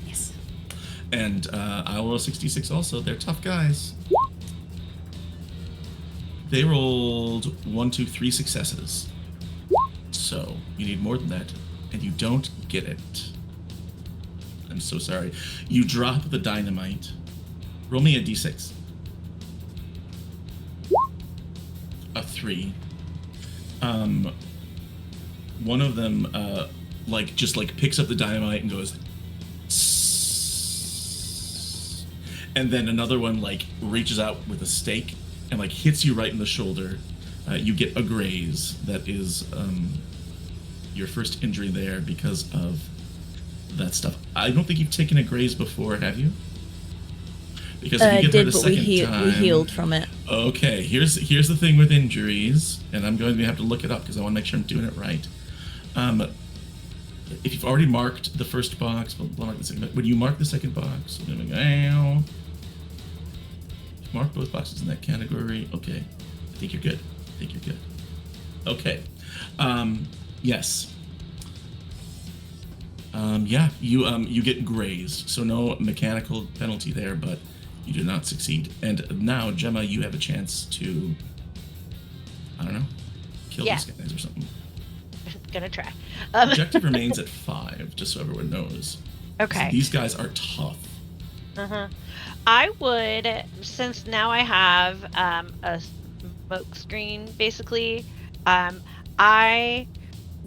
Yes. And I'll roll 66 also. They're tough guys. They rolled 1, 2, 3 successes. So you need more than that, and you don't get it. I'm so sorry. You drop the dynamite. Roll me a d6. A 3. One of them just picks up the dynamite and goes, and then another one like reaches out with a stake and like hits you right in the shoulder. You get a graze. That is your first injury there because of that stuff. I don't think you've taken a graze before, have you? Because if you get hurt a but we second time, we healed from it. Okay, here's the thing with injuries, and I'm going to have to look it up because I want to make sure I'm doing it right. If you've already marked the first box, when you mark the second box, mark both boxes in that category. Okay, I think you're good. Okay, yes. Yeah, you get grazed, so no mechanical penalty there, but you do not succeed. And now, Gemma, you have a chance to, I don't know, kill these guys or something. Gonna try. Objective remains at 5, just so everyone knows. Okay. So these guys are tough. I would, since now I have a smoke screen, basically, I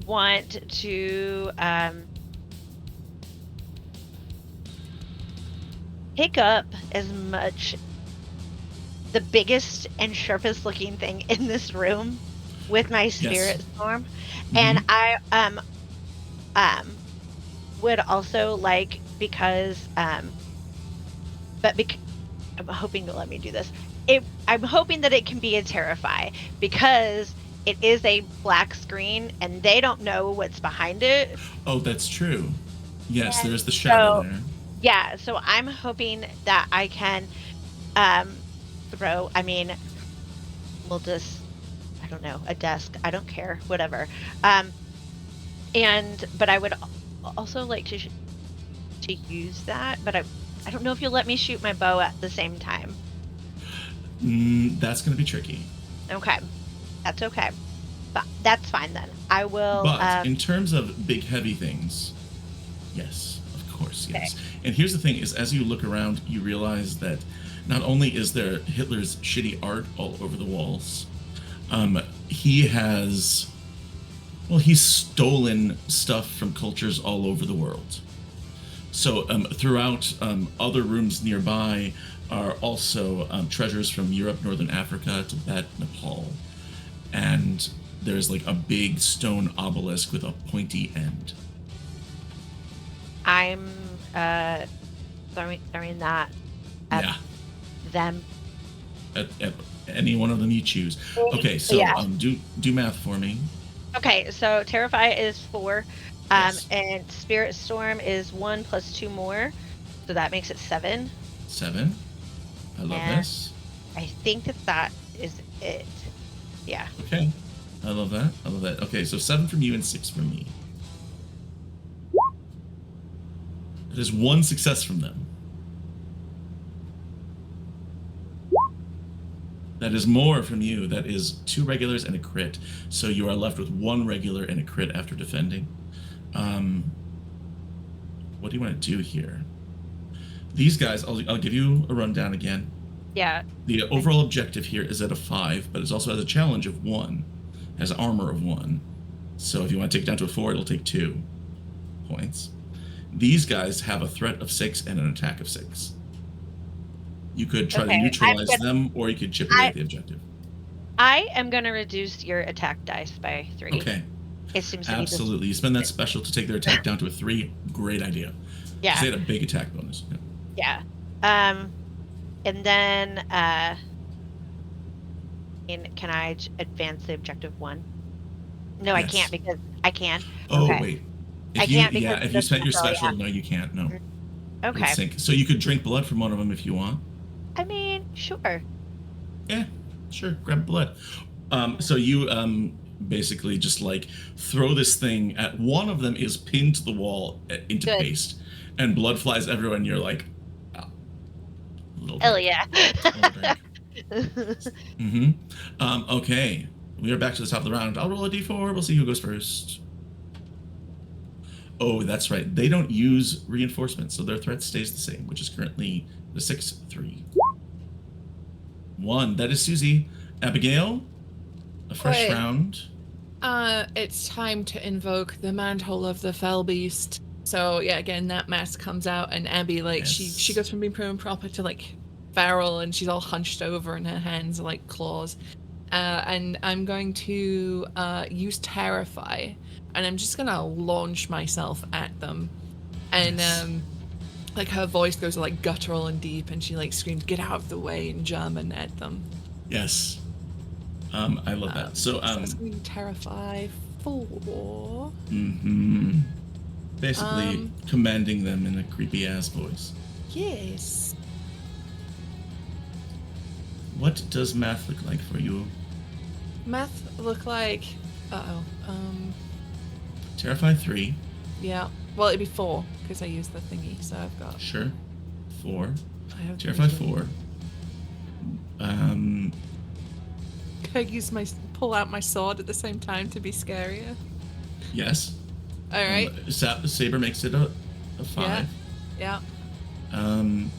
want to pick up as much, the biggest and sharpest looking thing in this room with my spirit storm. And I would also like, because I'm hoping to let me do this. I'm hoping that it can be a Terrify, because it is a black screen and they don't know what's behind it. Oh, that's true. Yes, and there's the shadow there. Yeah, so I'm hoping that I can throw, we'll just, I don't know, a desk, I don't care, whatever. But I would also like to use that, but I don't know if you'll let me shoot my bow at the same time. That's going to be tricky. Okay, that's okay. But that's fine then. I will. But in terms of big, heavy things, yes, of course, yes. Okay. And here's the thing: is as you look around, you realize that not only is there Hitler's shitty art all over the walls, he's stolen stuff from cultures all over the world. So throughout other rooms nearby are also treasures from Europe, Northern Africa, Tibet, Nepal. And there's like a big stone obelisk with a pointy end. I'm throwing that at them. At any one of them you choose. Okay, so do math for me. Okay, so Terrify is 4. And Spirit Storm is 1 plus 2 more, so that makes it 7. 7. I love this. I think that is it. Yeah. Okay. I love that. Okay, so 7 from you and 6 from me. It is 1 success from them. That is more from you. That is 2 regulars and a crit. So you are left with 1 regular and a crit after defending. What do you want to do here? These guys, I'll give you a rundown again. Yeah. The overall objective here is at a 5, but it also has a challenge of 1. Has armor of 1. So if you want to take it down to a 4, it'll take 2 points. These guys have a threat of 6 and an attack of 6. You could try to neutralize them, or you could chip away at the objective. I am going to reduce your attack dice by 3. Okay. It seems to absolutely. You spend that special to take their attack down to a 3. Great idea. Yeah. They had a big attack bonus. Yeah. And then, can I advance the objective 1? No, yes. I can't because I can. Oh, okay. Wait. If you spent your special, no, you can't. No. Okay. So you could drink blood from one of them if you want. Sure. Yeah, sure. Grab blood. So you basically just like throw this thing at one of them, is pinned to the wall into paste, and blood flies everywhere, and you're like, hell yeah. Okay, we are back to the top of the round. I'll roll a d4. We'll see who goes first. Oh, that's right. They don't use reinforcements, so their threat stays the same, which is currently the 6-3. 1. That is Susie. Abigail, a fresh round. It's time to invoke the mantle of the fell beast. So yeah, again, that mask comes out, and Abby, like, she goes from being prim and proper to like feral, and she's all hunched over, and her hands are like claws. And I'm going to use Terrify, and I'm just gonna launch myself at them. And like her voice goes like guttural and deep, and she like screams, "Get out of the way!" in German at them. Yes. I love that. So that's going to terrify 4. Basically commanding them in a creepy ass voice. Yes. What does math look like for you? Math look like. Terrify 3. Yeah. Well, it'd be 4 because I used the thingy, so I've got. Sure. 4. I have Terrify 4. Can I use pull out my sword at the same time to be scarier? Yes. All right. Saber makes it a 5. Yeah. And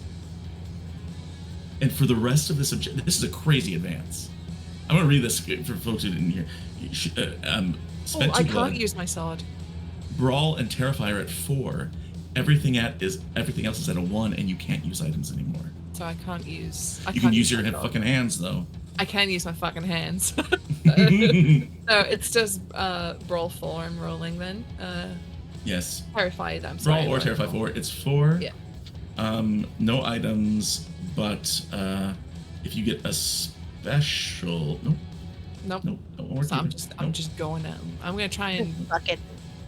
for the rest of this this is a crazy advance. I'm gonna read this for folks who didn't hear. Spent I 2 blood. can't use my sword. Brawl and Terrify are at 4. Everything else is at a 1, and you can't use items anymore. So I can't use. You can use your fucking hands though. I can use my fucking hands. No, it's just Brawl 4 I'm rolling then. Yes. Terrify them. Sorry, Brawl or Terrify 4. It's 4. Yeah. No items, but if you get a special. Nope. So I'm just going at them. I'm gonna try and. Fuck it.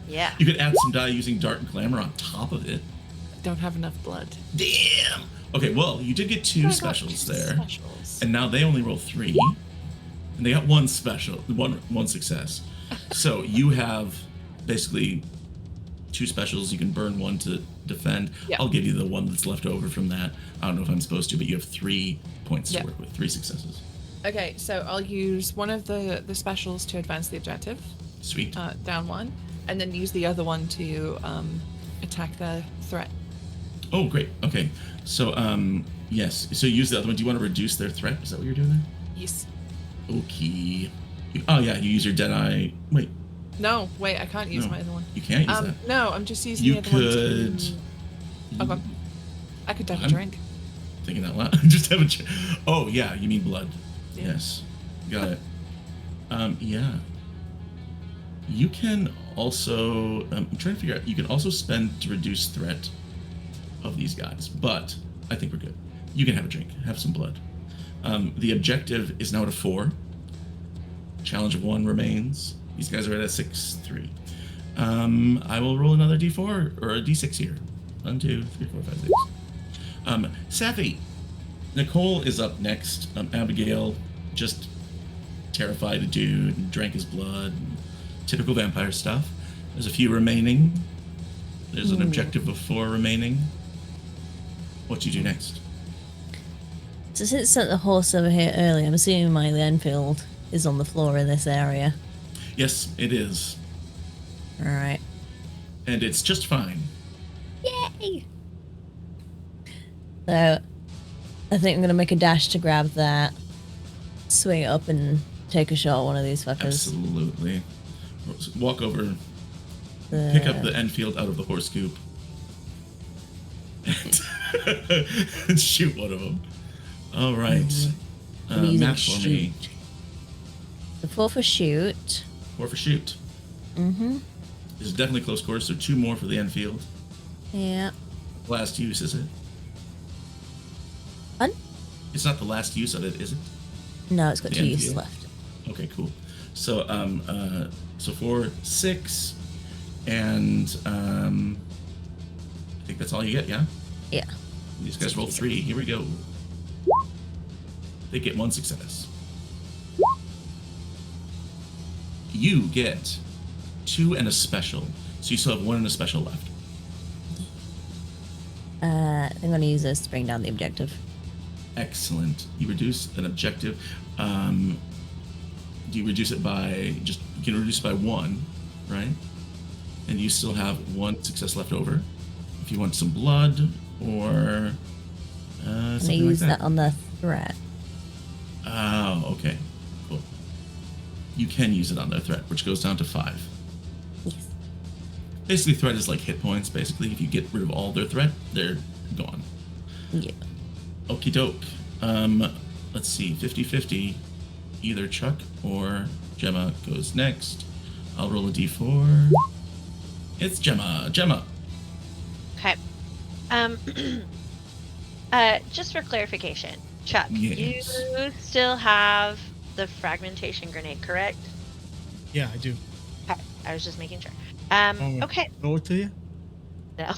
Yeah. You could add some die using Dart and Glamour on top of it. Don't have enough blood. Damn. Okay, well, you did get 2 specials there, and now they only roll 3, and they got 1 special, one success. So you have basically 2 specials. You can burn 1 to defend. Yeah. I'll give you the 1 that's left over from that. I don't know if I'm supposed to, but you have 3 points to work with, 3 successes. Okay, so I'll use one of the specials to advance the objective. Sweet. Down 1, and then use the other one to attack the threat. Oh, great. Okay. So, yes. So use the other one. Do you want to reduce their threat? Is that what you're doing there? Yes. Okay. Oh, yeah. You use your Deadeye. Wait. No, wait. I can't use my other one. You can't use that. No, I'm just using You the other could. one. Okay. I could have a drink. Thinking out loud. Just have a. Oh, yeah. You mean blood. Yeah. Yes. Got it. Yeah. You can also. I'm trying to figure out. You can also spend to reduce threat of these guys, but I think we're good. You can have a drink, have some blood. The objective is now at a 4. Challenge of 1 remains. These guys are at a 6-3. I will roll another d4 or a d6 here. 1, 2, 3, 4, 5, 6. Safi, Nicole is up next. Abigail just terrified a dude and drank his blood. Typical vampire stuff. There's a few remaining. There's an objective of 4 remaining. What do you do next? So since sent the horse over here early, I'm assuming my Enfield is on the floor in this area. Yes, it is. Alright. And it's just fine. Yay! So, I think I'm gonna make a dash to grab that, swing it up and take a shot at one of these fuckers. Absolutely. Walk over, pick up the Enfield out of the horse coop, and shoot one of them. All right. Math for me. The 4 for shoot. 4 for shoot. Mm-hmm. This is definitely close quarters, so 2 more for the Enfield. Yeah. Last use, is it? Fun? It's not the last use of it, is it? No, it's got The 2 uses Enfield? left. Okay, cool. So, so 4, 6, and I think that's all you get, yeah? Yeah. These guys roll 3. Here we go. They get 1 success. You get 2 and a special, so you still have 1 and a special left. I'm going to use this to bring down the objective. Excellent. You reduce an objective. Do you reduce it by you can reduce it by 1, right? And you still have 1 success left over. If you want some blood or I'm something going to use like that on the threat. Oh, okay. Cool. You can use it on their threat, which goes down to 5. Yes. Basically, threat is like hit points, basically. If you get rid of all their threat, they're gone. Yeah. Okie doke. Let's see, 50-50. Either Chuck or Gemma goes next. I'll roll a d4. It's Gemma. Gemma. Okay. Um, just for clarification, Chuck, Yes. you still have the fragmentation grenade, correct? Yeah, I do. Okay, I was just making sure. Oh, Okay. throw it to you. No,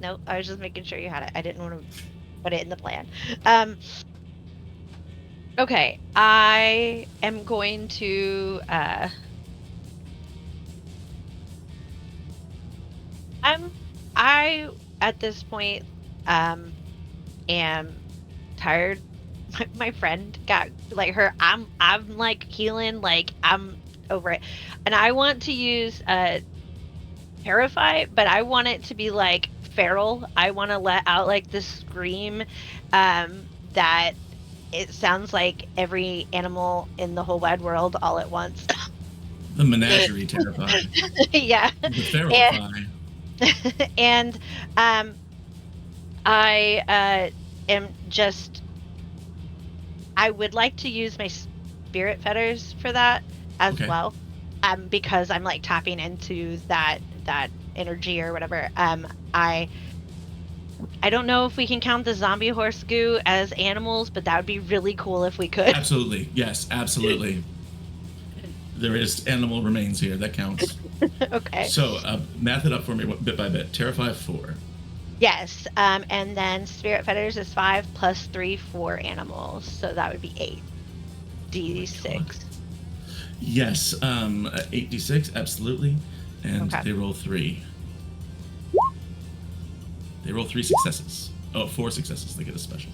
no, I was just making sure you had it. I didn't want to put it in the plan. Um, okay, I am going to. I at this point am tired. My friend got like her. I'm like healing. Like I'm over it, and I want to use terrify, but I want it to be like feral. I want to let out like this scream that it sounds like every animal in the whole wide world all at once. The menagerie terrified. Yeah. The feral And, and I am just I would like to use my spirit fetters for that as Okay. well. Because I'm like tapping into that energy or whatever. I don't know if we can count the zombie horse goo as animals, but that would be really cool if we could. Absolutely. Yes, absolutely. There is animal remains here. That counts. Okay. So, math it up for me bit by bit. Terrify 4. Yes. And then spirit fetters is 5 plus 3 for animals. So that would be 8. D6. Yes, 8d6, absolutely. And Okay. they roll 3. They roll 3 successes. Oh, 4 successes. They get a special.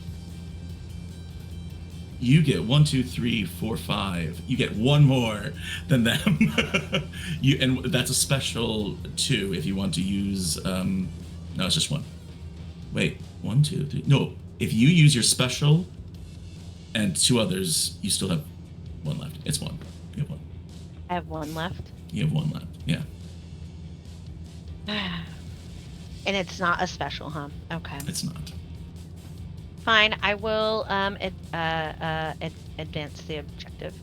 You get 1, 2, 3, 4, 5. You get one more than them. And that's a special 2 if you want to use. No, it's just 1. Wait, 1, 2, 3. No, if you use your special and 2 others, you still have 1 left. It's 1. You have 1. I have 1 left. You have 1 left. Yeah. And it's not a special, huh? Okay. It's not. Fine. I will advance the objective.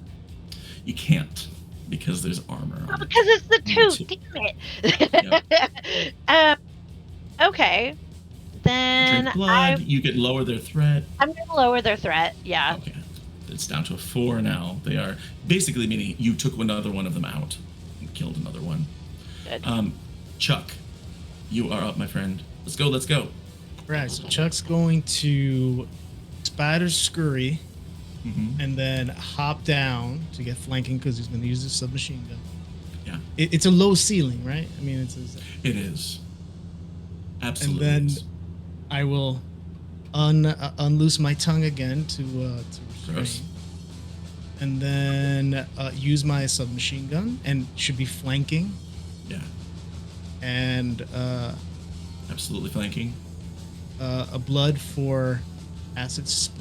You can't because there's armor on Oh, it. because it's the You 2. need Damn it. Okay. Then Drink blood. You could lower their threat. I'm going to lower their threat. Yeah. Okay. It's down to a 4 now. They are basically meaning you took another one of them out and killed another one. Good. Chuck, you are up, my friend. Let's go. Let's go. Right. So Chuck's going to spider scurry Mm-hmm. and then hop down to get flanking because he's going to use his submachine gun. Yeah. It's a low ceiling, right? I mean, It is. Absolutely. And then is. I will unloose my tongue again to restrain. Gross. And then use my submachine gun and should be flanking. Yeah. And Absolutely flanking. a blood for acid split.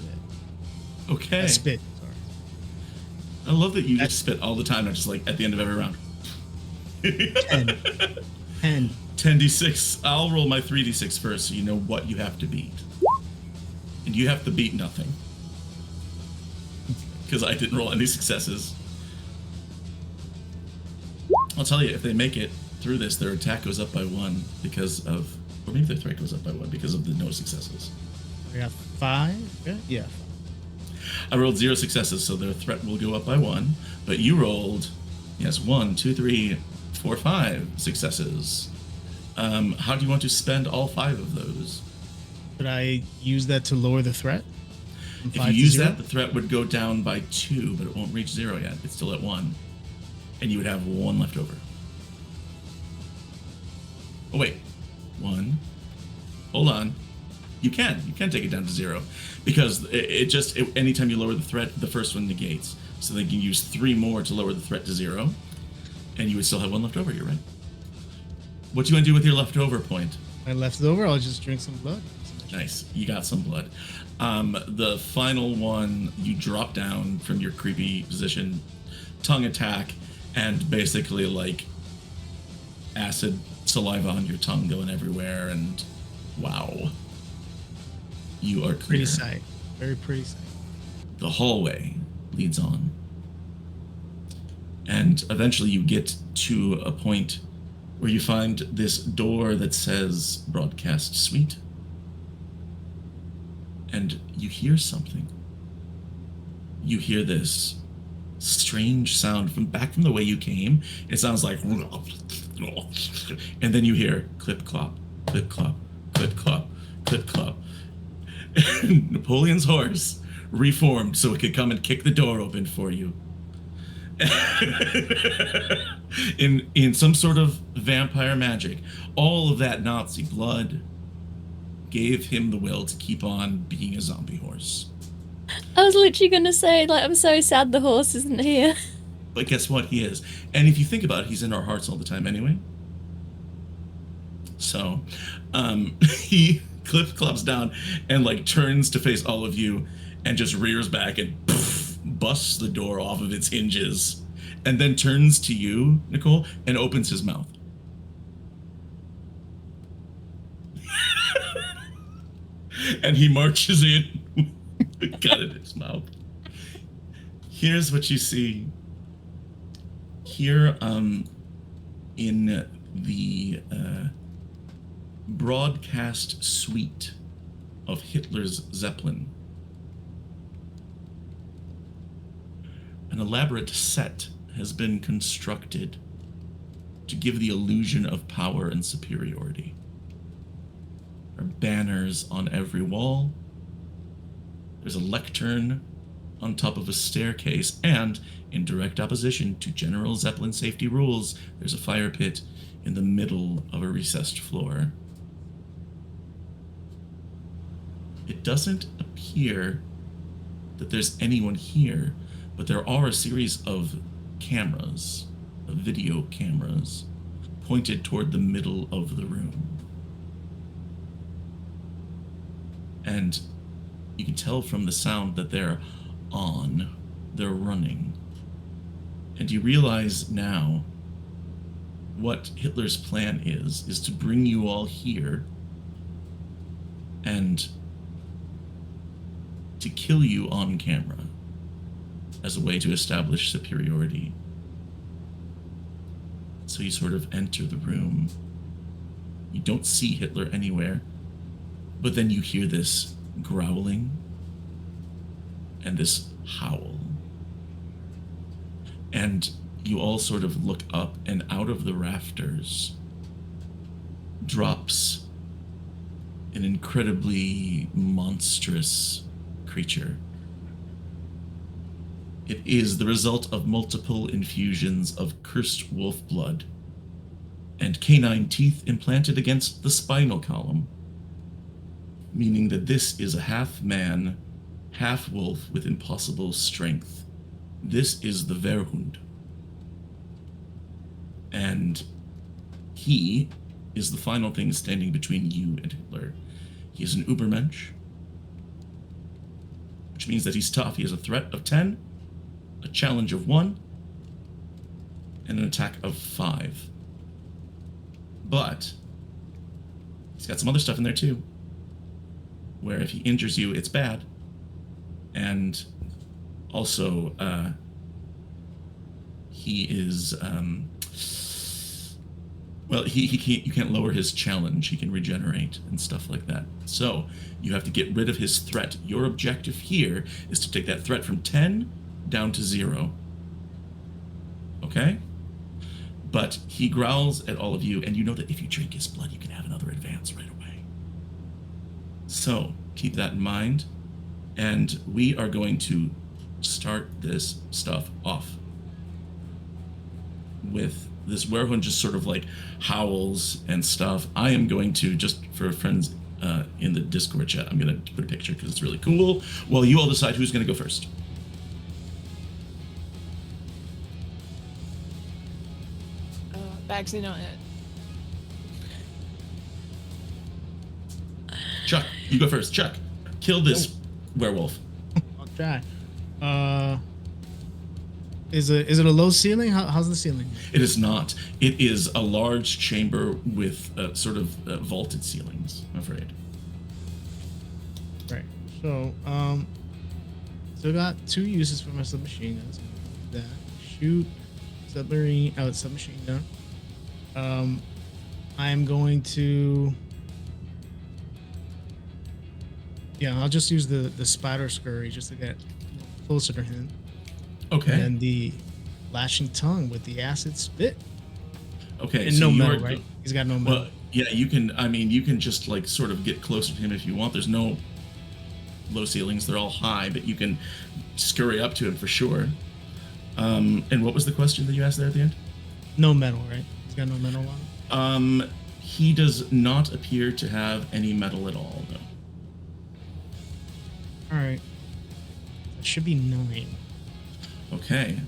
Okay. Spit. Sorry. I love that you just spit all the time, not just like at the end of every round. 10. 10. 10d6. I'll roll my 3d6 first so you know what you have to beat. And you have to beat nothing. Because I didn't roll any successes. I'll tell you, if they make it through this, their attack goes up by 1 because of... Or maybe their threat goes up by 1 because of the no successes. I got 5. Yeah. I rolled 0 successes, so their threat will go up by 1. But you rolled, yes, 1, 2, 3, 4, 5 successes. How do you want to spend all 5 of those? Could I use that to lower the threat? From If 5 you to use 0? that, the threat would go down by 2, but it won't reach 0 yet. It's still at 1. And you would have 1 left over. Oh, wait. 1. Hold on. You can take it down to 0. Because anytime you lower the threat, the first one negates. So they can use 3 more to lower the threat to 0. And you would still have 1 left over, you're right. What do you want to do with your leftover point? My leftover, I'll just drink some blood. Nice. You got some blood. The final one, you drop down from your creepy position, tongue attack, and basically like acid saliva on your tongue going everywhere, and wow. You are clear. Pretty sight. Very pretty sight. The hallway leads on. And eventually you get to a point where you find this door that says broadcast suite. and you hear something. You hear this strange sound from the way you came. It sounds like, and then you hear clip clop, clip clop, clip clop, clip clop. Napoleon's horse reformed so it could come and kick the door open for you. in some sort of vampire magic, all of that Nazi blood gave him the will to keep on being a zombie horse. I was literally gonna say, like, I'm so sad the horse isn't here. But guess what? He is. And if you think about it, he's in our hearts all the time anyway. So, he clops down and like turns to face all of you and just rears back and busts the door off of its hinges, and then turns to you, Nicole, and opens his mouth. And he marches in with a gun in his mouth. Here's what you see. Here, in the broadcast suite of Hitler's Zeppelin, an elaborate set has been constructed to give the illusion of power and superiority. There are banners on every wall. There's a lectern on top of a staircase, and in direct opposition to General Zeppelin safety rules, there's a fire pit in the middle of a recessed floor. It doesn't appear that there's anyone here, but there are a series of cameras, of video cameras, pointed toward the middle of the room. And you can tell from the sound that they're on, they're running. And you realize now what Hitler's plan is to bring you all here and to kill you on camera as a way to establish superiority. So you sort of enter the room. You don't see Hitler anywhere, but then you hear this growling and this howl. And you all sort of look up, and out of the rafters drops an incredibly monstrous creature. It is the result of multiple infusions of cursed wolf blood and canine teeth implanted against the spinal column, meaning that this is a half-man, half-wolf with impossible strength. This is the Verhund. And he is the final thing standing between you and Hitler. He is an Ubermensch, which means that he's tough. He has a threat of 10, a challenge of 1, and an attack of 5. But he's got some other stuff in there too, where if he injures you, it's bad. And also, he is, well, he can't, you can't lower his challenge. He can regenerate and stuff like that. So you have to get rid of his threat. Your objective here is to take that threat from 10 down to 0. Okay? But he growls at all of you, and you know that if you drink his blood, you can have another advance right away. So keep that in mind, and we are going to start this stuff off with this werewolf just sort of like howls and stuff. I am going to, just for friends in the Discord chat, I'm going to put a picture because it's really cool, while you all decide who's going to go first. Bagsy not it. Chuck, you go first. Chuck, kill this werewolf. I'll try. Is it a low ceiling? How's the ceiling? It is not. It is a large chamber with sort of vaulted ceilings, I'm afraid. Right. So, still got 2 uses for my submachine guns. That shoot submachine gun. I'm going to Yeah, I'll just use the spider scurry just to get closer to him. Okay. And then the lashing tongue with the acid spit. Okay. And so no you metal, are right? He's got no metal. Well, yeah, you can. I mean, you can just like sort of get closer to him if you want. There's no low ceilings; they're all high, but you can scurry up to him for sure. And what was the question that you asked there at the end? No metal, right? He's got no metal on him. He does not appear to have any metal at all. No. All right. That should be 9. Okay.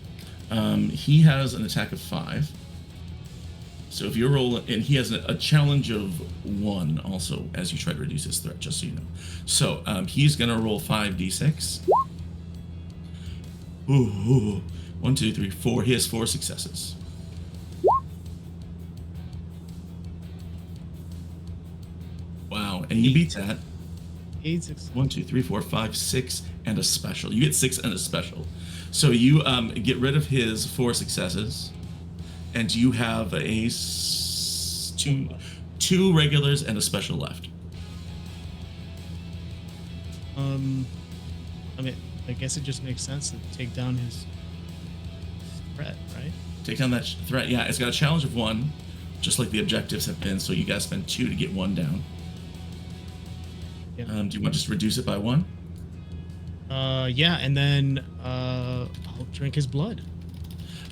He has an attack of 5. So if you roll, and he has a challenge of 1 also as you try to reduce his threat, just so you know. So he's gonna roll 5d6. Ooh, 1, 2, 3, 4. He has 4 successes. Wow, and you beat that. 8 success. 1, 2, 3, 4, 5, 6, and a special. You get 6 and a special. So you get rid of his 4 successes, and you have two regulars and a special left. I mean, I guess it just makes sense to take down his threat, right? Take down that threat. Yeah, it's got a challenge of 1, just like the objectives have been. So you guys spend 2 to get 1 down. Yeah. Do you want to just reduce it by 1? Yeah, and then I'll drink his blood.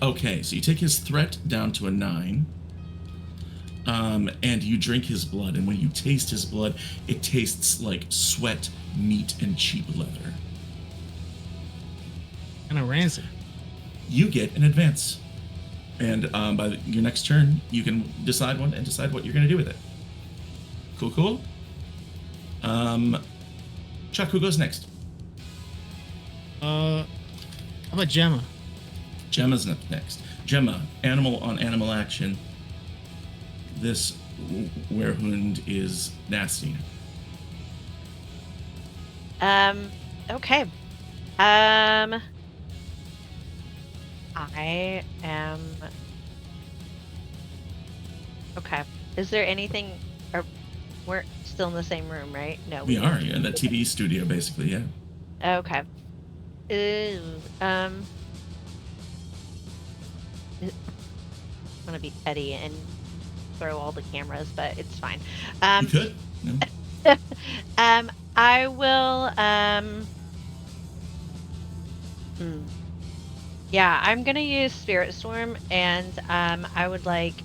Okay, so you take his threat down to a 9, and you drink his blood. And when you taste his blood, it tastes like sweat, meat, and cheap leather. Kind of rancid. You get an advance, and by your next turn, you can decide what you're going to do with it. Cool. Chuck, who goes next? How about Gemma? Gemma's next. Gemma, animal on animal action. This werehund is nasty. Okay. I am. Okay. Is there anything? We're still in the same room, right? No. We are. You're in the TV studio, basically. Yeah. Okay. I'm gonna be petty and throw all the cameras, but it's fine. You could. No. I will. Yeah, I'm gonna use Spirit Storm, and I would like,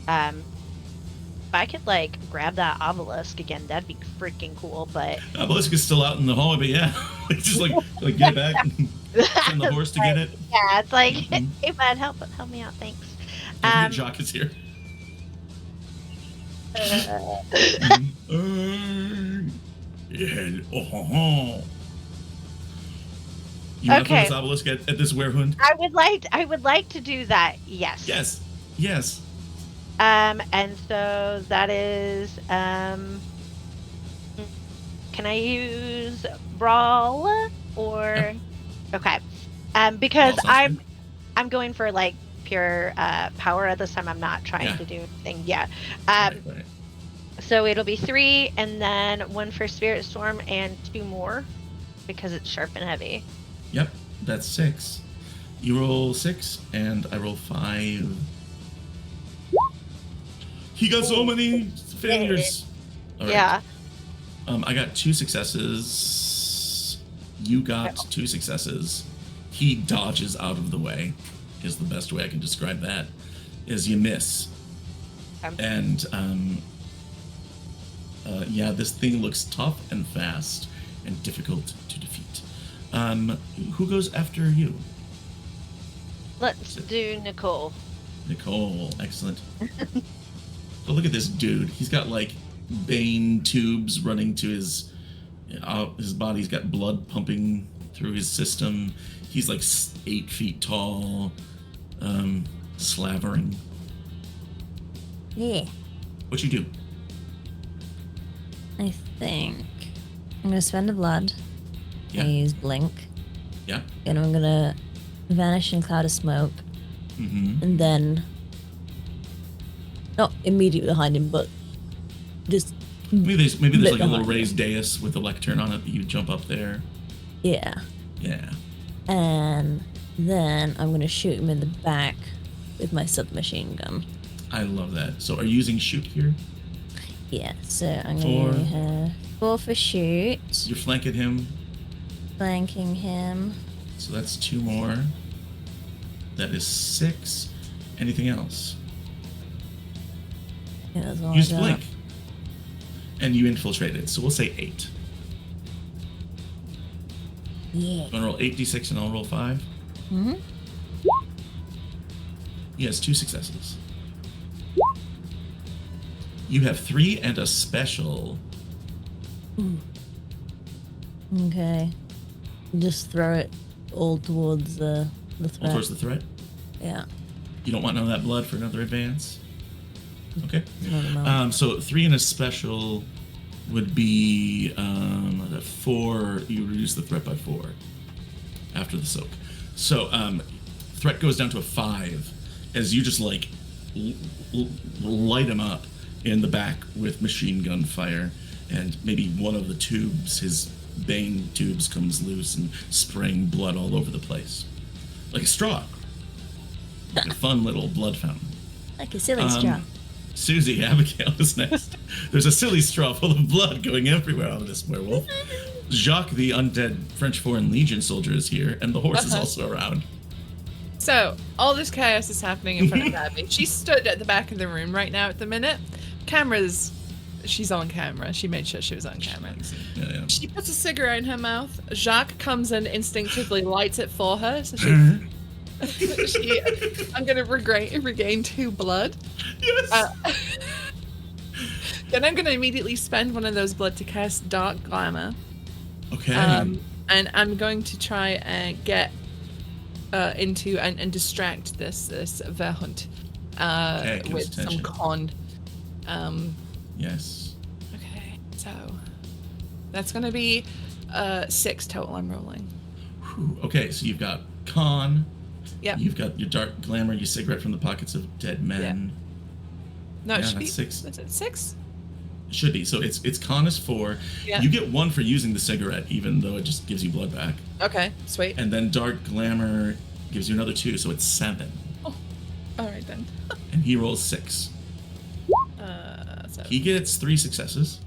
if I could like grab that obelisk again, that'd be freaking cool. But Obelisk is still out in the hallway, but yeah, just like get it back, and send the horse to get it. Yeah, it's like, hey bud, help me out, thanks. Jacques is here. You want to put this obelisk at this werehund? I would like to do that. Yes. Yes. And so that is, can I use brawl or? Yep. Okay. Because Brawl sounds I'm going for like pure power at this time. I'm not trying to do anything. Yeah. Right. So it'll be 3, and then 1 for Spirit Storm, and 2 more because it's sharp and heavy. Yep, that's 6. You roll 6, and I roll 5. He got so many failures. All right. Yeah. I got 2 successes. You got 2 successes. He dodges out of the way, is the best way I can describe that, is you miss. And, yeah, this thing looks tough and fast and difficult to defeat. Who goes after you? Let's do Nicole. Nicole, excellent. So look at this dude. He's got like bane tubes running to his body. He's got blood pumping through his system. He's like 8 feet tall, slavering. Yeah. What you do? I think I'm gonna spend a blood. Yeah. I use blink. Yeah. And I'm gonna vanish in cloud of smoke. Mm-hmm. And then not immediately behind him, but just Maybe there's like a little behind raised dais with a lectern on it that you jump up there. Yeah. Yeah. And then I'm gonna shoot him in the back with my submachine gun. I love that. So are you using shoot here? Yeah, so I'm gonna have 4 for shoot. You're flanking him. Flanking him. So that's 2 more. That is 6. Anything else? Yeah, that's all You I just got. blink. And you infiltrated. So we'll say 8. Yeah. You wanna roll 8d6 and I'll roll 5? Mm-hmm. He has 2 successes. You have 3 and a special. Okay. Just throw it all towards the All threat. towards the threat. Yeah. You don't want none of that blood for another advance? Okay. Not a moment. So 3 and a special would be 4. You reduce the threat by 4 after the soak. So threat goes down to a 5 as you just like light him up in the back with machine gun fire, and maybe one of the tubes, his bane tubes, comes loose and spraying blood all over the place, like a straw, like a fun little blood fountain. Like a silly straw. Susie, Abigail is next. There's a silly straw full of blood going everywhere out of this werewolf. Jacques, the undead French Foreign Legion soldier, is here, and the horse is also around. So, all this chaos is happening in front of Abby. She stood at the back of the room right now at the minute. She's on camera. She made sure she was on camera. Yeah. She puts a cigarette in her mouth. Jacques comes and instinctively lights it for her. So I'm going to regain 2 blood. Yes. Then I'm going to immediately spend one of those blood to cast Dark Glamour. Okay. And I'm going to try and get into and distract this Verhunt with some con. Yes. Okay, so that's going to be 6 total I'm rolling. Whew. Okay, so you've got con. Yep. You've got your dark glamour, your cigarette from the pockets of dead men. No, it Yeah, should be that's 6. Is it 6? It should be. So it's con is 4. Yeah. You get 1 for using the cigarette, even though it just gives you blood back. Okay, sweet. And then dark glamour gives you another 2, so it's 7. Oh, all right then. And he rolls 6. So He gets 3 successes.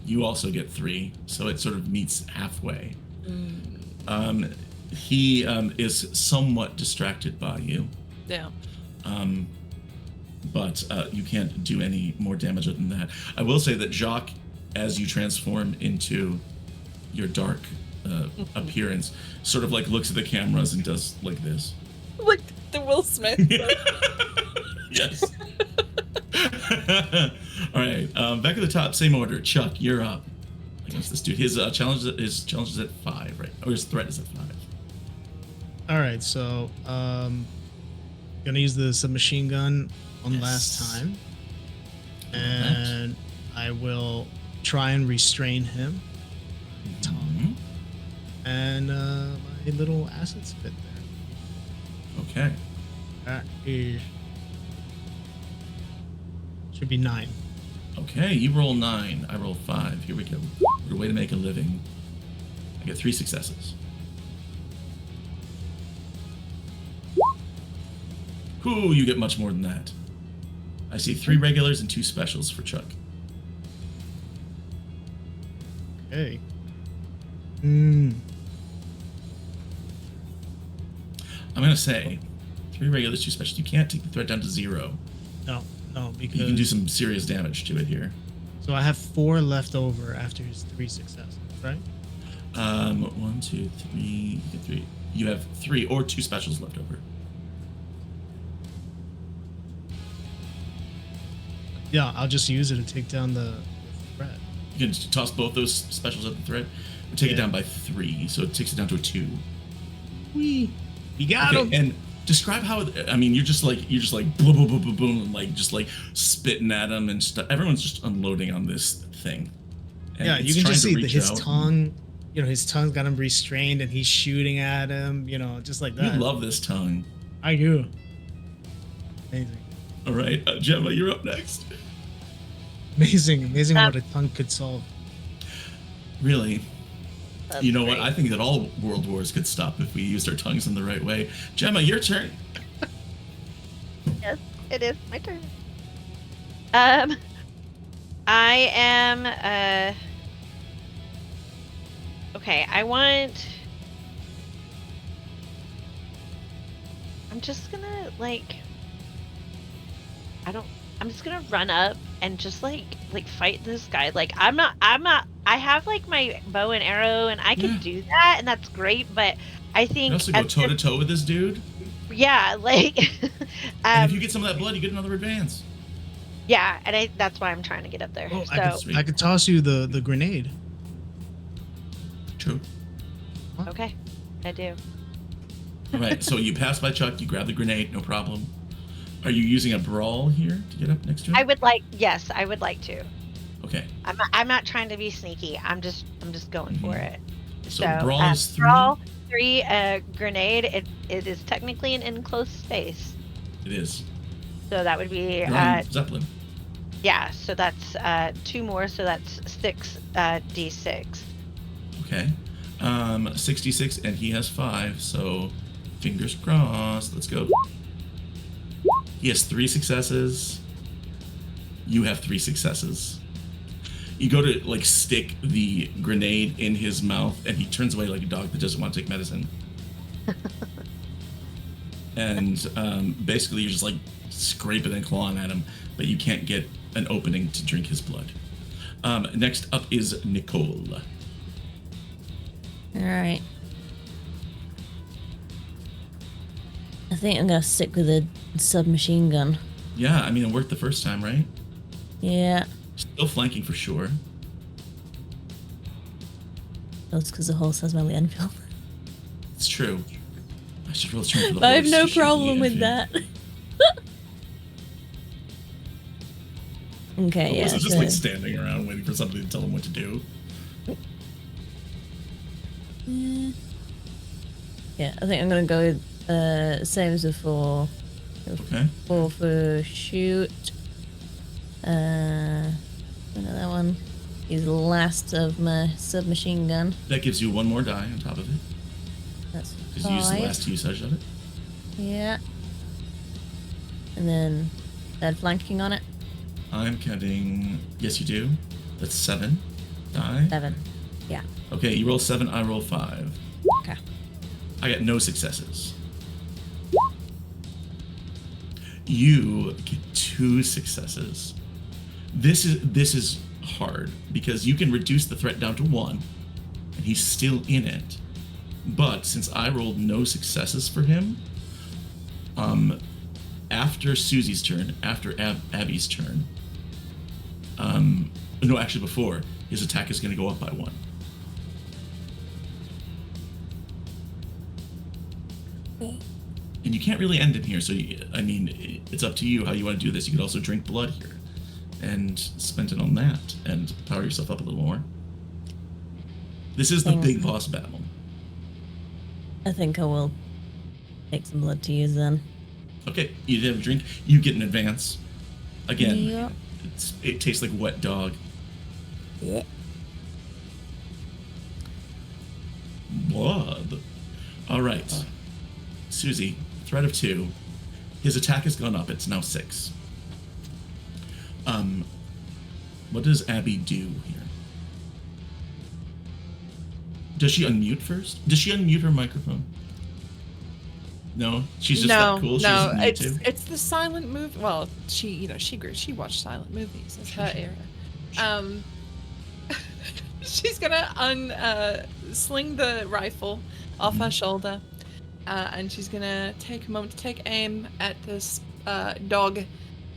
You also get 3, so it sort of meets halfway. He is somewhat distracted by you. yeah. But you can't do any more damage other than that. I will say that Jacques, as you transform into your dark appearance, sort of like looks at the cameras and does like this. Like the Will Smith. Yes. All right. Back at the top, same order. Chuck, you're up against this dude. His challenge is at 5, right? Or his threat is at 5. All right, so gonna use the submachine gun one last time, and I will try and restrain him. Tongue and my little acid spit there. Okay. That is should be 9. Okay, you roll 9. I roll 5. Here we go. What a way to make a living. I get 3 successes. Ooh, you get much more than that. I see 3 regulars and 2 specials for Chuck. Okay. I'm gonna say 3 regulars, 2 specials. You can't take the threat down to 0. No, because You can do some serious damage to it here. so I have 4 left over after his 3 successes, right? 1, 2, 3. You get 3. You have 3 or 2 specials left over. Yeah, I'll just use it to take down the threat. You can toss both those specials at the threat. We take it down by 3, so it takes it down to a 2. We got him. And describe how. I mean, you're just like boom, boom, boom, boom, boom, and like just like spitting at him and stuff. Everyone's just unloading on this thing. And Yeah, it's you can trying just to see reach his out. tongue. You know, his tongue's got him restrained, and he's shooting at him. You know, just like that. You love this tongue. I do. Amazing. All right, Gemma, you're up next. Amazing what a tongue could solve. Really. That's You know great. what? I think that all world wars could stop if we used our tongues in the right way. Gemma, your turn. Yes, it is my turn. I am okay, I'm just gonna I'm just gonna run up and just like fight this guy. Like I'm not I have like my bow and arrow and I can do that and that's great, but I think You also go toe to toe with this dude. yeah, like And if you get some of that blood, you get another advance. yeah, and that's why I'm trying to get up there. Oh, So I could toss you the grenade. True. okay, I do. All right, so you pass by Chuck, you grab the grenade, no problem. Are you using a brawl here to get up next to him? I would like to. Okay. I'm not trying to be sneaky. I'm just going for it. So brawl is 3. Brawl 3, grenade. It is technically an enclosed space. It is. So that would be You're on Zeppelin. yeah. So that's 2 more. So that's 6 d6. Okay. 66, and he has 5. So fingers crossed. Let's go. He has 3 successes. You have 3 successes. You go to like stick the grenade in his mouth, and he turns away like a dog that doesn't want to take medicine. And basically, you're just like scraping and clawing at him, but you can't get an opening to drink his blood. Next up is Nicole. All right. I think I'm gonna stick with the submachine gun. Yeah, I mean, it worked the first time, right? Yeah. Still flanking for sure. That's because the horse has melee Enfield. It's true. I should roll strength for the I have horse no to shoot problem the with Enfield. that. Okay, The yeah. horse is just so- like standing around waiting for somebody to tell him what to do. Yeah, I think I'm gonna go with same as before. Okay. 4 for shoot. Another one. Is the last of my submachine gun. That gives you 1 more die on top of it. That's Because you used the 5. last usage of it. Yeah. And then dead flanking on it. I'm counting. Yes, you do. That's 7 die. 7. Yeah. Okay, you roll 7, I roll 5. Okay. I got no successes. You get 2 successes. This is hard because you can reduce the threat down to 1, and he's still in it. But since I rolled no successes for him, after Susie's turn, after Abby's turn, no, actually before, his attack is going to go up by 1. And you can't really end him here, so I mean, it's up to you how you want to do this. You could also drink blood here and spend it on that and power yourself up a little more. This is the big boss battle. I think I will take some blood to use then. Okay, you did have a drink. You get an advance. Again, Yep. it tastes like wet dog. Yeah. Blood. All right. Susie, threat of 2. His attack has gone up. It's now 6. What does Abby do here? Does she unmute first? Does she unmute her microphone? No, she's just that cool. She No, doesn't need to. it's the silent movie. Well, she she watched silent movies. It's her era. She's gonna sling the rifle off her shoulder, and she's gonna take a moment to take aim at this dog,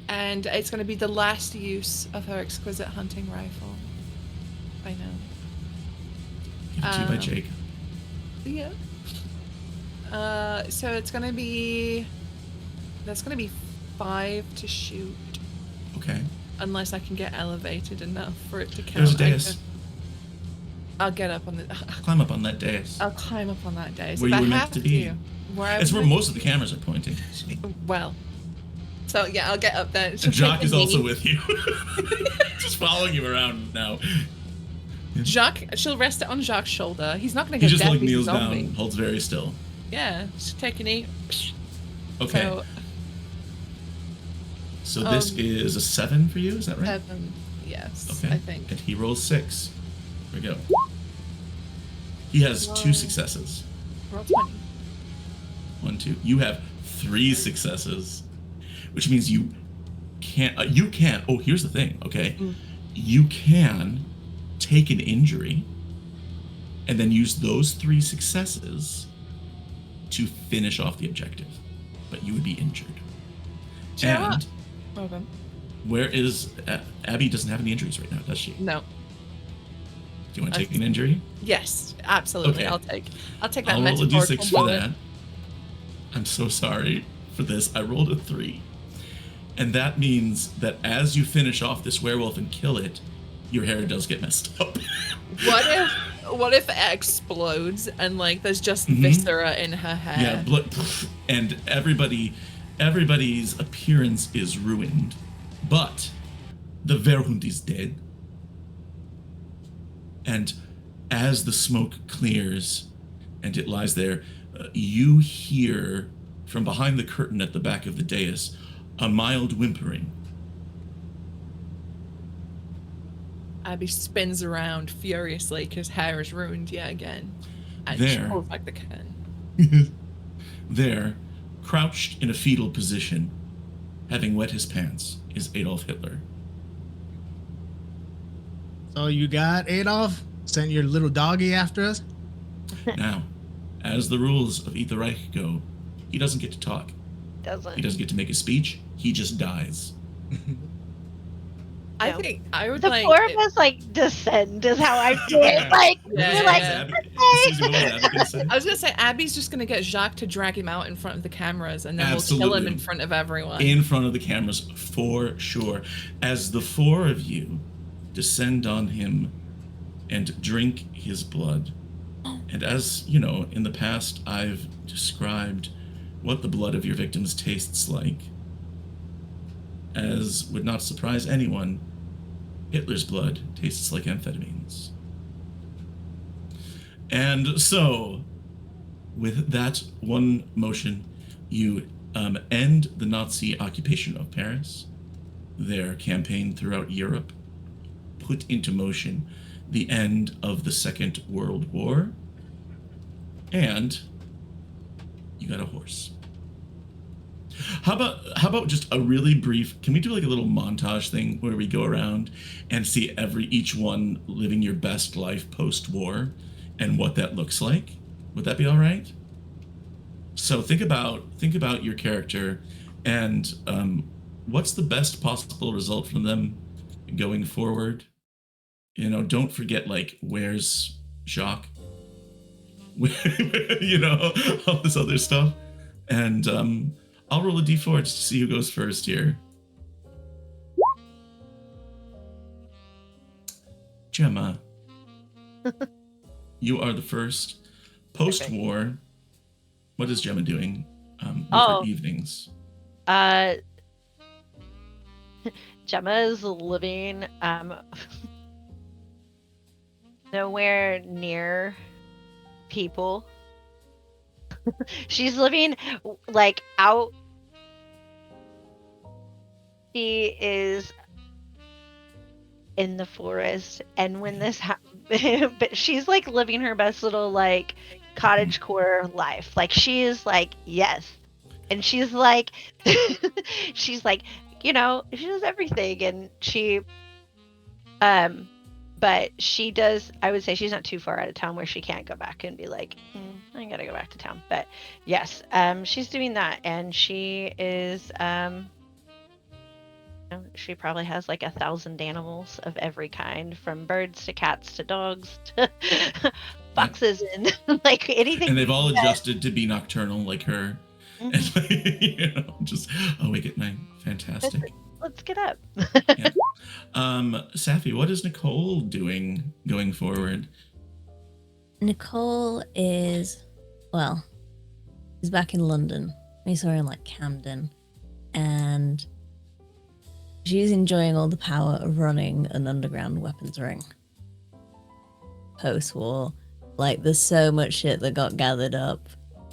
and it's gonna be the last use of her exquisite hunting rifle. I know. Give it to you by Jake. Yeah. So it's gonna be. That's gonna be 5 to shoot. Okay. Unless I can get elevated enough for it to count. There's a dais. I'll get up on the. Climb up on that dais. I'll climb up on that dais. Where if you I were meant have to be. Where I It's where was- most of the cameras are pointing. Well, So yeah, I'll get up there. And Jacques is also with you. Just following you around now. Jacques, she'll rest it on Jacques' shoulder. He's not going to He get just deaf. like He's a kneels zombie. down, holds very still. Yeah, just take a knee. Okay. So this is a 7 for you, is that right? 7, yes, Okay. I think. And he rolls 6. Here we go. He has 2 successes. Roll 20. 1, 2. You have 3 successes, which means you can't. You can. Oh, here's the thing. Okay, you can take an injury, and then use those 3 successes to finish off the objective, but you would be injured. Sure. And Okay. where is Abby? Doesn't have any injuries right now, does she? No. Do you want to take an injury? Yes, absolutely. Okay. I'll take that I'll roll a metaphorical d6 for bullet. that. I'm so sorry for this. I rolled a 3. And that means that as you finish off this werewolf and kill it, your hair does get messed up. What if it explodes and like there's just viscera in her hair? Yeah, blood, and everybody's appearance is ruined. But the werewolf is dead. And as the smoke clears and it lies there, you hear from behind the curtain at the back of the dais a mild whimpering. Abby spins around furiously because hair is ruined yet again. And she There. pulls back the curtain. There, crouched in a fetal position, having wet his pants, is Adolf Hitler. So you got Adolf? Sent your little doggy after us? Now, as the rules of Eat the Reich go, he doesn't get to talk. He doesn't get to make a speech. He just dies. I No. think I would The like. 4 of us like descend is how I feel. Like Yeah, we're yeah, like, yeah. Susie, what was Abby gonna say? I was gonna say Abby's just gonna get Jacques to drag him out in front of the cameras, and then we'll kill Absolutely. him in front of everyone. In front of the cameras, for sure. As the 4 of you descend on him and drink his blood. And as, you know, in the past, I've described what the blood of your victims tastes like. As would not surprise anyone, Hitler's blood tastes like amphetamines. And so, with that one motion, you end the Nazi occupation of Paris, their campaign throughout Europe, put into motion the end of the Second World War, and you got a horse. How about just a really brief, can we do like a little montage thing where we go around and see each one living your best life post-war and what that looks like? Would that be all right? So think about your character and what's the best possible result from them going forward? You know, don't forget, like, where's Jacques? You know, all this other stuff. And I'll roll a d4 just to see who goes first here. Gemma, you are the first. Post-war, what is Gemma doing with her evenings? Gemma is living nowhere near people. She's living like out. She is in the forest, and when this but she's like living her best little like cottagecore life. Like she is like, yes, and she's like she's like, you know, she does everything, and she but she does, I would say she's not too far out of town where she can't go back and be like, I gotta go back to town. But yes, she's doing that, and she is she probably has like 1,000 animals of every kind, from birds to cats to dogs to foxes and like anything. And they've all adjusted to be nocturnal like her. And like, you know, just awake at night. Fantastic. Let's get up. Yeah. Safi, what is Nicole doing going forward? Nicole is back in London. I saw her in like Camden. and she's enjoying all the power of running an underground weapons ring. Post-war, like there's so much shit that got gathered up.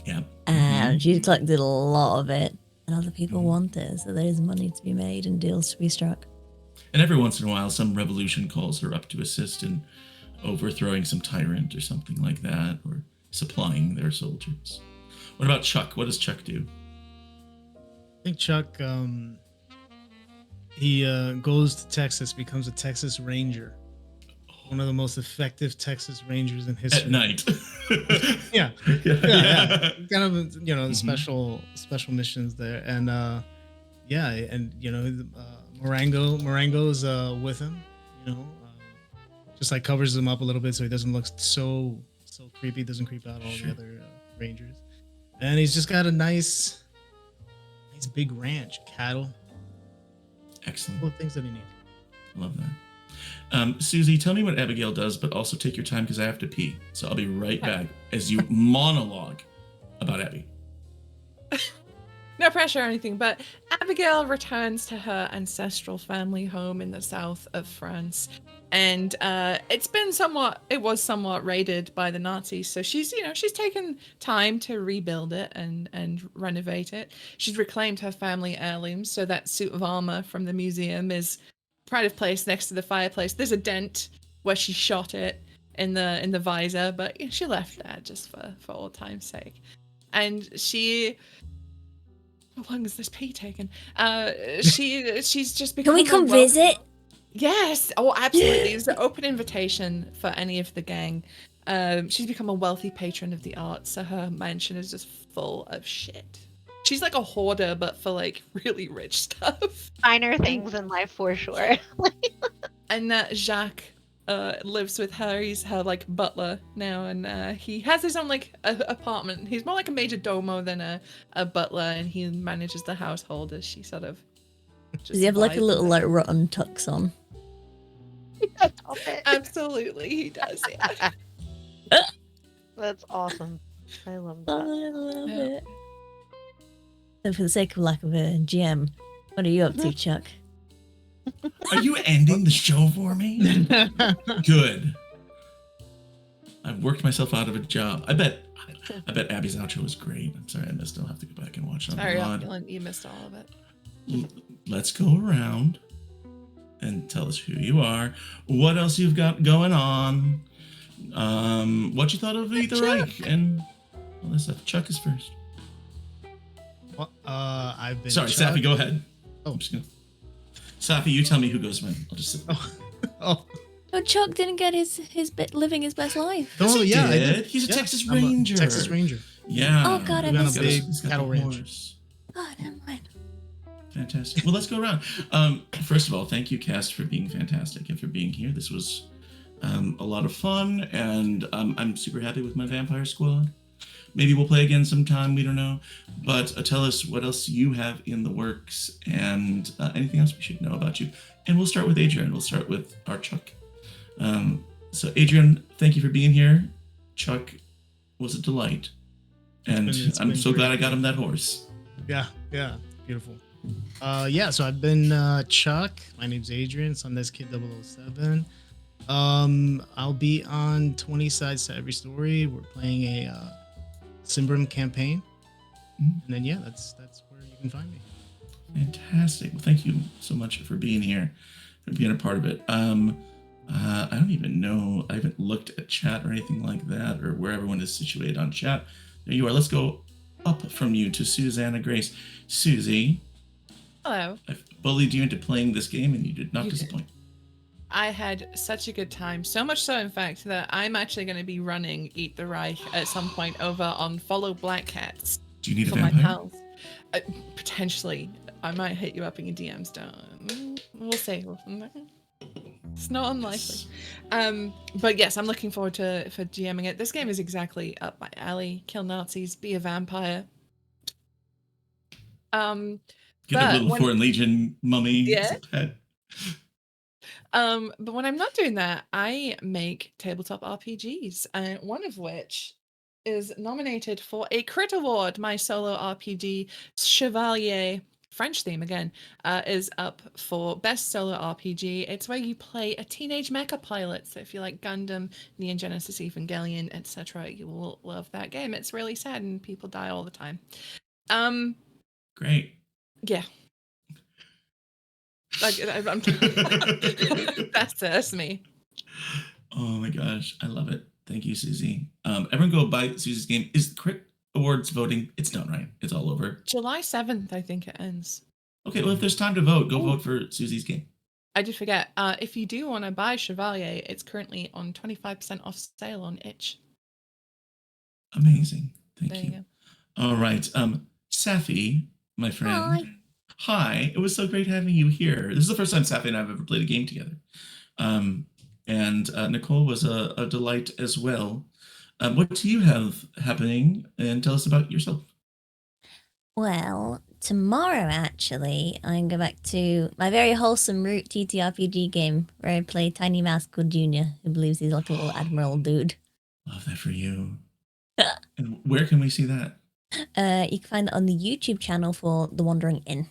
Yeah. And she's collected a lot of it, and other people want it, so there's money to be made and deals to be struck. And every once in a while, some revolution calls her up to assist in overthrowing some tyrant or something like that, or supplying their soldiers. What about Chuck? What does Chuck do? I think Chuck, he goes to Texas, becomes a Texas Ranger. One of the most effective Texas Rangers in history. At night. Yeah. Kind of, special missions there. And Marengo's with him, just like covers him up a little bit so he doesn't look so creepy, doesn't creep out all the other Rangers. And he's just got a nice big ranch, cattle. Excellent. All the things that he needs. I love that. Susie, tell me what Abigail does, but also take your time because I have to pee. So I'll be right back as you monologue about Abby. No pressure or anything, but Abigail returns to her ancestral family home in the south of France. And it was somewhat raided by the Nazis. So she's taken time to rebuild it and renovate it. She's reclaimed her family heirlooms. So that suit of armor from the museum is pride of place next to the fireplace. There's a dent where she shot it in the visor, but she left that just for old time's sake. And she, how long is this pee taken? She's just become. Can we come visit? Yes. Oh, absolutely. It's an open invitation for any of the gang. She's become a wealthy patron of the arts, so her mansion is just full of shit. She's like a hoarder, but for like really rich stuff. Finer things in life for sure. And Jacques lives with her. He's her like butler now, and he has his own like apartment. He's more like a major domo than a butler, and he manages the household as she sort of. Does he have like a little like rotten tux on? Absolutely, he does. Yeah. That's awesome. I love that. I love it. So for the sake of lack of a GM, what are you up to, Chuck? Are you ending the show for me? Good. I've worked myself out of a job. I bet Abby's outro was great. I'm sorry I missed it. I'll have to go back and watch it. Sorry, you missed all of it. Let's go around and tell us who you are, what else you've got going on, what you thought of the Reich, and all this stuff. Chuck is first. Well, I've been. Sorry, Safi, go ahead. Oh, I'm just gonna. Safi, you tell me who goes when. I'll just sit. Oh. No, Chuck didn't get his bit living his best life. Yes, he did. He's a Texas Ranger. Texas Ranger. Yeah. Oh God, I missed a big it. cattle ranch. Oh, never mind. Fantastic. Well, let's go around. First of all, thank you, cast, for being fantastic and for being here. This was a lot of fun, and I'm super happy with my vampire squad. Maybe we'll play again sometime. We don't know. But tell us what else you have in the works and anything else we should know about you. And we'll start with Adrian. We'll start with our Chuck. So, Adrian, thank you for being here. Chuck was a delight. And I'm so glad I got him that horse. Yeah, beautiful. So I've been Chuck. My name's Adrian. Sunday's Kid 007. I'll be on 20 sides to every story. We're playing a Simbrim campaign. And then that's where you can find me. Fantastic. Well, thank you so much for being here, for being a part of it. I don't even know. I haven't looked at chat or anything like that, or where everyone is situated on chat. There you are. Let's go up from you to Susanna Grace. Susie. Hello. I've bullied you into playing this game, and you did not disappoint. I had such a good time. So much so, in fact, that I'm actually going to be running Eat the Reich at some point over on Follow Black Cats. Do you need a for vampire? my pals. Potentially. I might hit you up in your DMs. We'll see. It's not unlikely. But yes, I'm looking forward for GMing it. This game is exactly up my alley. Kill Nazis, be a vampire. Get a little Foreign Legion mummy as a pet. But when I'm not doing that, I make tabletop RPGs, one of which is nominated for a crit award, my solo RPG Chevalier French theme again, is up for Best Solo RPG. It's where you play a teenage mecha pilot. So if you like Gundam, Neon Genesis Evangelion, etc., you will love that game. It's really sad and people die all the time. Great. Yeah. I'm that's me. Oh my gosh, I love it. Thank you, Susie. Everyone go buy Susie's game. Is Crit Awards voting? It's done, right? It's all over. July 7th, I think it ends. Okay, well, if there's time to vote, go vote for Susie's game. I did forget. If you do want to buy Chevalier, it's currently on 25% off sale on itch. Amazing. Thank There you. you All right. Safi, my friend. Hi. Hi. It was so great having you here. This is the first time Safi and I have ever played a game together. And Nicole was a delight as well. What do you have happening? And tell us about yourself. Well, tomorrow actually, I'm going back to my very wholesome Root TTRPG game where I play Tiny Mouse called Junior, who believes he's like a little admiral dude. Love that for you. And where can we see that? You can find it on the YouTube channel for The Wandering Inn.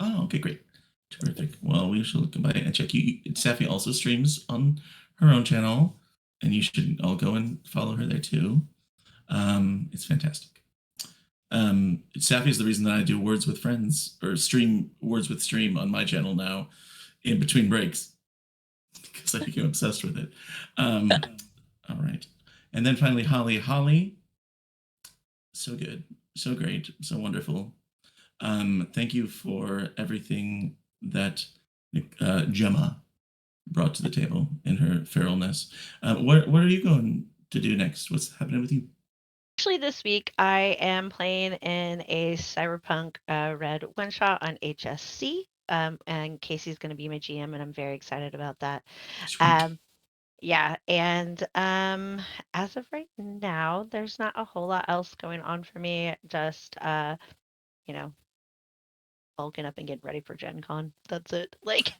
Oh, okay, great. Terrific. Well, we shall come by and check you. Safi also streams on her own channel, and you should all go and follow her there too. It's fantastic. Safi is the reason that I do Words with Friends or stream Words with Stream on my channel now in between breaks because I became obsessed with it. All right. And then finally, Holly. So good. So great. So wonderful. Thank you for everything that Gemma brought to the table in her feralness. What are you going to do next? What's happening with you? Actually, this week I am playing in a Cyberpunk Red one shot on HSC. And Casey's going to be my GM, and I'm very excited about that. Sweet. Yeah, and as of right now, there's not a whole lot else going on for me. Just bulking up and getting ready for Gen Con. That's it. Like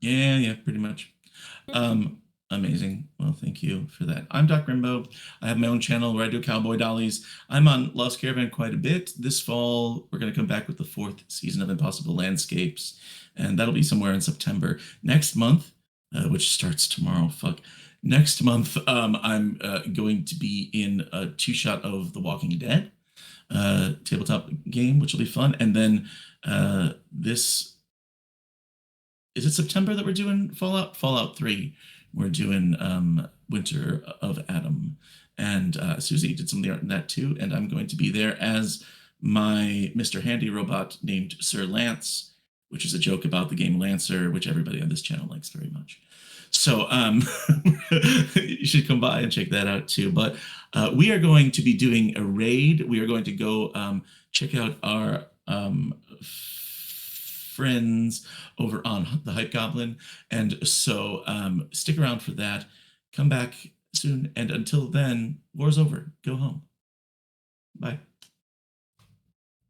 Yeah, pretty much. Amazing. Well, thank you for that. I'm Doc Rimbo. I have my own channel where I do cowboy dollies. I'm on Lost Caravan quite a bit. This fall, we're going to come back with the 4th season of Impossible Landscapes, and that'll be somewhere in September. Next month, which starts tomorrow, next month, I'm going to be in a 2-shot of The Walking Dead tabletop game, which will be fun. And then is it September that we're doing Fallout 3? We're doing Winter of Adam. And Susie did some of the art in that too. And I'm going to be there as my Mr. Handy robot named Sir Lance, which is a joke about the game Lancer, which everybody on this channel likes very much. So you should come by and check that out too. But we are going to be doing a raid. We are going to go check out our friends over on the Hype Goblin. And so stick around for that. Come back soon. And until then, war's over. Go home. Bye.